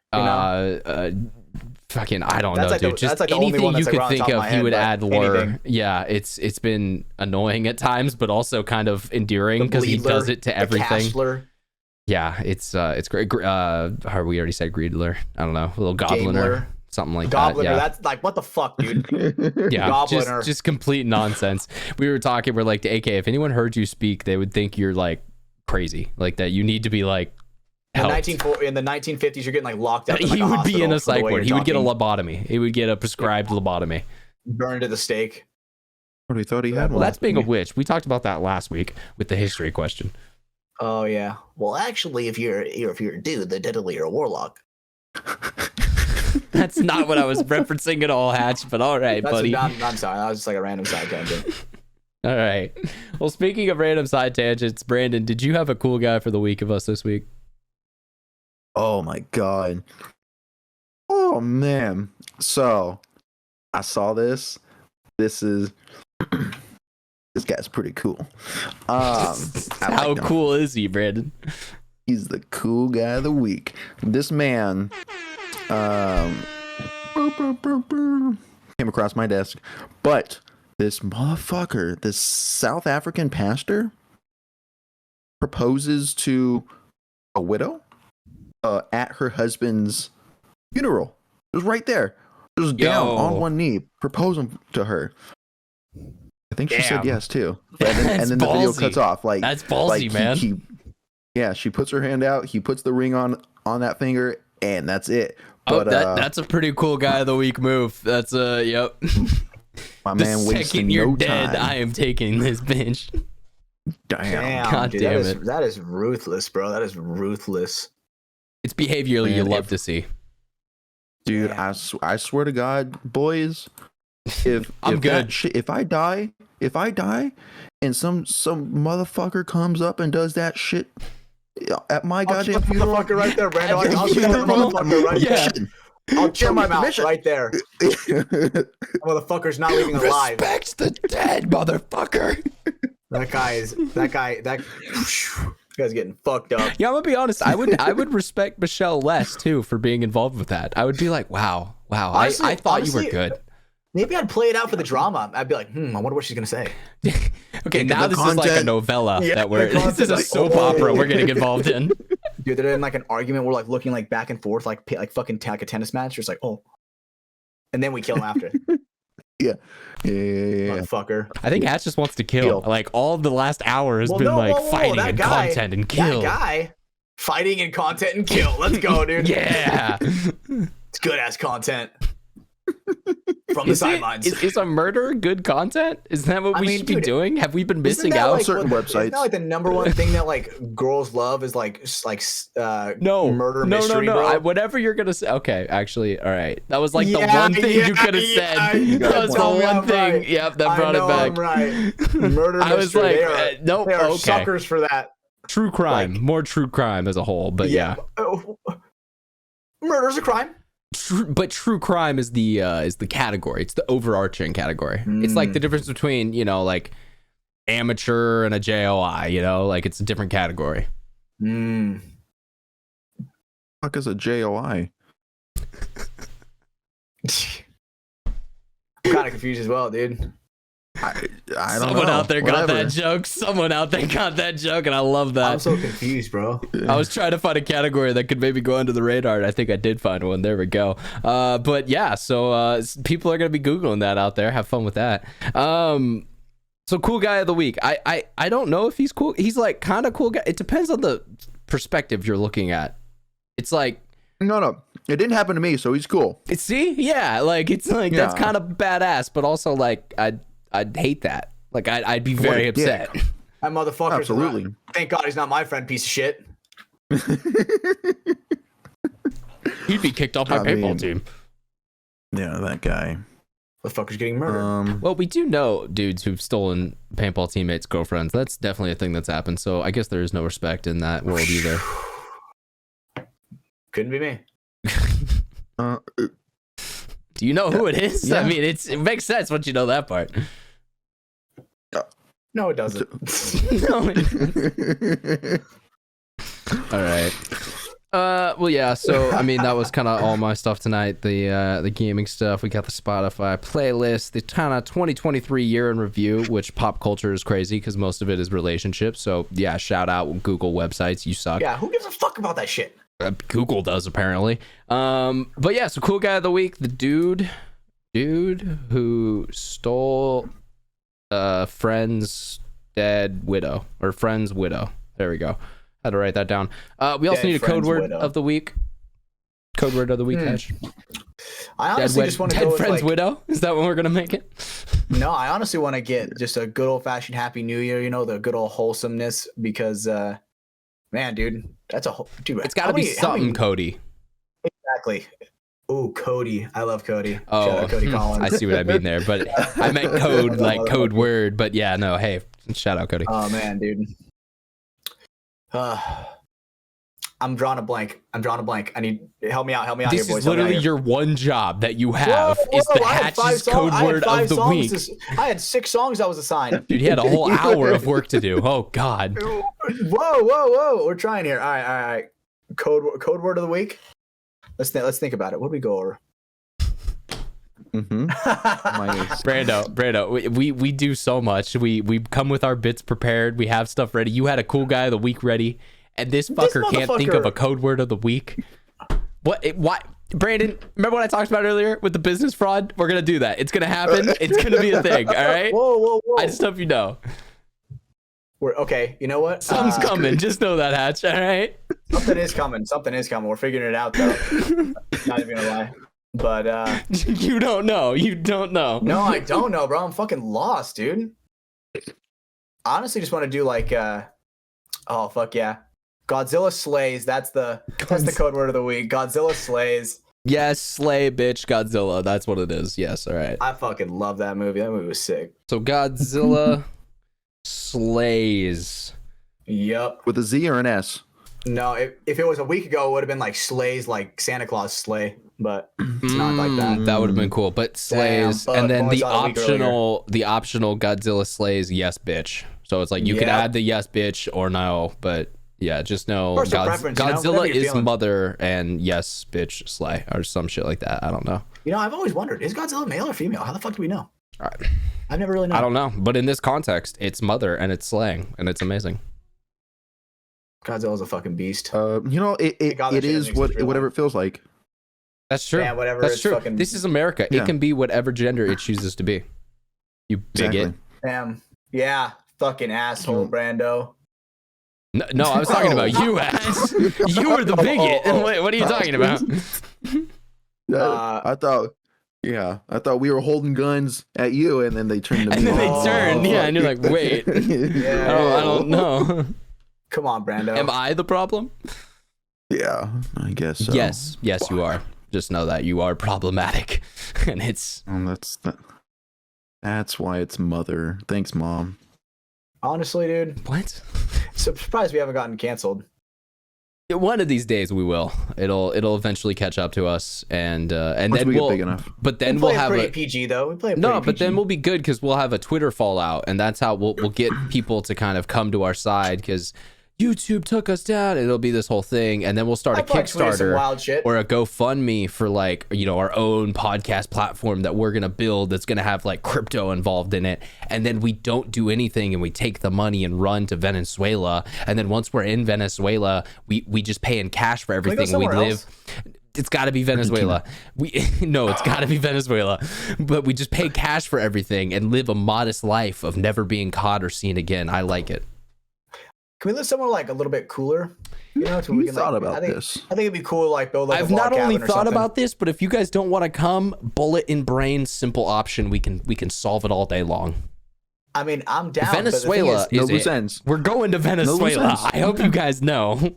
fucking, I don't know, dude. Just anything you could think of, he would add lure. Anything. Yeah, it's been annoying at times, but also kind of endearing because he does it to everything. Yeah, it's great. We already said Greedler. I don't know, a little Gobliner, something like that. Yeah. That's like, what the fuck, dude? Yeah, Gobliner. Just complete nonsense. We were talking, we're like, to AK, if anyone heard you speak, they would think you're like crazy, like that you need to be like helped. In the 1950s, you're getting like locked up. He would be in a psych ward. He would get a lobotomy. He would get a prescribed lobotomy. Burned at the stake. What, he thought he had one? Well, that's being a witch. We talked about that last week with the history question. Oh yeah. Well, actually, if you're a dude, then technically you're a warlock. That's not what I was referencing at all, Hatch. But all right, buddy. I'm sorry. That was just like a random side tangent. All right. Well, speaking of random side tangents, Brandon, did you have a cool guy for the week of us this week? Oh my god. Oh man. So I saw this. This is this guy's pretty cool. How cool is he, Brandon? He's the cool guy of the week. This man came across my desk, but this motherfucker, this South African pastor, proposes to a widow at her husband's funeral. It was right there. Just down on one knee, proposing to her. I think she said yes too. And then the video cuts off. Like, that's ballsy, man. She puts her hand out. He puts the ring on that finger, and that's it. But that's a pretty cool guy of the week move. That's yep. My man wasting no time. The second you're dead, I am taking this bench. Damn. God dude, damn it. That is ruthless, bro. That is ruthless. It's behavior you love to see. Dude, I swear to God, boys, if I die, and some motherfucker comes up and does that shit at my goddamn funeral, motherfucker right there, Brandon. I'll shoot that motherfucker right there. I'll choke him out right there. Motherfucker's not leaving alive. Respect the dead, motherfucker. That guy. You guys getting fucked up. Yeah, I'm gonna be honest. I would respect Michelle less too for being involved with that. I would be like, wow. Honestly, I thought you were good. Maybe I'd play it out for the drama. I'd be like, I wonder what she's gonna say. Okay, now this is like a novella that this is a soap opera we're getting involved in. Dude, they're in like an argument. We're like looking like back and forth, like fucking like a tennis match. Just like, and then we kill him after. Yeah. Motherfucker. I think Hatch just wants to kill. Like all the last hour has been fighting and content and kill. That guy, fighting and content and kill. Let's go, dude. Yeah. It's good ass content. From the sidelines. Is a murder good content? Is that what we should be doing? Have we been missing out? Like, certain websites. Isn't that like the number one thing that like girls love is like murder mystery, bro? Whatever you're gonna say. Okay, actually, all right. That was like the one thing you could have said. That was the one thing. Right. Yep, that brought it back. I'm right. Murder mystery. I was like, nope. They are suckers for that. True crime, more true crime as a whole, but yeah. Murder's a crime. But true crime is the category. It's the overarching category. It's like the difference between like amateur and a JOI. Like it's a different category. Fuck is a JOI? I'm kind of confused as well, dude. I don't know. Someone out there got that joke. Someone out there got that joke, and I love that. I'm so confused, bro. I was trying to find a category that could maybe go under the radar, and I think I did find one. There we go. But yeah, so people are gonna be Googling that out there. Have fun with that. So cool guy of the week. I don't know if he's cool. He's like kind of cool guy. It depends on the perspective you're looking at. It's like no. It didn't happen to me, so he's cool. See, yeah, like it's like that's kind of badass, but also like I'd hate that. Like I'd be very upset. That motherfucker. Absolutely. Thank God he's not my friend, piece of shit. He'd be kicked off my paintball team. Yeah, that guy. The fucker's getting murdered. Well, we do know dudes who've stolen paintball teammates' girlfriends. That's definitely a thing that's happened. So I guess there is no respect in that world either. Couldn't be me. Do you know who it is? Yeah. I mean, it makes sense once you know that part. No, it doesn't. No, it doesn't. All right. Well, yeah. So, I mean, that was kind of all my stuff tonight. The gaming stuff. We got the Spotify playlist. The kind of 2023 year in review, which pop culture is crazy because most of it is relationships. So, yeah. Shout out Google websites. You suck. Yeah. Who gives a fuck about that shit? Google does apparently. But yeah. So, cool guy of the week. The dude who stole friend's dead widow or friend's widow. There we go. Had to write that down. We also need a code word of the week. Code word of the week, Ash. I honestly just want to go with friend's widow. Is that what we're gonna make it? No, I honestly want to get just a good old fashioned Happy New Year. You know, the good old wholesomeness because, man, dude, that's a dude. It's got to be something, Cody. Exactly. Ooh, Cody. I love Cody. Oh, shout out Cody Collins. I see what I mean there, but I meant code like code word. But yeah, no, hey, shout out Cody. Oh man, dude. I'm drawing a blank. I need help me out This here, boys. Is literally your one job that you have is the Hatch's code word of the week. I had 6 songs I was assigned. Dude, he had a whole hour of work to do. Oh God. Whoa. We're trying here. All right. Code word of the week. Let's think about it. What do we go over? Brando, we do so much. We come with our bits prepared. We have stuff ready. You had a cool guy of the week ready, and this fucker can't think of a code word of the week. Why, Brandon? Remember what I talked about earlier with the business fraud? We're gonna do that. It's gonna happen. It's gonna be a thing. All right. Whoa. I just hope you know. We're okay. You know what? Something's coming. Just know that, Hatch. All right. Something is coming. We're figuring it out though. Not even gonna lie. But you don't know. No, I don't know, bro. I'm fucking lost, dude. Honestly, just want to do like oh fuck yeah. Godzilla slays. That's the code word of the week. Godzilla slays. Yes, slay bitch Godzilla. That's what it is. Yes, all right. I fucking love that movie. That movie was sick. So Godzilla slays. Yep. With a Z or an S? No, if it was a week ago, it would have been like slays, like Santa Claus slay, but it's not like that. That would have been cool, but slays, and then the optional Godzilla slays yes bitch. So it's like you could add the yes bitch or no, but Yeah, just know Personal preference, you know, Godzilla whatever you're is feeling. mother and yes, bitch, slay or some shit like that. I don't know. You know, I've always wondered, is Godzilla male or female? How the fuck do we know? All right. I've never really known. I don't know, but in this context, it's mother and it's slaying and it's amazing. Godzilla's a fucking beast. You know, it God, that shit is doesn't exist in real whatever life. it feels like. That's true. Yeah, whatever. That's it's true. Fucking, This is America. Yeah. It can be whatever gender it chooses to be. You bigot. Exactly. damn. Yeah, fucking asshole, Brando. No, I was talking about you, ass. You were the bigot. What are you talking about? I thought we were holding guns at you, and then they turned to me. And then they Oh. turned, yeah, and you're like, wait, Yeah. I don't know. Come on, Brando. Am I the problem? Yeah, I guess so. Yes, you are. Just know that you are problematic, and it's That's why it's mother. Thanks, Mom. Honestly, dude, what? surprised we haven't gotten canceled. One of these days we will. It'll eventually catch up to us, and Once then we get we'll. big enough. But then We we'll play it have pretty a. PG though. We play it No, pretty but then PG. we'll be good because we'll have a Twitter fallout, and that's how we'll get people to kind of come to our side because YouTube took us down. It'll be this whole thing, and then we'll start a I probably tweeted some Kickstarter wild shit. or a GoFundMe for like our own podcast platform that we're gonna build that's gonna have like crypto involved in it, and then we don't do anything and we take the money and run to Venezuela, and then once we're in Venezuela, we just pay in cash for Can we go everything and we somewhere live. else? It's got to be Venezuela. No, it's got to be Venezuela. But we just pay cash for everything and live a modest life of never being caught or seen again. I like it. Can we live somewhere like a little bit cooler? You know, to You thought about this. I think it'd be cool, like build like I've a not log only cabin or thought something. about this, but if you guys don't want to come, bullet in brain, simple option. We can solve it all day long. I mean, I'm down. Venezuela But the thing is No loose it. ends. We're going to Venezuela. ends. I hope you guys know.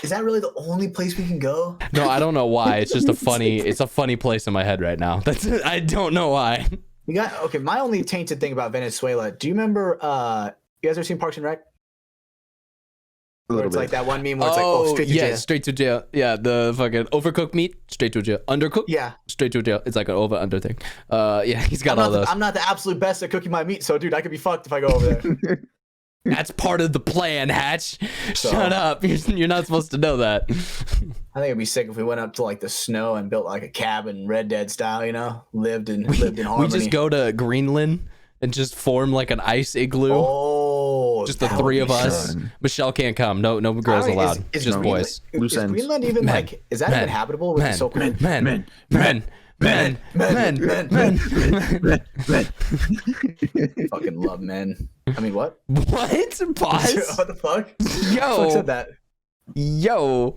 is that really the only place we can go? No, I don't know why. It's just it's a funny place in my head right now. I don't know why. We got okay. My only tainted thing about Venezuela. Do you remember? You guys ever seen Parks and Rec? A Where little it's bit. like that one meme where it's like, oh, straight to jail. Straight to jail. Yeah, the fucking overcooked meat, straight to jail. Undercooked, Yeah. straight to jail. It's like an over under thing. Yeah, he's got all those. I'm not the absolute best at cooking my meat, so dude, I could be fucked if I go over there. That's part of the plan, Hatch. So- Shut up. You're not supposed to know that. I think it'd be sick if we went up to like the snow and built like a cabin, Red Dead style, you know, lived in harmony. We just go to Greenland and just form like an ice igloo. Oh, Just the that would three be of us. fun. Michelle can't come. No girls I mean, allowed. is Just Greenland- boys. Loose Is ends. Greenland even Men. like? Is that Men. even habitable? With Men. the so cold? Men. Fucking love men. I mean, what? What? Pause. what the fuck? Who Yo. said that? Yo.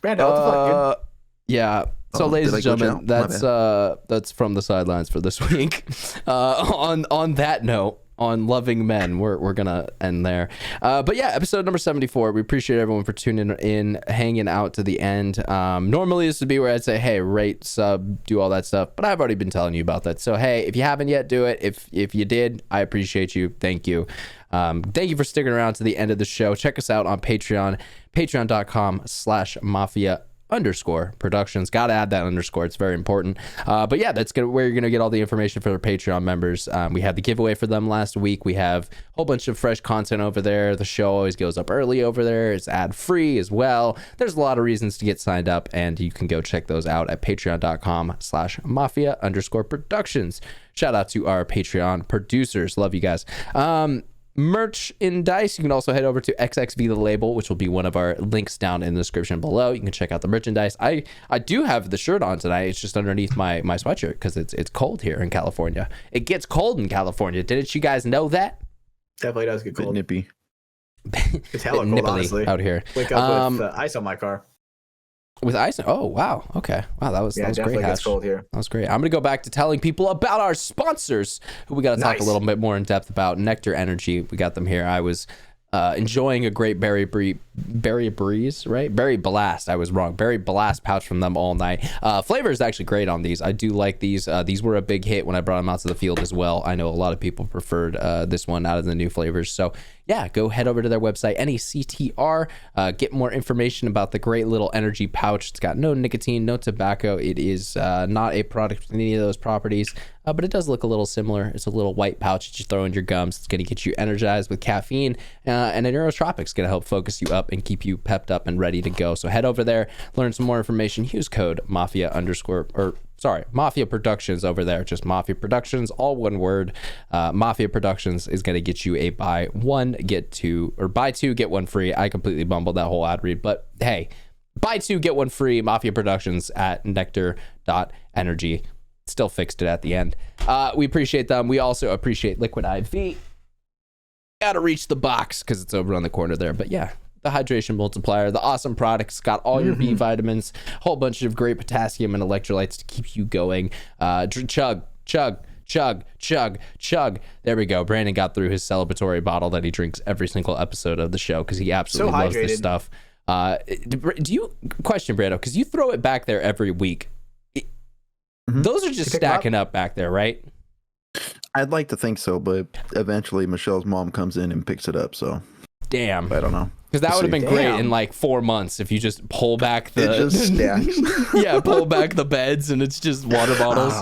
Brando, what the fuck, dude? Yeah. So, Oh, ladies did and I glitch gentlemen, out? My that's from the sidelines for this week. On that note, on loving men, we're gonna end there. But yeah, episode number 74. We appreciate everyone for tuning in, hanging out to the end. Normally this would be where I'd say, hey, rate, sub, do all that stuff, but I've already been telling you about that. So hey, if you haven't yet, do it. If you did, I appreciate you. Thank you. Thank you for sticking around to the end of the show. Check us out on Patreon, patreon.com/Mafia_Productions. Gotta add that underscore. It's very important. But yeah, that's where you're gonna get all the information for the Patreon members. We had the giveaway for them last week. We have a whole bunch of fresh content over there. The show always goes up early over there. It's ad free as well. There's a lot of reasons to get signed up, and you can go check those out at patreon.com/Mafia_Productions. Shout out to our Patreon producers. Love you guys. Merchandise, you can also head over to XXV the label, which will be one of our links down in the description below. You can check out the merchandise. I do have the shirt on tonight. It's just underneath my sweatshirt because it's cold here in California. It gets cold in California. Didn't you guys know that? Definitely does get Bit cold. nippy. It's hella Nipply cold, honestly. out here. Wake up with ice on my car. With ice. Oh wow. Okay. Wow, that was Yeah, it great. definitely gets Hatch. cold here. That was great. I'm gonna go back to telling people about our sponsors, who we got to talk a Nice. little bit more in depth about. NECTR Energy. We got them here. I was enjoying a great berry breeze, right? Berry blast. I was wrong. Berry blast pouch from them all night. Flavor is actually great on these. I do like these. These were a big hit when I brought them out to the field as well. I know a lot of people preferred this one out of the new flavors. So yeah, go head over to their website, NECTR. Get more information about the great little energy pouch. It's got no nicotine, no tobacco. It is not a product with any of those properties. but it does look a little similar. It's a little white pouch that you throw in your gums. It's going to get you energized with caffeine, and a neurotropic is going to help focus you up and keep you pepped up and ready to go. So head over there, learn some more information. Use code Mafia Productions over there. Just Mafia Productions, all one word. Mafia Productions is going to get you a buy two, get one free. I completely bumbled that whole ad read, but hey, buy two, get one free. Mafia Productions at NECTR.energy. Still fixed it at the end. We appreciate them. We also appreciate Liquid IV. Gotta reach the box because it's over on the corner there. But yeah, the hydration multiplier, the awesome products, got all your B vitamins, a whole bunch of great potassium and electrolytes to keep you going. Chug. There we go. Brandon got through his celebratory bottle that he drinks every single episode of the show because he absolutely loves this stuff. Do you question, Brando? Because you throw it back there every week. Those are just stacking up back there, right? I'd like to think so, but eventually Michelle's mom comes in and picks it up. So damn, I don't know. Because that would have been great in like 4 months if you just pull back the. It just stacks. Yeah, pull back the beds and it's just water bottles.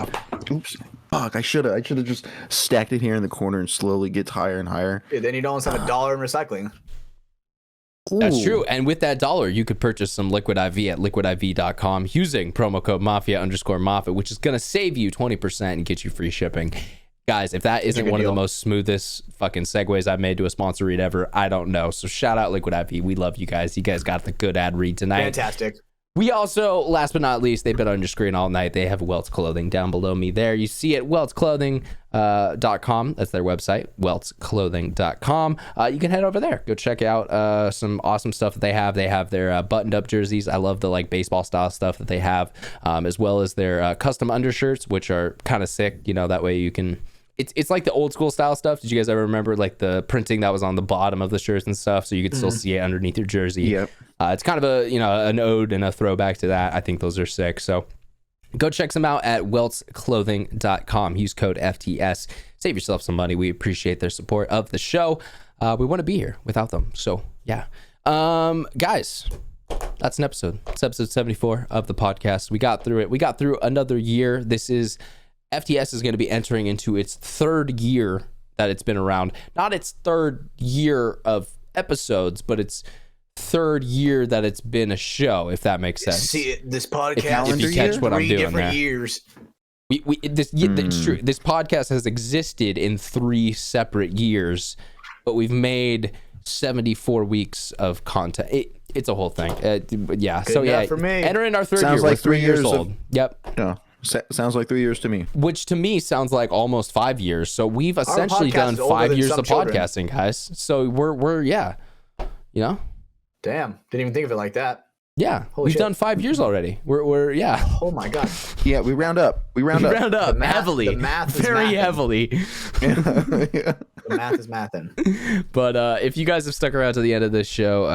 Oops. Fuck, I should have just stacked it here in the corner and slowly gets higher and higher. Dude, then you'd almost have $1 in recycling. That's Ooh. true. And with that $1, you could purchase some Liquid IV at liquidiv.com using promo code Mafia_Mafia, which is going to save you 20% and get you free shipping. Guys, if that isn't one of the most smoothest fucking segues I've made to a sponsor read ever, I don't know. So shout out Liquid IV. We love you guys. You guys got the good ad read tonight. Fantastic. We also, last but not least, they've been on your screen all night. They have Welts Clothing down below me there. You see it, weltsclothing.com. That's their website, weltsclothing.com. You can head over there. Go check out some awesome stuff that they have. They have their buttoned up jerseys. I love the like baseball style stuff that they have, as well as their custom undershirts, which are kind of sick. You know, that way you can... It's like the old school style stuff. Did you guys ever remember like the printing that was on the bottom of the shirts and stuff, so you could still see it underneath your jersey? Yep. It's kind of a an ode and a throwback to that. I think those are sick. So go check them out at weltsclothing.com. Use code FTS. Save yourself some money. We appreciate their support of the show. We want to be here without them. So yeah, guys, that's an episode. It's episode 74 of the podcast. We got through it. We got through another year. FTS is going to be entering into its third year that it's been around. Not its third year of episodes, but its third year that it's been a show, if that makes sense. See, this podcast, if you catch what I'm doing there. Years. It's true. This podcast has existed in 3 separate years, but we've made 74 weeks of content. It's a whole thing. Yeah. Good so yeah, for me. Entering our third Sounds year. like We're 3 years old. Yep. Yeah. Sounds like 3 years to me. Which to me sounds like almost 5 years. So we've essentially podcast done is older 5 than years some of children. podcasting, guys. So we're yeah, Damn, didn't even think of it like that. yeah. Holy We've shit. done 5 years already. We're yeah. Oh my god. Yeah, we round up. We round up math- heavily, the math is very mathing. heavily. Yeah. The math is mathin'. But if you guys have stuck around to the end of this show,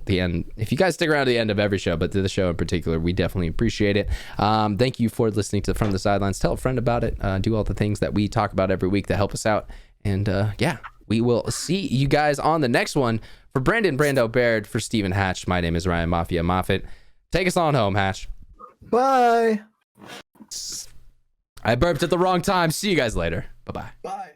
the end. If you guys stick around to the end of every show, but to the show in particular, we definitely appreciate it. Thank you for listening to From the Sidelines. Tell a friend about it. Do all the things that we talk about every week that help us out. And yeah, we will see you guys on the next one. For Brando Baird, for Stephen Hatch, my name is Ryan Mafia Moffat. Take us on home, Hatch. Bye. I burped at the wrong time. See you guys later. Bye-bye. Bye.